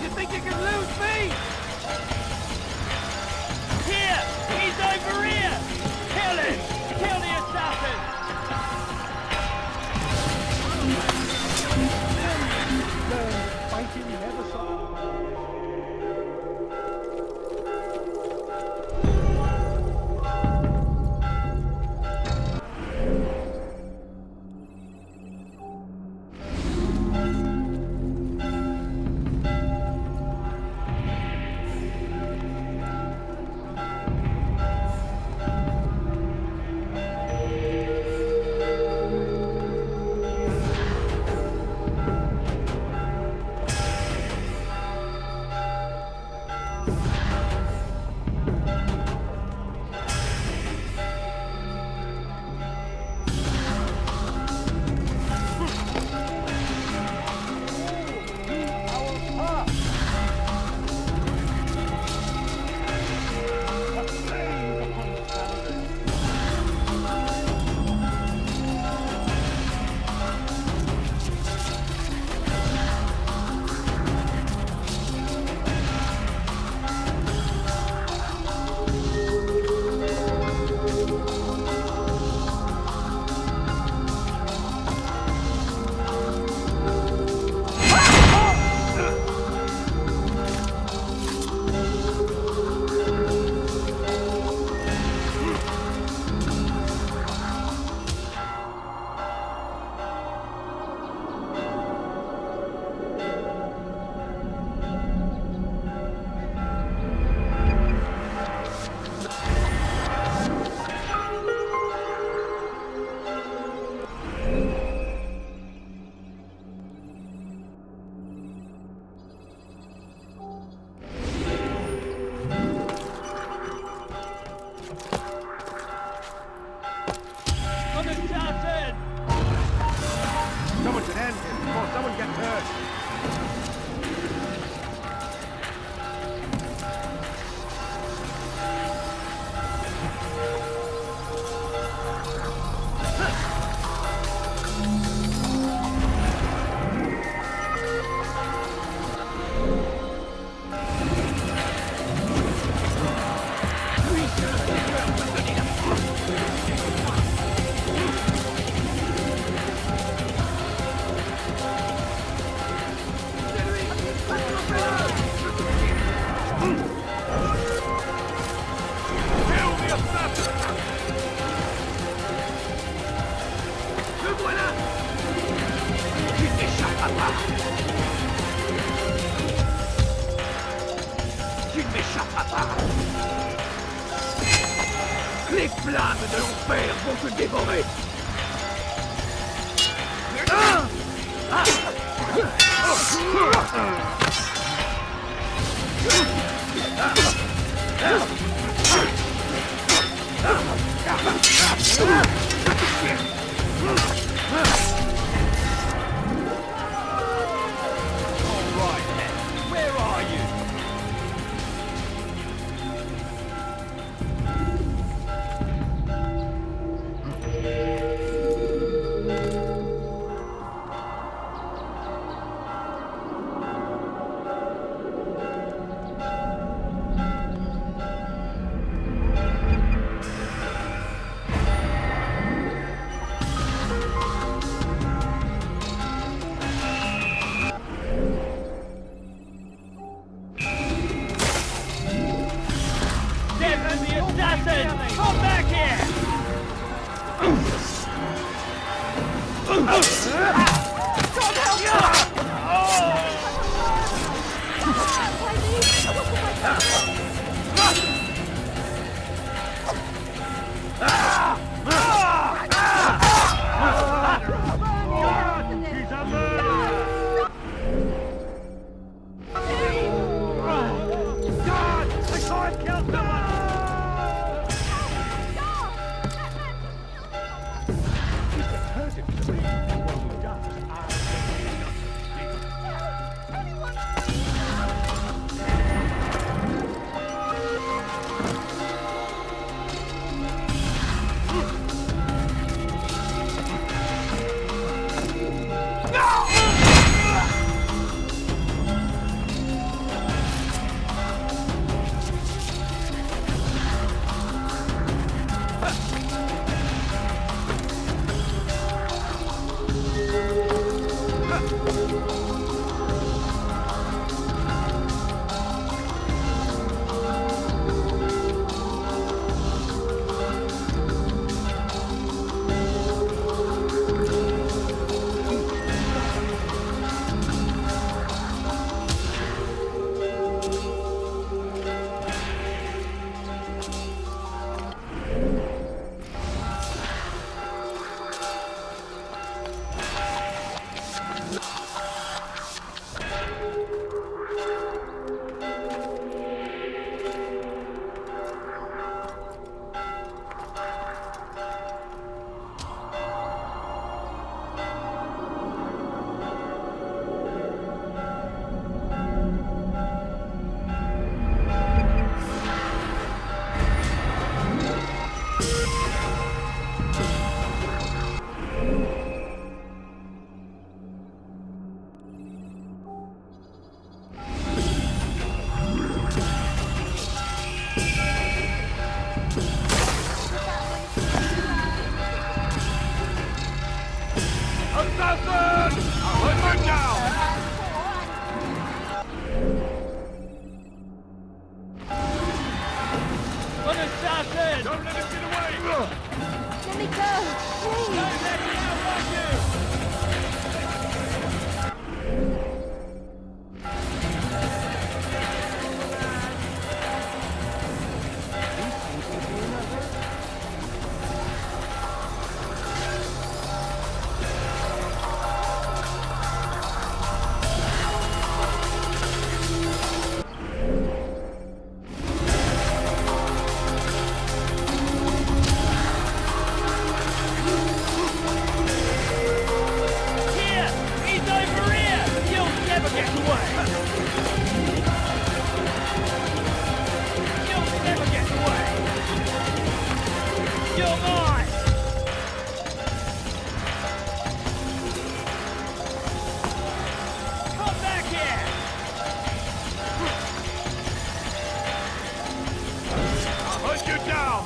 You think you can lose me? Here! He's over here! Kill him! Kill the assassin! Fighting never stops. Someone should end him before someone gets hurt. Les flammes de l'enfer vont te dévorer. Where are you? Devon the assassin! Come back here! God help me! God! I saw him kill someone! Assassin! Put him down! An assassin! Don't let him get away! Let me go, please. Don't let me outrun you! Here! He's over here! You'll never get away! You'll never get away! You're mine! Come back here! I'll hunt you down!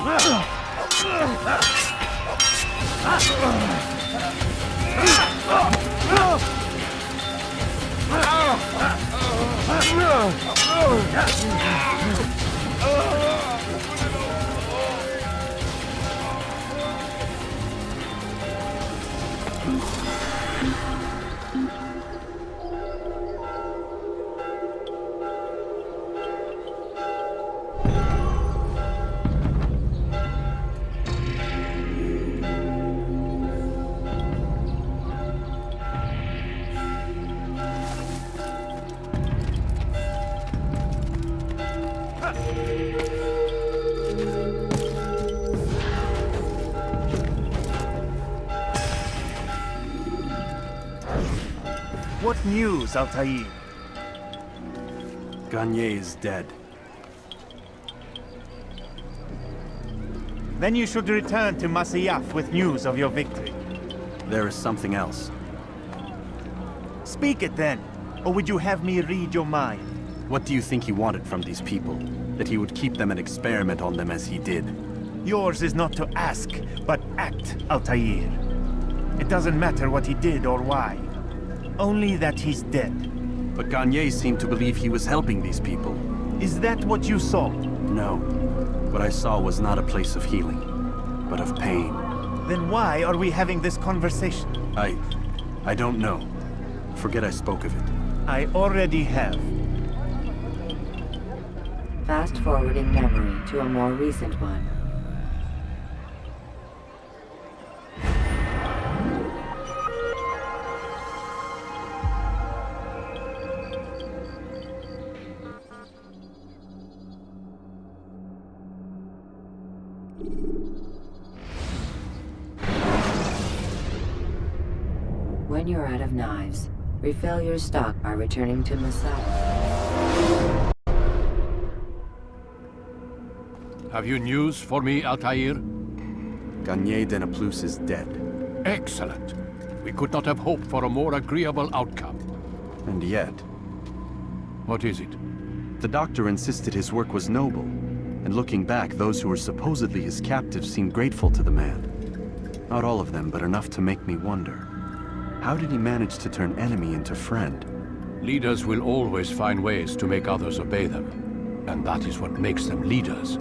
What news, Altair? Garnier is dead. Then you should return to Masyaf with news of your victory. There is something else. Speak it then, or would you have me read your mind? What do you think he wanted from these people? That he would keep them and experiment on them as he did? Yours is not to ask, but act, Altair. It doesn't matter what he did or why. Only that he's dead. But Garnier seemed to believe he was helping these people. Is that what you saw? No. What I saw was not a place of healing, but of pain. Then why are we having this conversation? I don't know. Forget I spoke of it. I already have. Fast-forwarding memory to a more recent one. When you're out of knives, refill your stock by returning to Masyaf. Have you news for me, Altair? Garnier de Naplouse is dead. Excellent. We could not have hoped for a more agreeable outcome. And yet... What is it? The doctor insisted his work was noble, and looking back, those who were supposedly his captives seemed grateful to the man. Not all of them, but enough to make me wonder. How did he manage to turn enemy into friend? Leaders will always find ways to make others obey them, and that is what makes them leaders.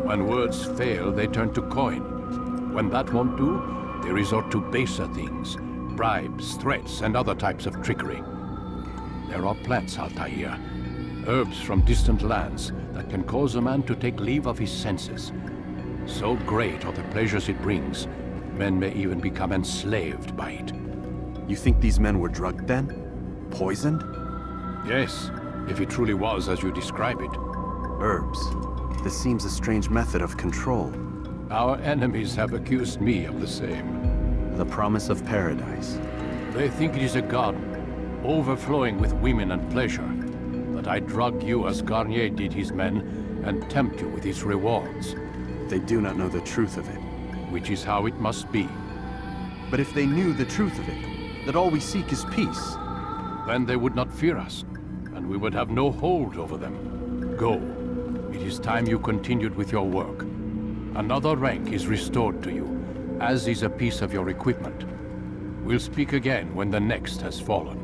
When words fail, they turn to coin. When that won't do, they resort to baser things, bribes, threats, and other types of trickery. There are plants, Altair, herbs from distant lands that can cause a man to take leave of his senses. So great are the pleasures it brings, men may even become enslaved by it. You think these men were drugged then? Poisoned? Yes, if it truly was as you describe it. Herbs. This seems a strange method of control. Our enemies have accused me of the same. The promise of paradise. They think it is a garden, overflowing with women and pleasure. That I drug you as Garnier did his men, and tempt you with his rewards. They do not know the truth of it. Which is how it must be. But if they knew the truth of it, that all we seek is peace, then they would not fear us, and we would have no hold over them. Go. It is time you continued with your work. Another rank is restored to you, as is a piece of your equipment. We'll speak again when the next has fallen.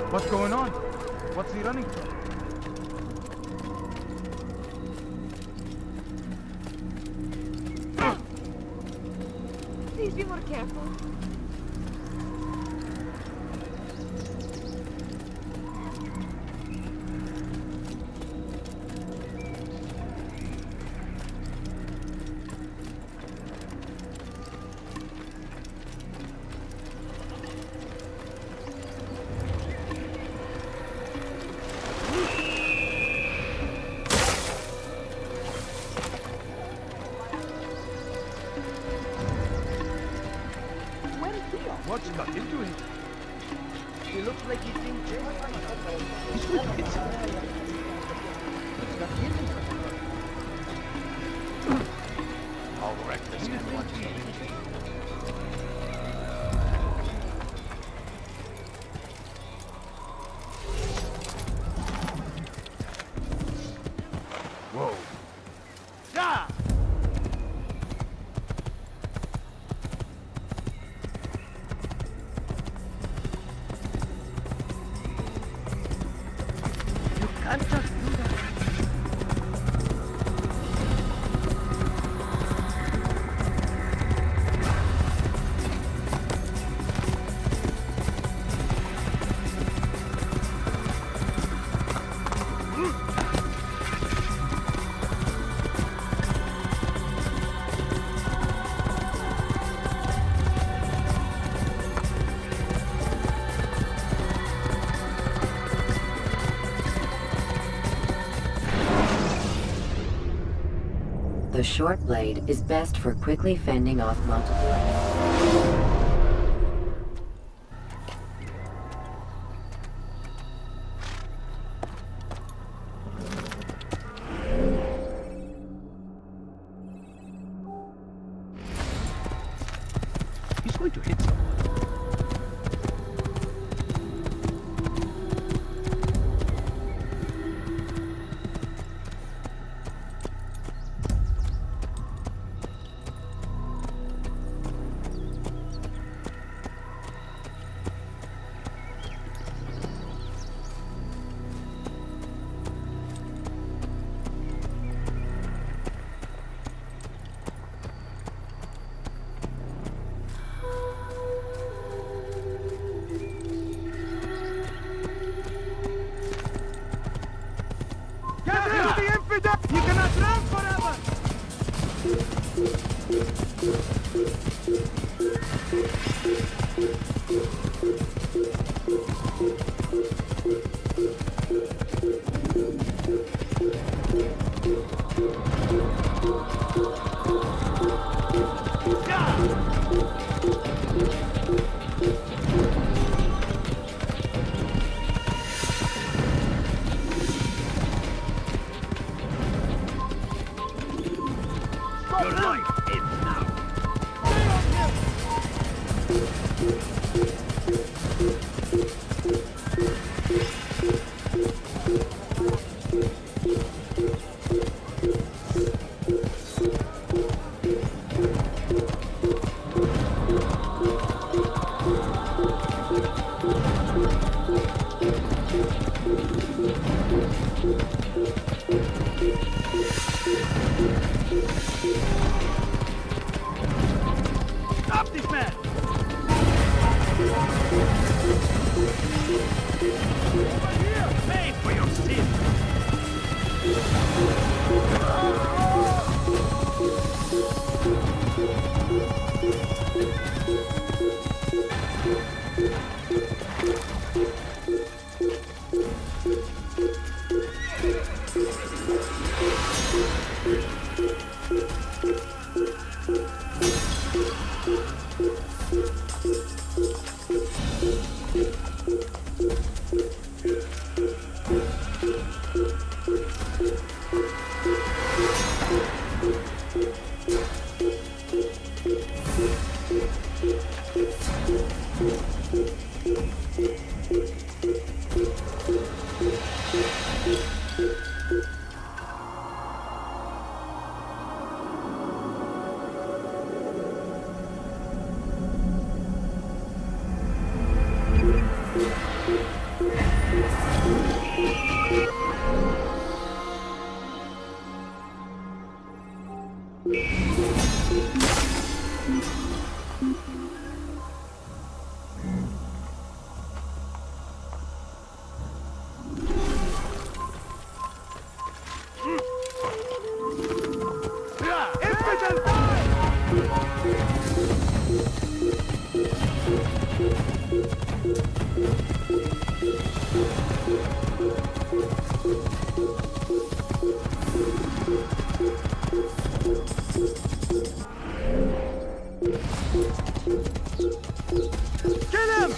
What's going on? What's he running from? Please be more careful. What's got into him? He looks like he's being chased. I'll wreck this guy once. Whoa. Yeah! can't just do that. The short blade is best for quickly fending off multiple enemies. He's going to hit someone. You cannot run forever! Your life ends now. Stay on him! Stop this man! Over here! Pay for your sins! Kill him!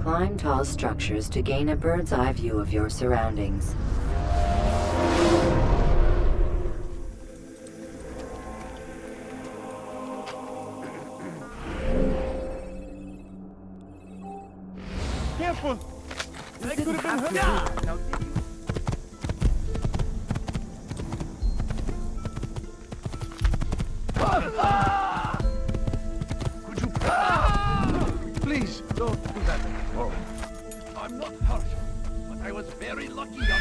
Climb tall structures to gain a bird's eye view of your surroundings. Careful! They could have been hurt. Now, did you? Could you... Please, don't do that. Oh. I'm not hurt, but I was very lucky on that.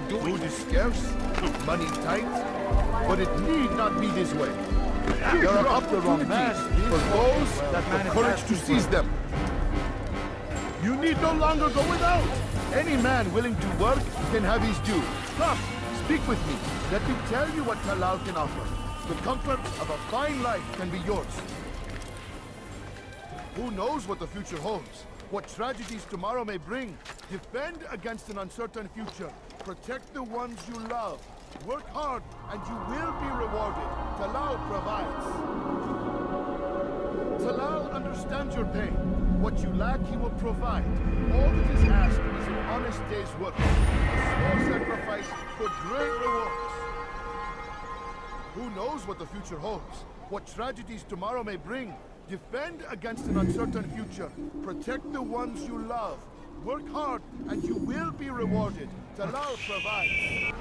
Food is scarce, money tight, but it need not be this way. There are opportunities for those that have courage to seize them. You need no longer go without. Any man willing to work can have his due. Come, speak with me. Let me tell you what Talal can offer. The comfort of a fine life can be yours. Who knows what the future holds? What tragedies tomorrow may bring. Defend against an uncertain future. Protect the ones you love. Work hard and you will be rewarded. Talal provides. Talal understands your pain. What you lack, he will provide. All that is asked is an honest day's work. A small sacrifice for great rewards. Who knows what the future holds? What tragedies tomorrow may bring. Defend against an uncertain future. Protect the ones you love. Work hard, and you will be rewarded. Talal provides.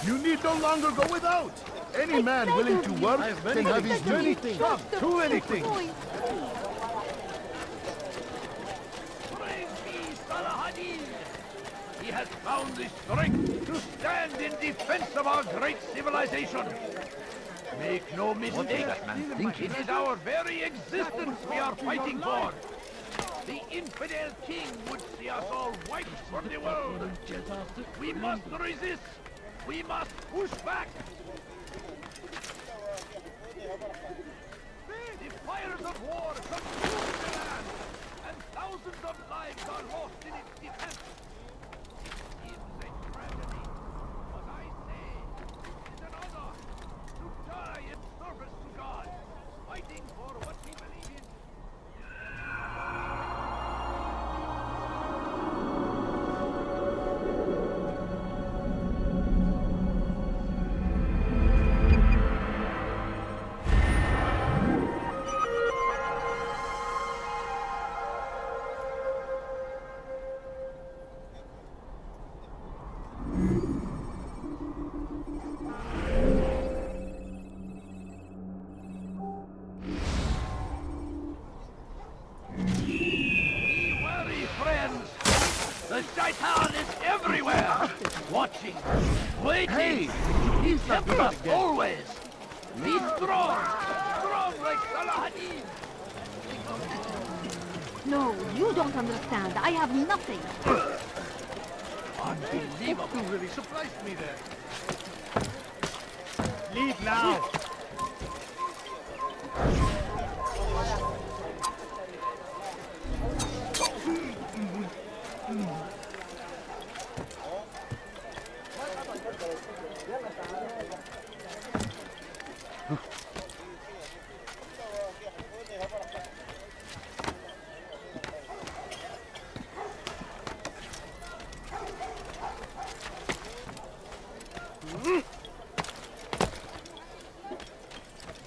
You need no longer go without. Any man willing to work can have his many things. Too many things. Praise be Salahadin! He has found the strength to stand in defense of our great civilization. Make no mistake, it is our very existence we are fighting for. The infidel king would see us all wiped from the world. We must resist. We must push back. The fires of war consume the land, and thousands of lives are lost in its defense. watching, waiting. Hey, He's helping us always. Be strong, strong like Salahadin. No, you don't understand. I have nothing. Unbelievable. You really surprised me there. Leave now.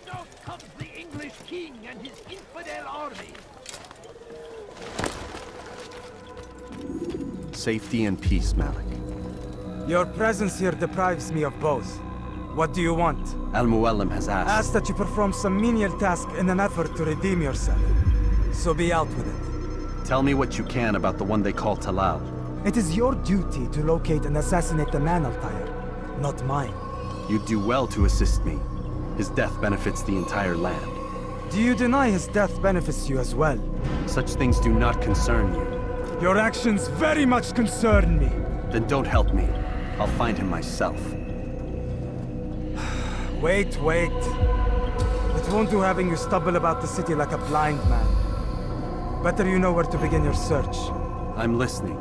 Now comes the English king and his infidel army. Safety and peace, Malik. Your presence here deprives me of both. What do you want? Al-Mualim has asked. Ask that you perform some menial task in an effort to redeem yourself. So be out with it. Tell me what you can about the one they call Talal. It is your duty to locate and assassinate the man, Altair, not mine. You'd do well to assist me. His death benefits the entire land. Do you deny his death benefits you as well? Such things do not concern you. Your actions very much concern me. Then don't help me. I'll find him myself. Wait. It won't do having you stumble about the city like a blind man. Better you know where to begin your search. I'm listening.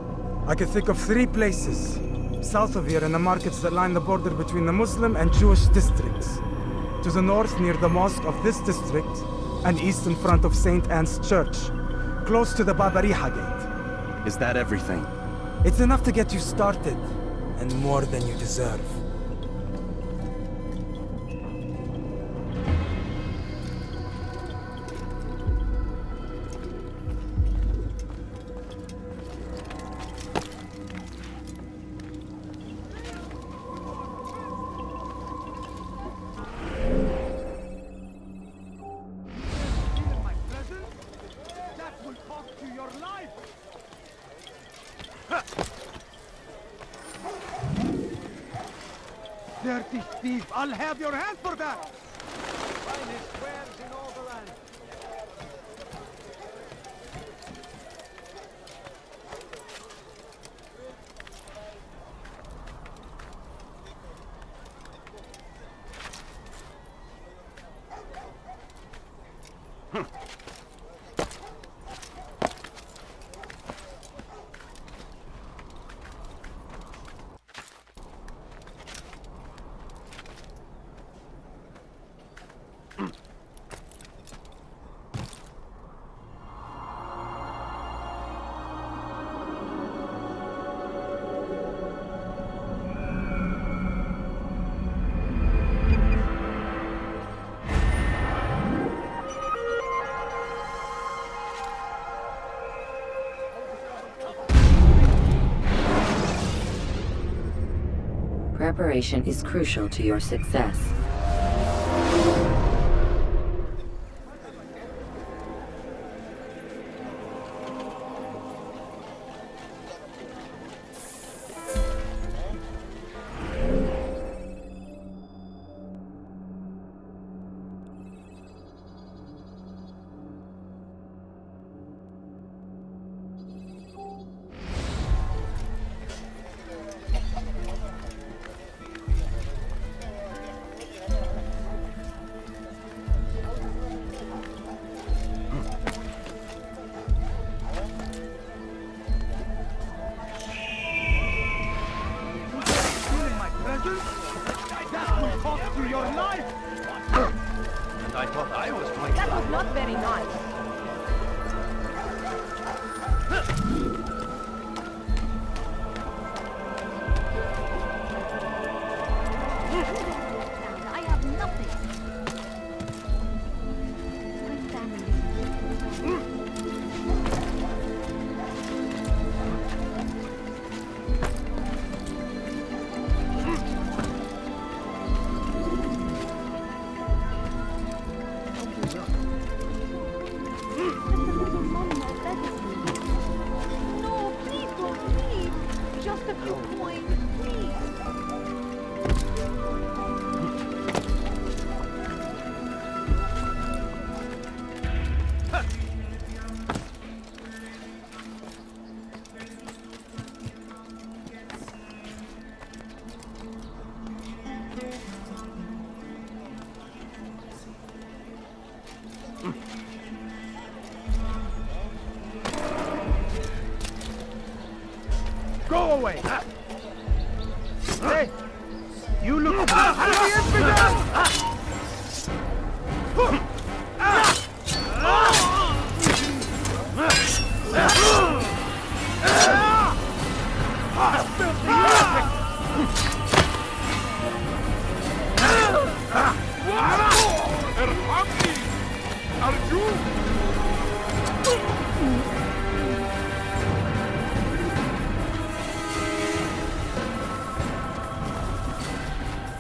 I can think of 3 places. South of here in the markets that line the border between the Muslim and Jewish districts. To the north near the mosque of this district, and east in front of St. Anne's Church, close to the Babariha Gate. Is that everything? It's enough to get you started, and more than you deserve. Dirty thief! I'll have your hand for that! Finest wares in all the land. Preparation is crucial to your success. few coins, please. Go away! Hey! You look to the infidel!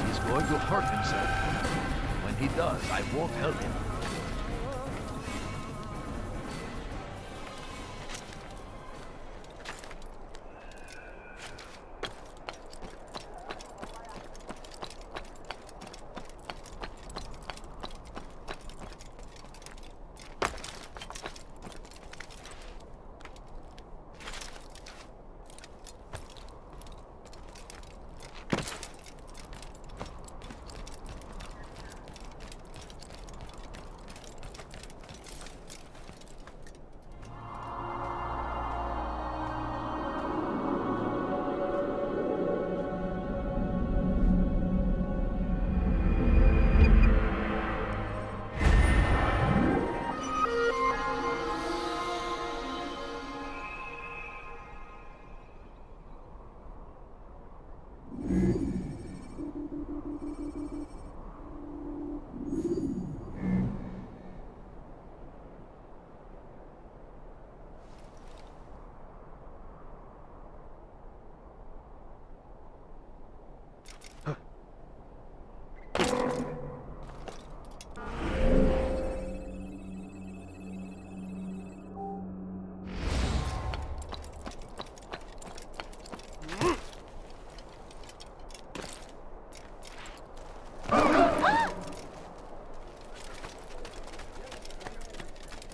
He's going to hurt himself. When he does, I won't help him.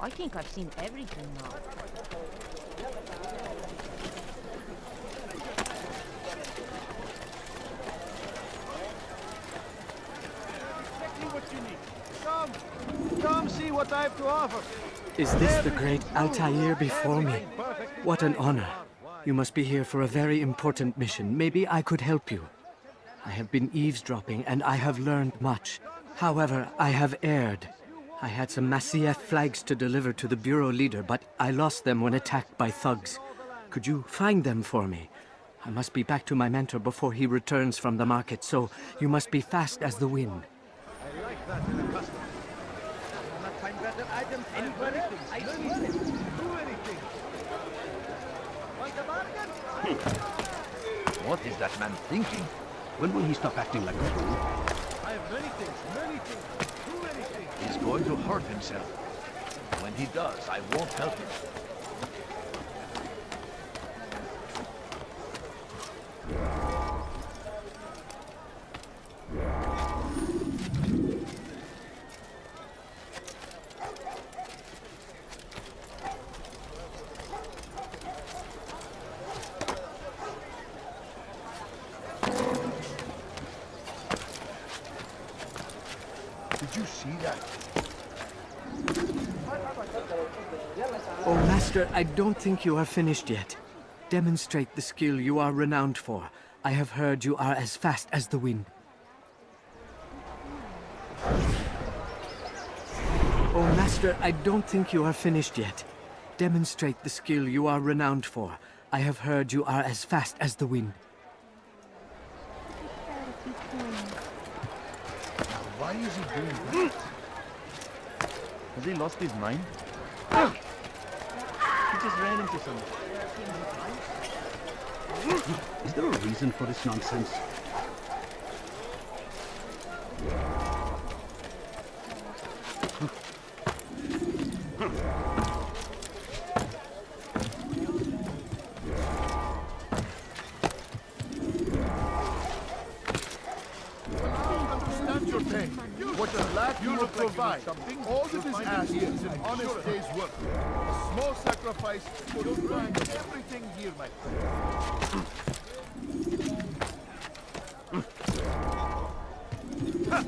I think I've seen everything now. Exactly what you need. Come see what I have to offer. Is this the great Altair before me? What an honor. You must be here for a very important mission. Maybe I could help you. I have been eavesdropping and I have learned much. However, I have erred. I had some Masyaf flags to deliver to the Bureau leader, but I lost them when attacked by thugs. Could you find them for me? I must be back to my mentor before he returns from the market, so you must be fast as the wind. I like that in a customer. I will not find better items anywhere else. I swear it. Do anything. Want a bargain? What is that man thinking? When will he stop acting like a fool? I have many things, many things. Do anything. He's going to hurt himself. When he does, I won't help him. Did you see that? Oh, Master, I don't think you are finished yet. Demonstrate the skill you are renowned for. I have heard you are as fast as the wind. Oh, Master, I don't think you are finished yet. Demonstrate the skill you are renowned for. I have heard you are as fast as the wind. Why is he doing that? Has he lost his mind? He just ran into someone. Is there a reason for this nonsense? You will provide. All that is asked is an honest day's work. A small sacrifice for everything here, my friend.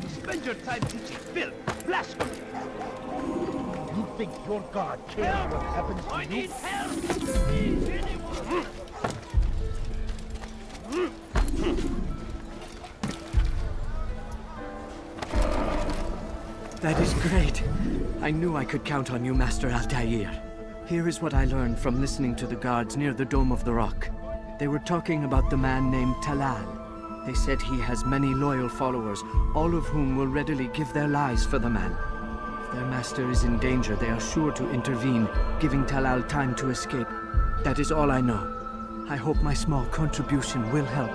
Spend your time teaching filth, blasphemy. You think your God cares what happens to you? I need help! Please, anyone! That is great. I knew I could count on you, Master Altair. Here is what I learned from listening to the guards near the Dome of the Rock. They were talking about the man named Talal. They said he has many loyal followers, all of whom will readily give their lives for the man. If their master is in danger, they are sure to intervene, giving Talal time to escape. That is all I know. I hope my small contribution will help.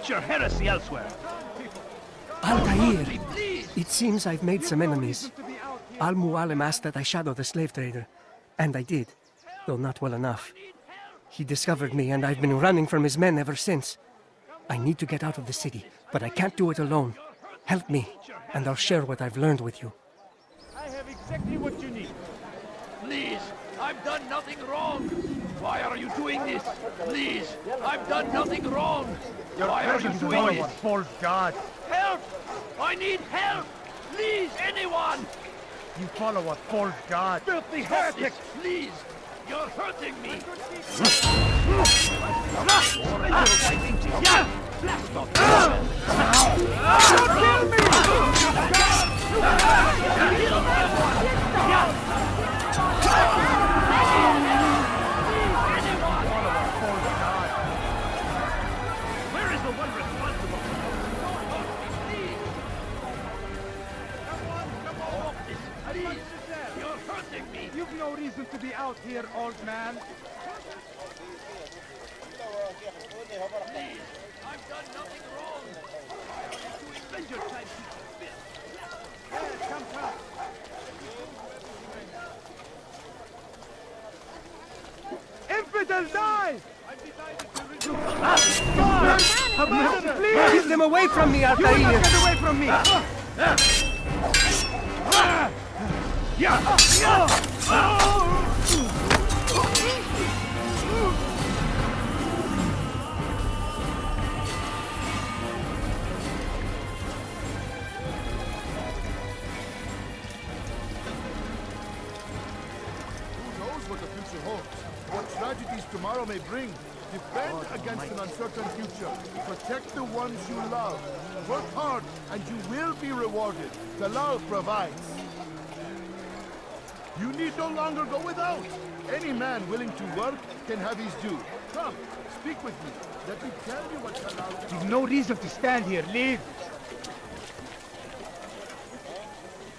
Your heresy elsewhere. Altair, it seems I've made some enemies. Al-Mualim asked that I shadow the slave trader, and I did, though not well enough. He discovered me, and I've been running from his men ever since. I need to get out of the city, but I can't do it alone. Help me, and I'll share what I've learned with you. I have exactly what you need. Please, I've done nothing wrong. Why are you doing this? Please, I've done nothing wrong. Why are you doing this? False god. Help! I need help! Please, anyone! You follow a false god. Filthy heretic! Please! You're hurting me! Blast off! Where is the one responsible? Please! You're hurting me! You've no reason to be out here, old man. Please! I've done nothing wrong! Spend your time teaching filth! Come. Infidel, die! Keep them away from me, Altair! You will not get away from me! What the future holds, what tragedies tomorrow may bring. Defend against an uncertain future. Protect the ones you love. Work hard, and you will be rewarded. Talal provides. You need no longer go without. Any man willing to work can have his due. Come, speak with me. Let me tell you what Talal... You've no reason to stand here. Leave.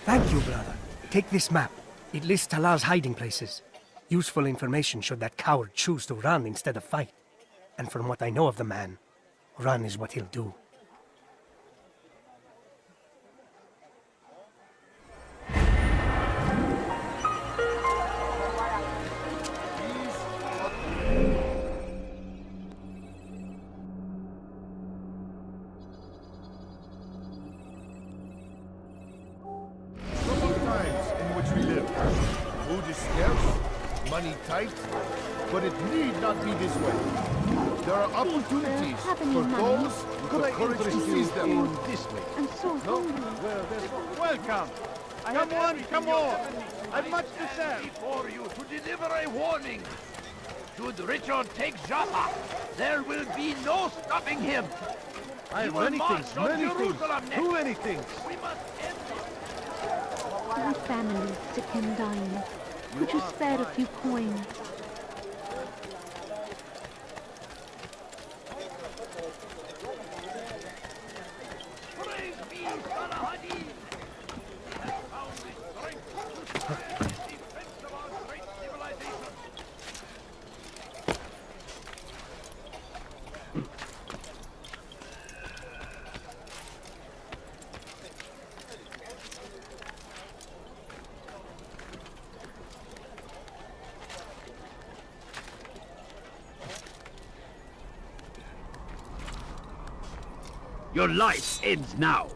Thank you, brother. Take this map. It lists Talal's hiding places. Useful information should that coward choose to run instead of fight. And from what I know of the man, run is what he'll do. Troubled times in which we live. Food is scarce, money tight, but it need not be this way. There are opportunities for those with the courage to seize them. This way. I'm so hungry. Welcome. Come on. I've much to say. Before you to deliver a warning. Should Richard take Jaffa, there will be no stopping him. I have He will many march things, on many things, Jerusalem next. too many things. We must end this. My family sick and dying. Could you spare a few coins? Praise be Salahadin. Your life ends now.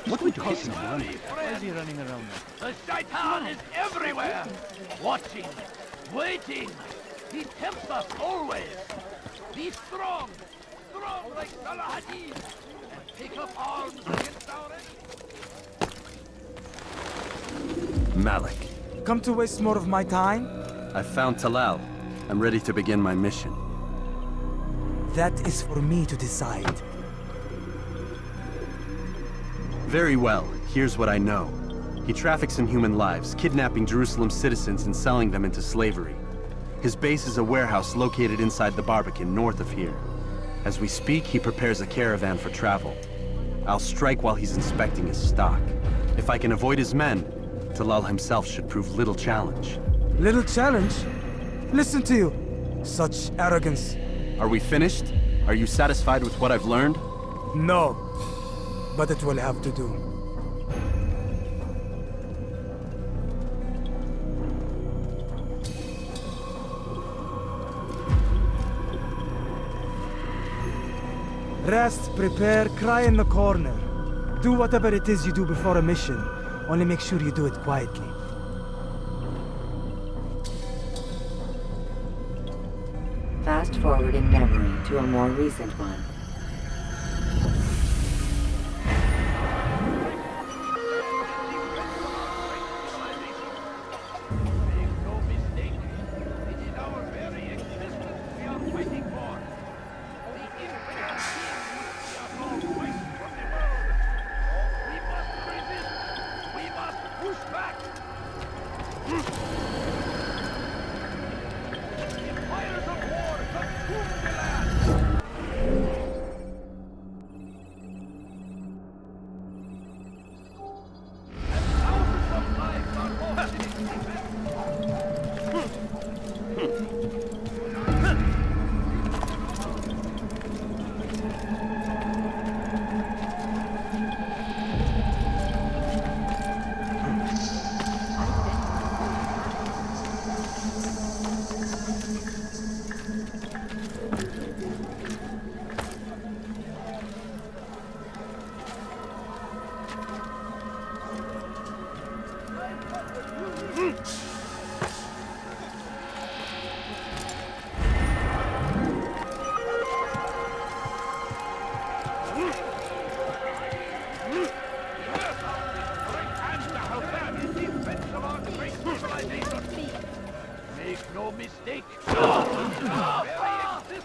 What are we talking about? Why is he running around now? The Shaitan is everywhere! Watching, waiting. He tempts us always. Be strong, strong like Salahadin, and take up arms against our enemies. Malik. Come to waste more of my time? I've found Talal. I'm ready to begin my mission. That is for me to decide. Very well. Here's what I know. He traffics in human lives, kidnapping Jerusalem citizens and selling them into slavery. His base is a warehouse located inside the Barbican, north of here. As we speak, he prepares a caravan for travel. I'll strike while he's inspecting his stock. If I can avoid his men, Talal himself should prove little challenge. Little challenge? Listen to you. Such arrogance. Are we finished? Are you satisfied with what I've learned? No. But it will have to do. Rest, prepare, cry in the corner. Do whatever it is you do before a mission. Only make sure you do it quietly. Fast forwarding memory to a more recent one.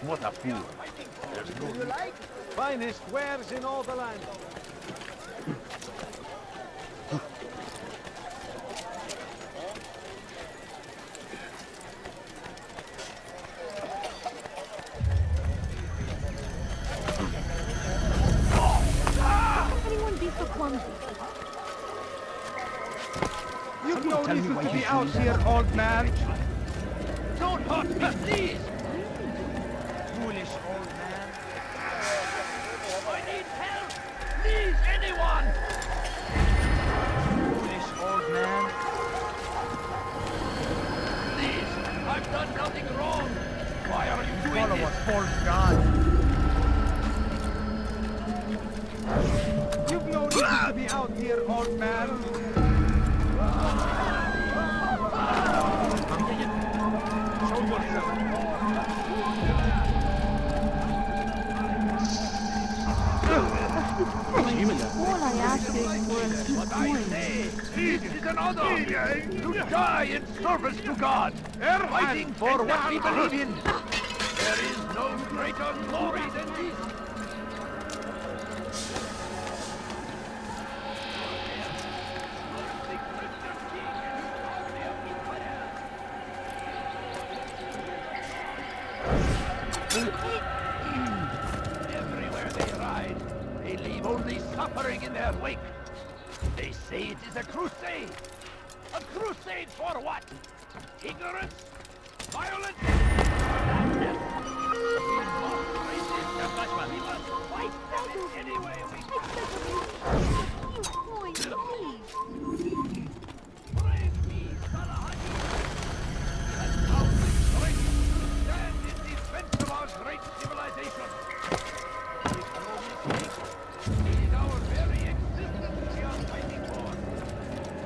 What a fool. Do you like? Finest wares in all the land. Anyone be so clumsy? You've no reason to be out here, old man. Don't hurt me, please! Foolish old man. I need help! Please, anyone! Foolish old man. All I ask is for a few What I coins. say, this is an honor to die in service to God, fighting for what we believe in. There is no greater glory than this. Everywhere they ride, they leave only suffering in their wake. They say it is a crusade. A crusade for what? Ignorance? Violence? Madness? We must resist the Bashman. We must fight them in any way we can. A few coins, please. Praise be, Salahadin. And now we strength stand in defense of our great civilization. We can only speak. It is our very existence we are fighting for.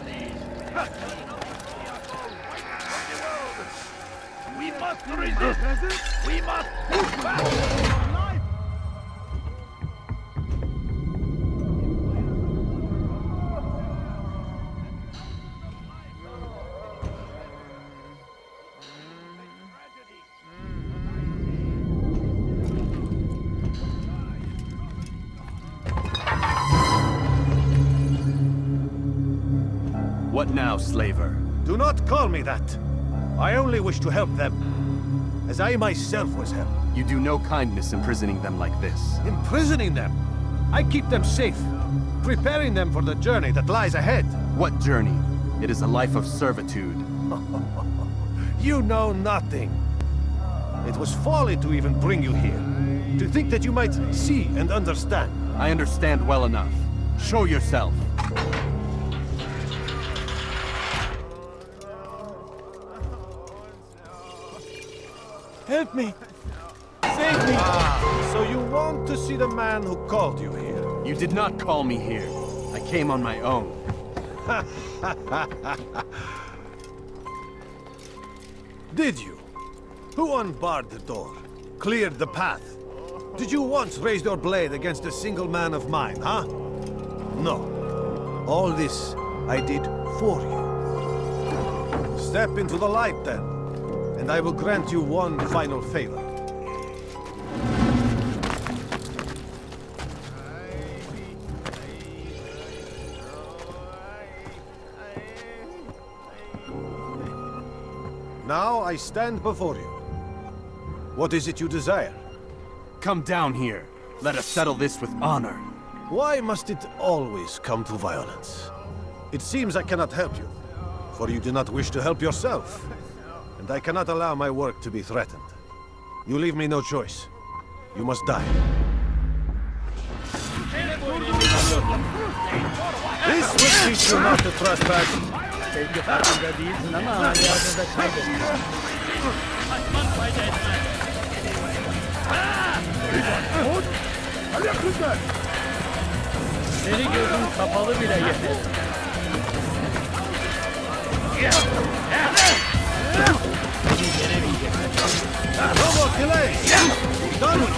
Please, we are telling us we are all white from the world. We must resist. We must push back. What now, slaver? Do not call me that. I only wish to help them, as I myself was helped. You do no kindness imprisoning them like this. Imprisoning them? I keep them safe, preparing them for the journey that lies ahead. What journey? It is a life of servitude. You know nothing. It was folly to even bring you here. To think that you might see and understand. I understand well enough. Show yourself. Help me! Save me! Ah, so you want to see the man who called you here? You did not call me here. I came on my own. Did you? Who unbarred the door? Cleared the path? Did you once raise your blade against a single man of mine, huh? No. All this I did for you. Step into the light then, and I will grant you one final favor. Now I stand before you. What is it you desire? Come down here. Let us settle this with honor. Why must it always come to violence? It seems I cannot help you, for you do not wish to help yourself. And I cannot allow my work to be threatened. You leave me no choice. You must die. This will teach you not to trespass. Seni gözün kapalı bile yeter. No more delay! Done with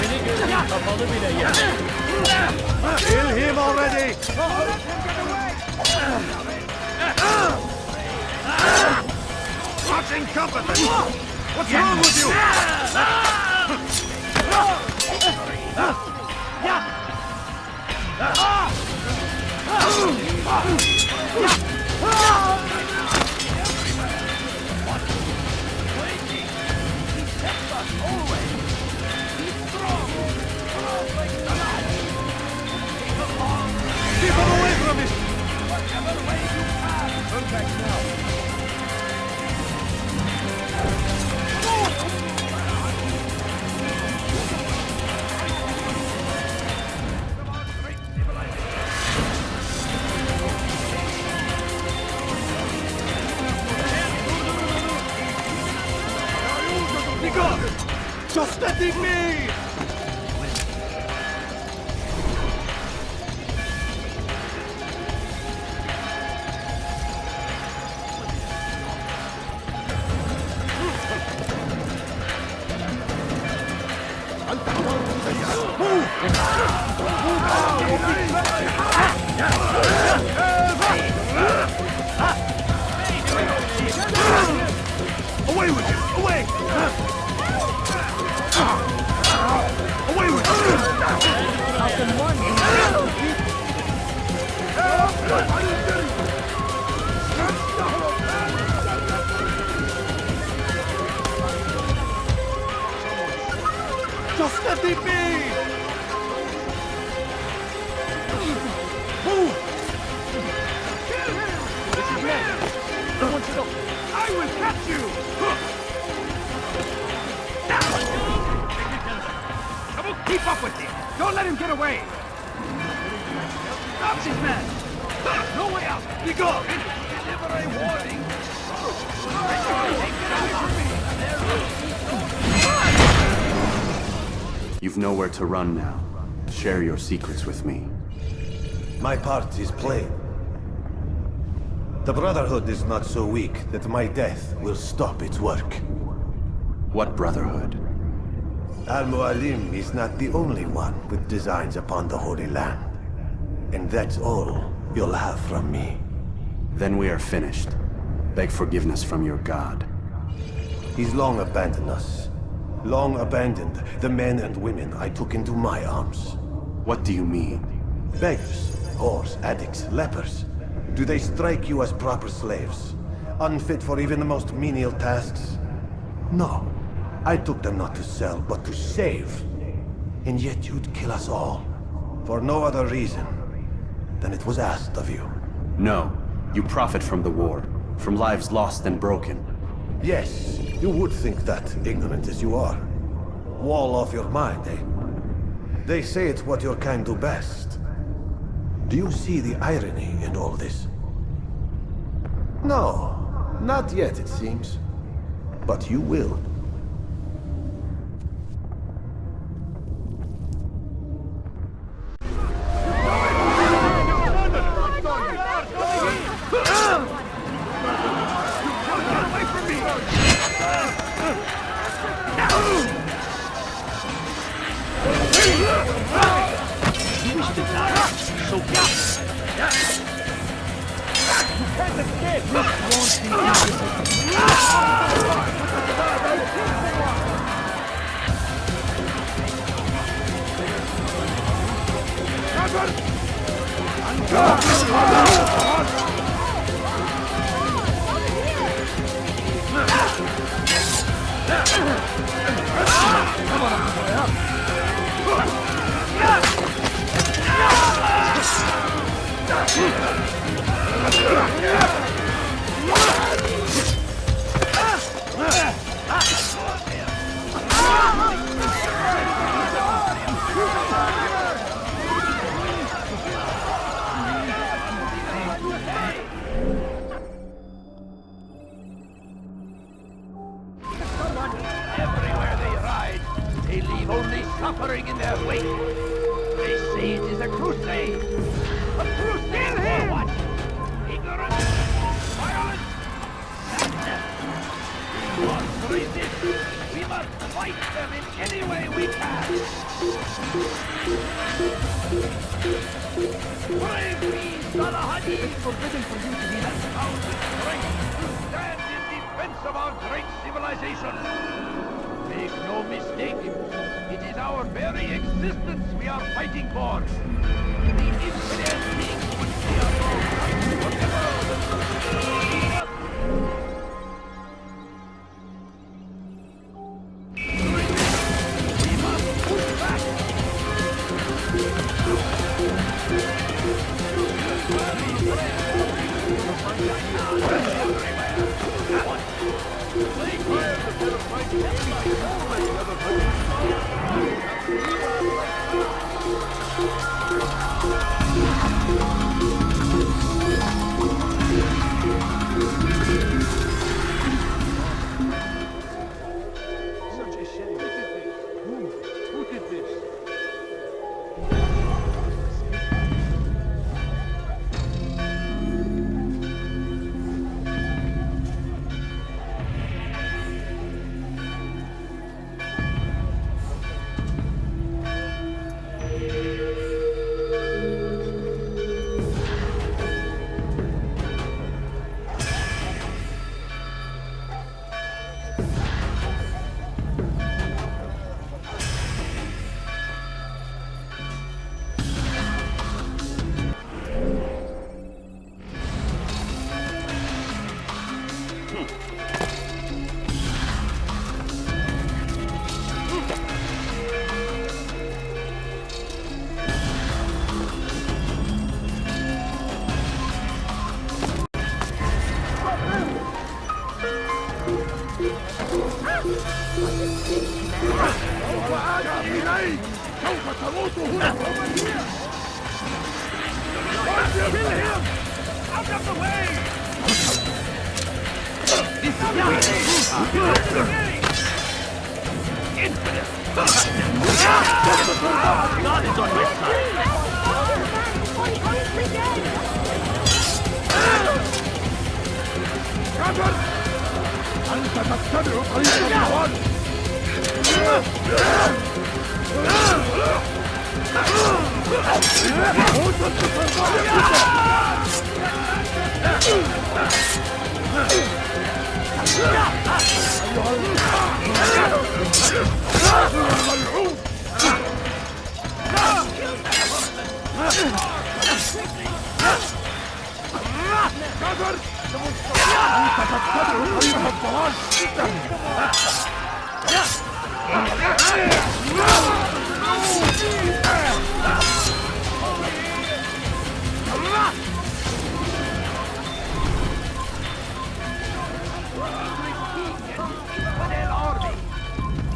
Seni gözün kapalı bile yeter. Kill him already! What's incompetent? What's wrong with you? Keep him away from me! Whatever way you can! Turn back now. Just let it be! Away with you! Away! Away with you! Just let it be! I will catch you! Come on, keep up with him! Don't let him get away! Stop this man! No way out! Be gone! Deliver a warning! You've nowhere to run now. Share your secrets with me. My part is plain. The Brotherhood is not so weak that my death will stop its work. What Brotherhood? Al-Mualim is not the only one with designs upon the Holy Land. And that's all you'll have from me. Then we are finished. Beg forgiveness from your god. He's long abandoned us. Long abandoned the men and women I took into my arms. What do you mean? Beggars, whores, addicts, lepers. Do they strike you as proper slaves? Unfit for even the most menial tasks? No. I took them not to sell, but to save. And yet you'd kill us all. For no other reason than it was asked of you. No. You profit from the war. From lives lost and broken. Yes, you would think that, ignorant as you are. Wall off your mind, eh? They say it's what your kind do best. Do you see the irony in all this? No, not yet, it seems. But you will. Everywhere they ride, they leave only suffering in their wake. They say it is a crusade. A crusade for what? Ignorance, violence, madness. We must resist. We must fight them in any way we can. Brave me, Salahadi! It's forbidden for you to be that found with strength to stand in defense of our great civilization. Make no mistake, it is our very existence we are fighting for. The infidel king would see us all fight forever. We must push back. God is on my side. أنت تتبع طريق الهوان.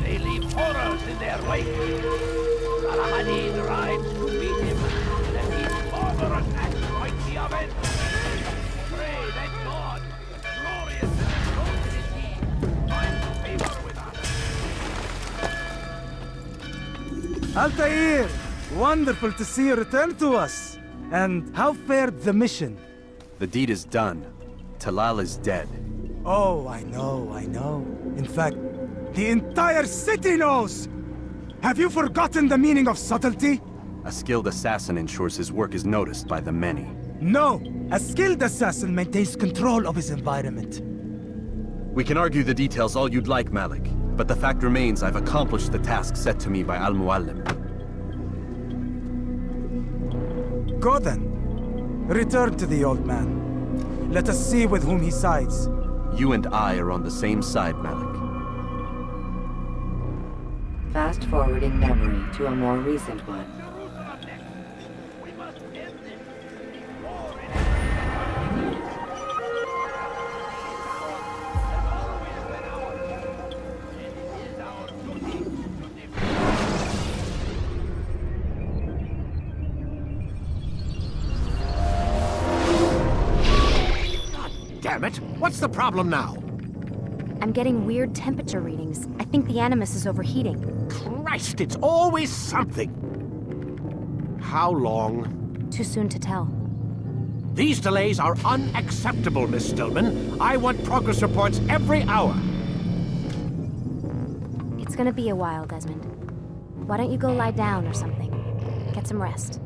They leave horrors in their wake. Al-Hadid rides to meet him, and his barbarous acts might be avenged. Pray that God, glorious and exalted is he, find favor with us. Altair! Wonderful to see you return to us. And how fared the mission? The deed is done. Talal is dead. Oh, I know. In fact, the entire city knows! Have you forgotten the meaning of subtlety? A skilled assassin ensures his work is noticed by the many. No! A skilled assassin maintains control of his environment. We can argue the details all you'd like, Malik, but the fact remains I've accomplished the task set to me by Al-Mualim. Go then. Return to the old man. Let us see with whom he sides. You and I are on the same side, Malik. Fast-forwarding memory to a more recent one. Damn it! What's the problem now? I'm getting weird temperature readings. I think the Animus is overheating. Christ, it's always something! How long? Too soon to tell. These delays are unacceptable, Miss Stillman. I want progress reports every hour. It's gonna be a while, Desmond. Why don't you go lie down or something? Get some rest.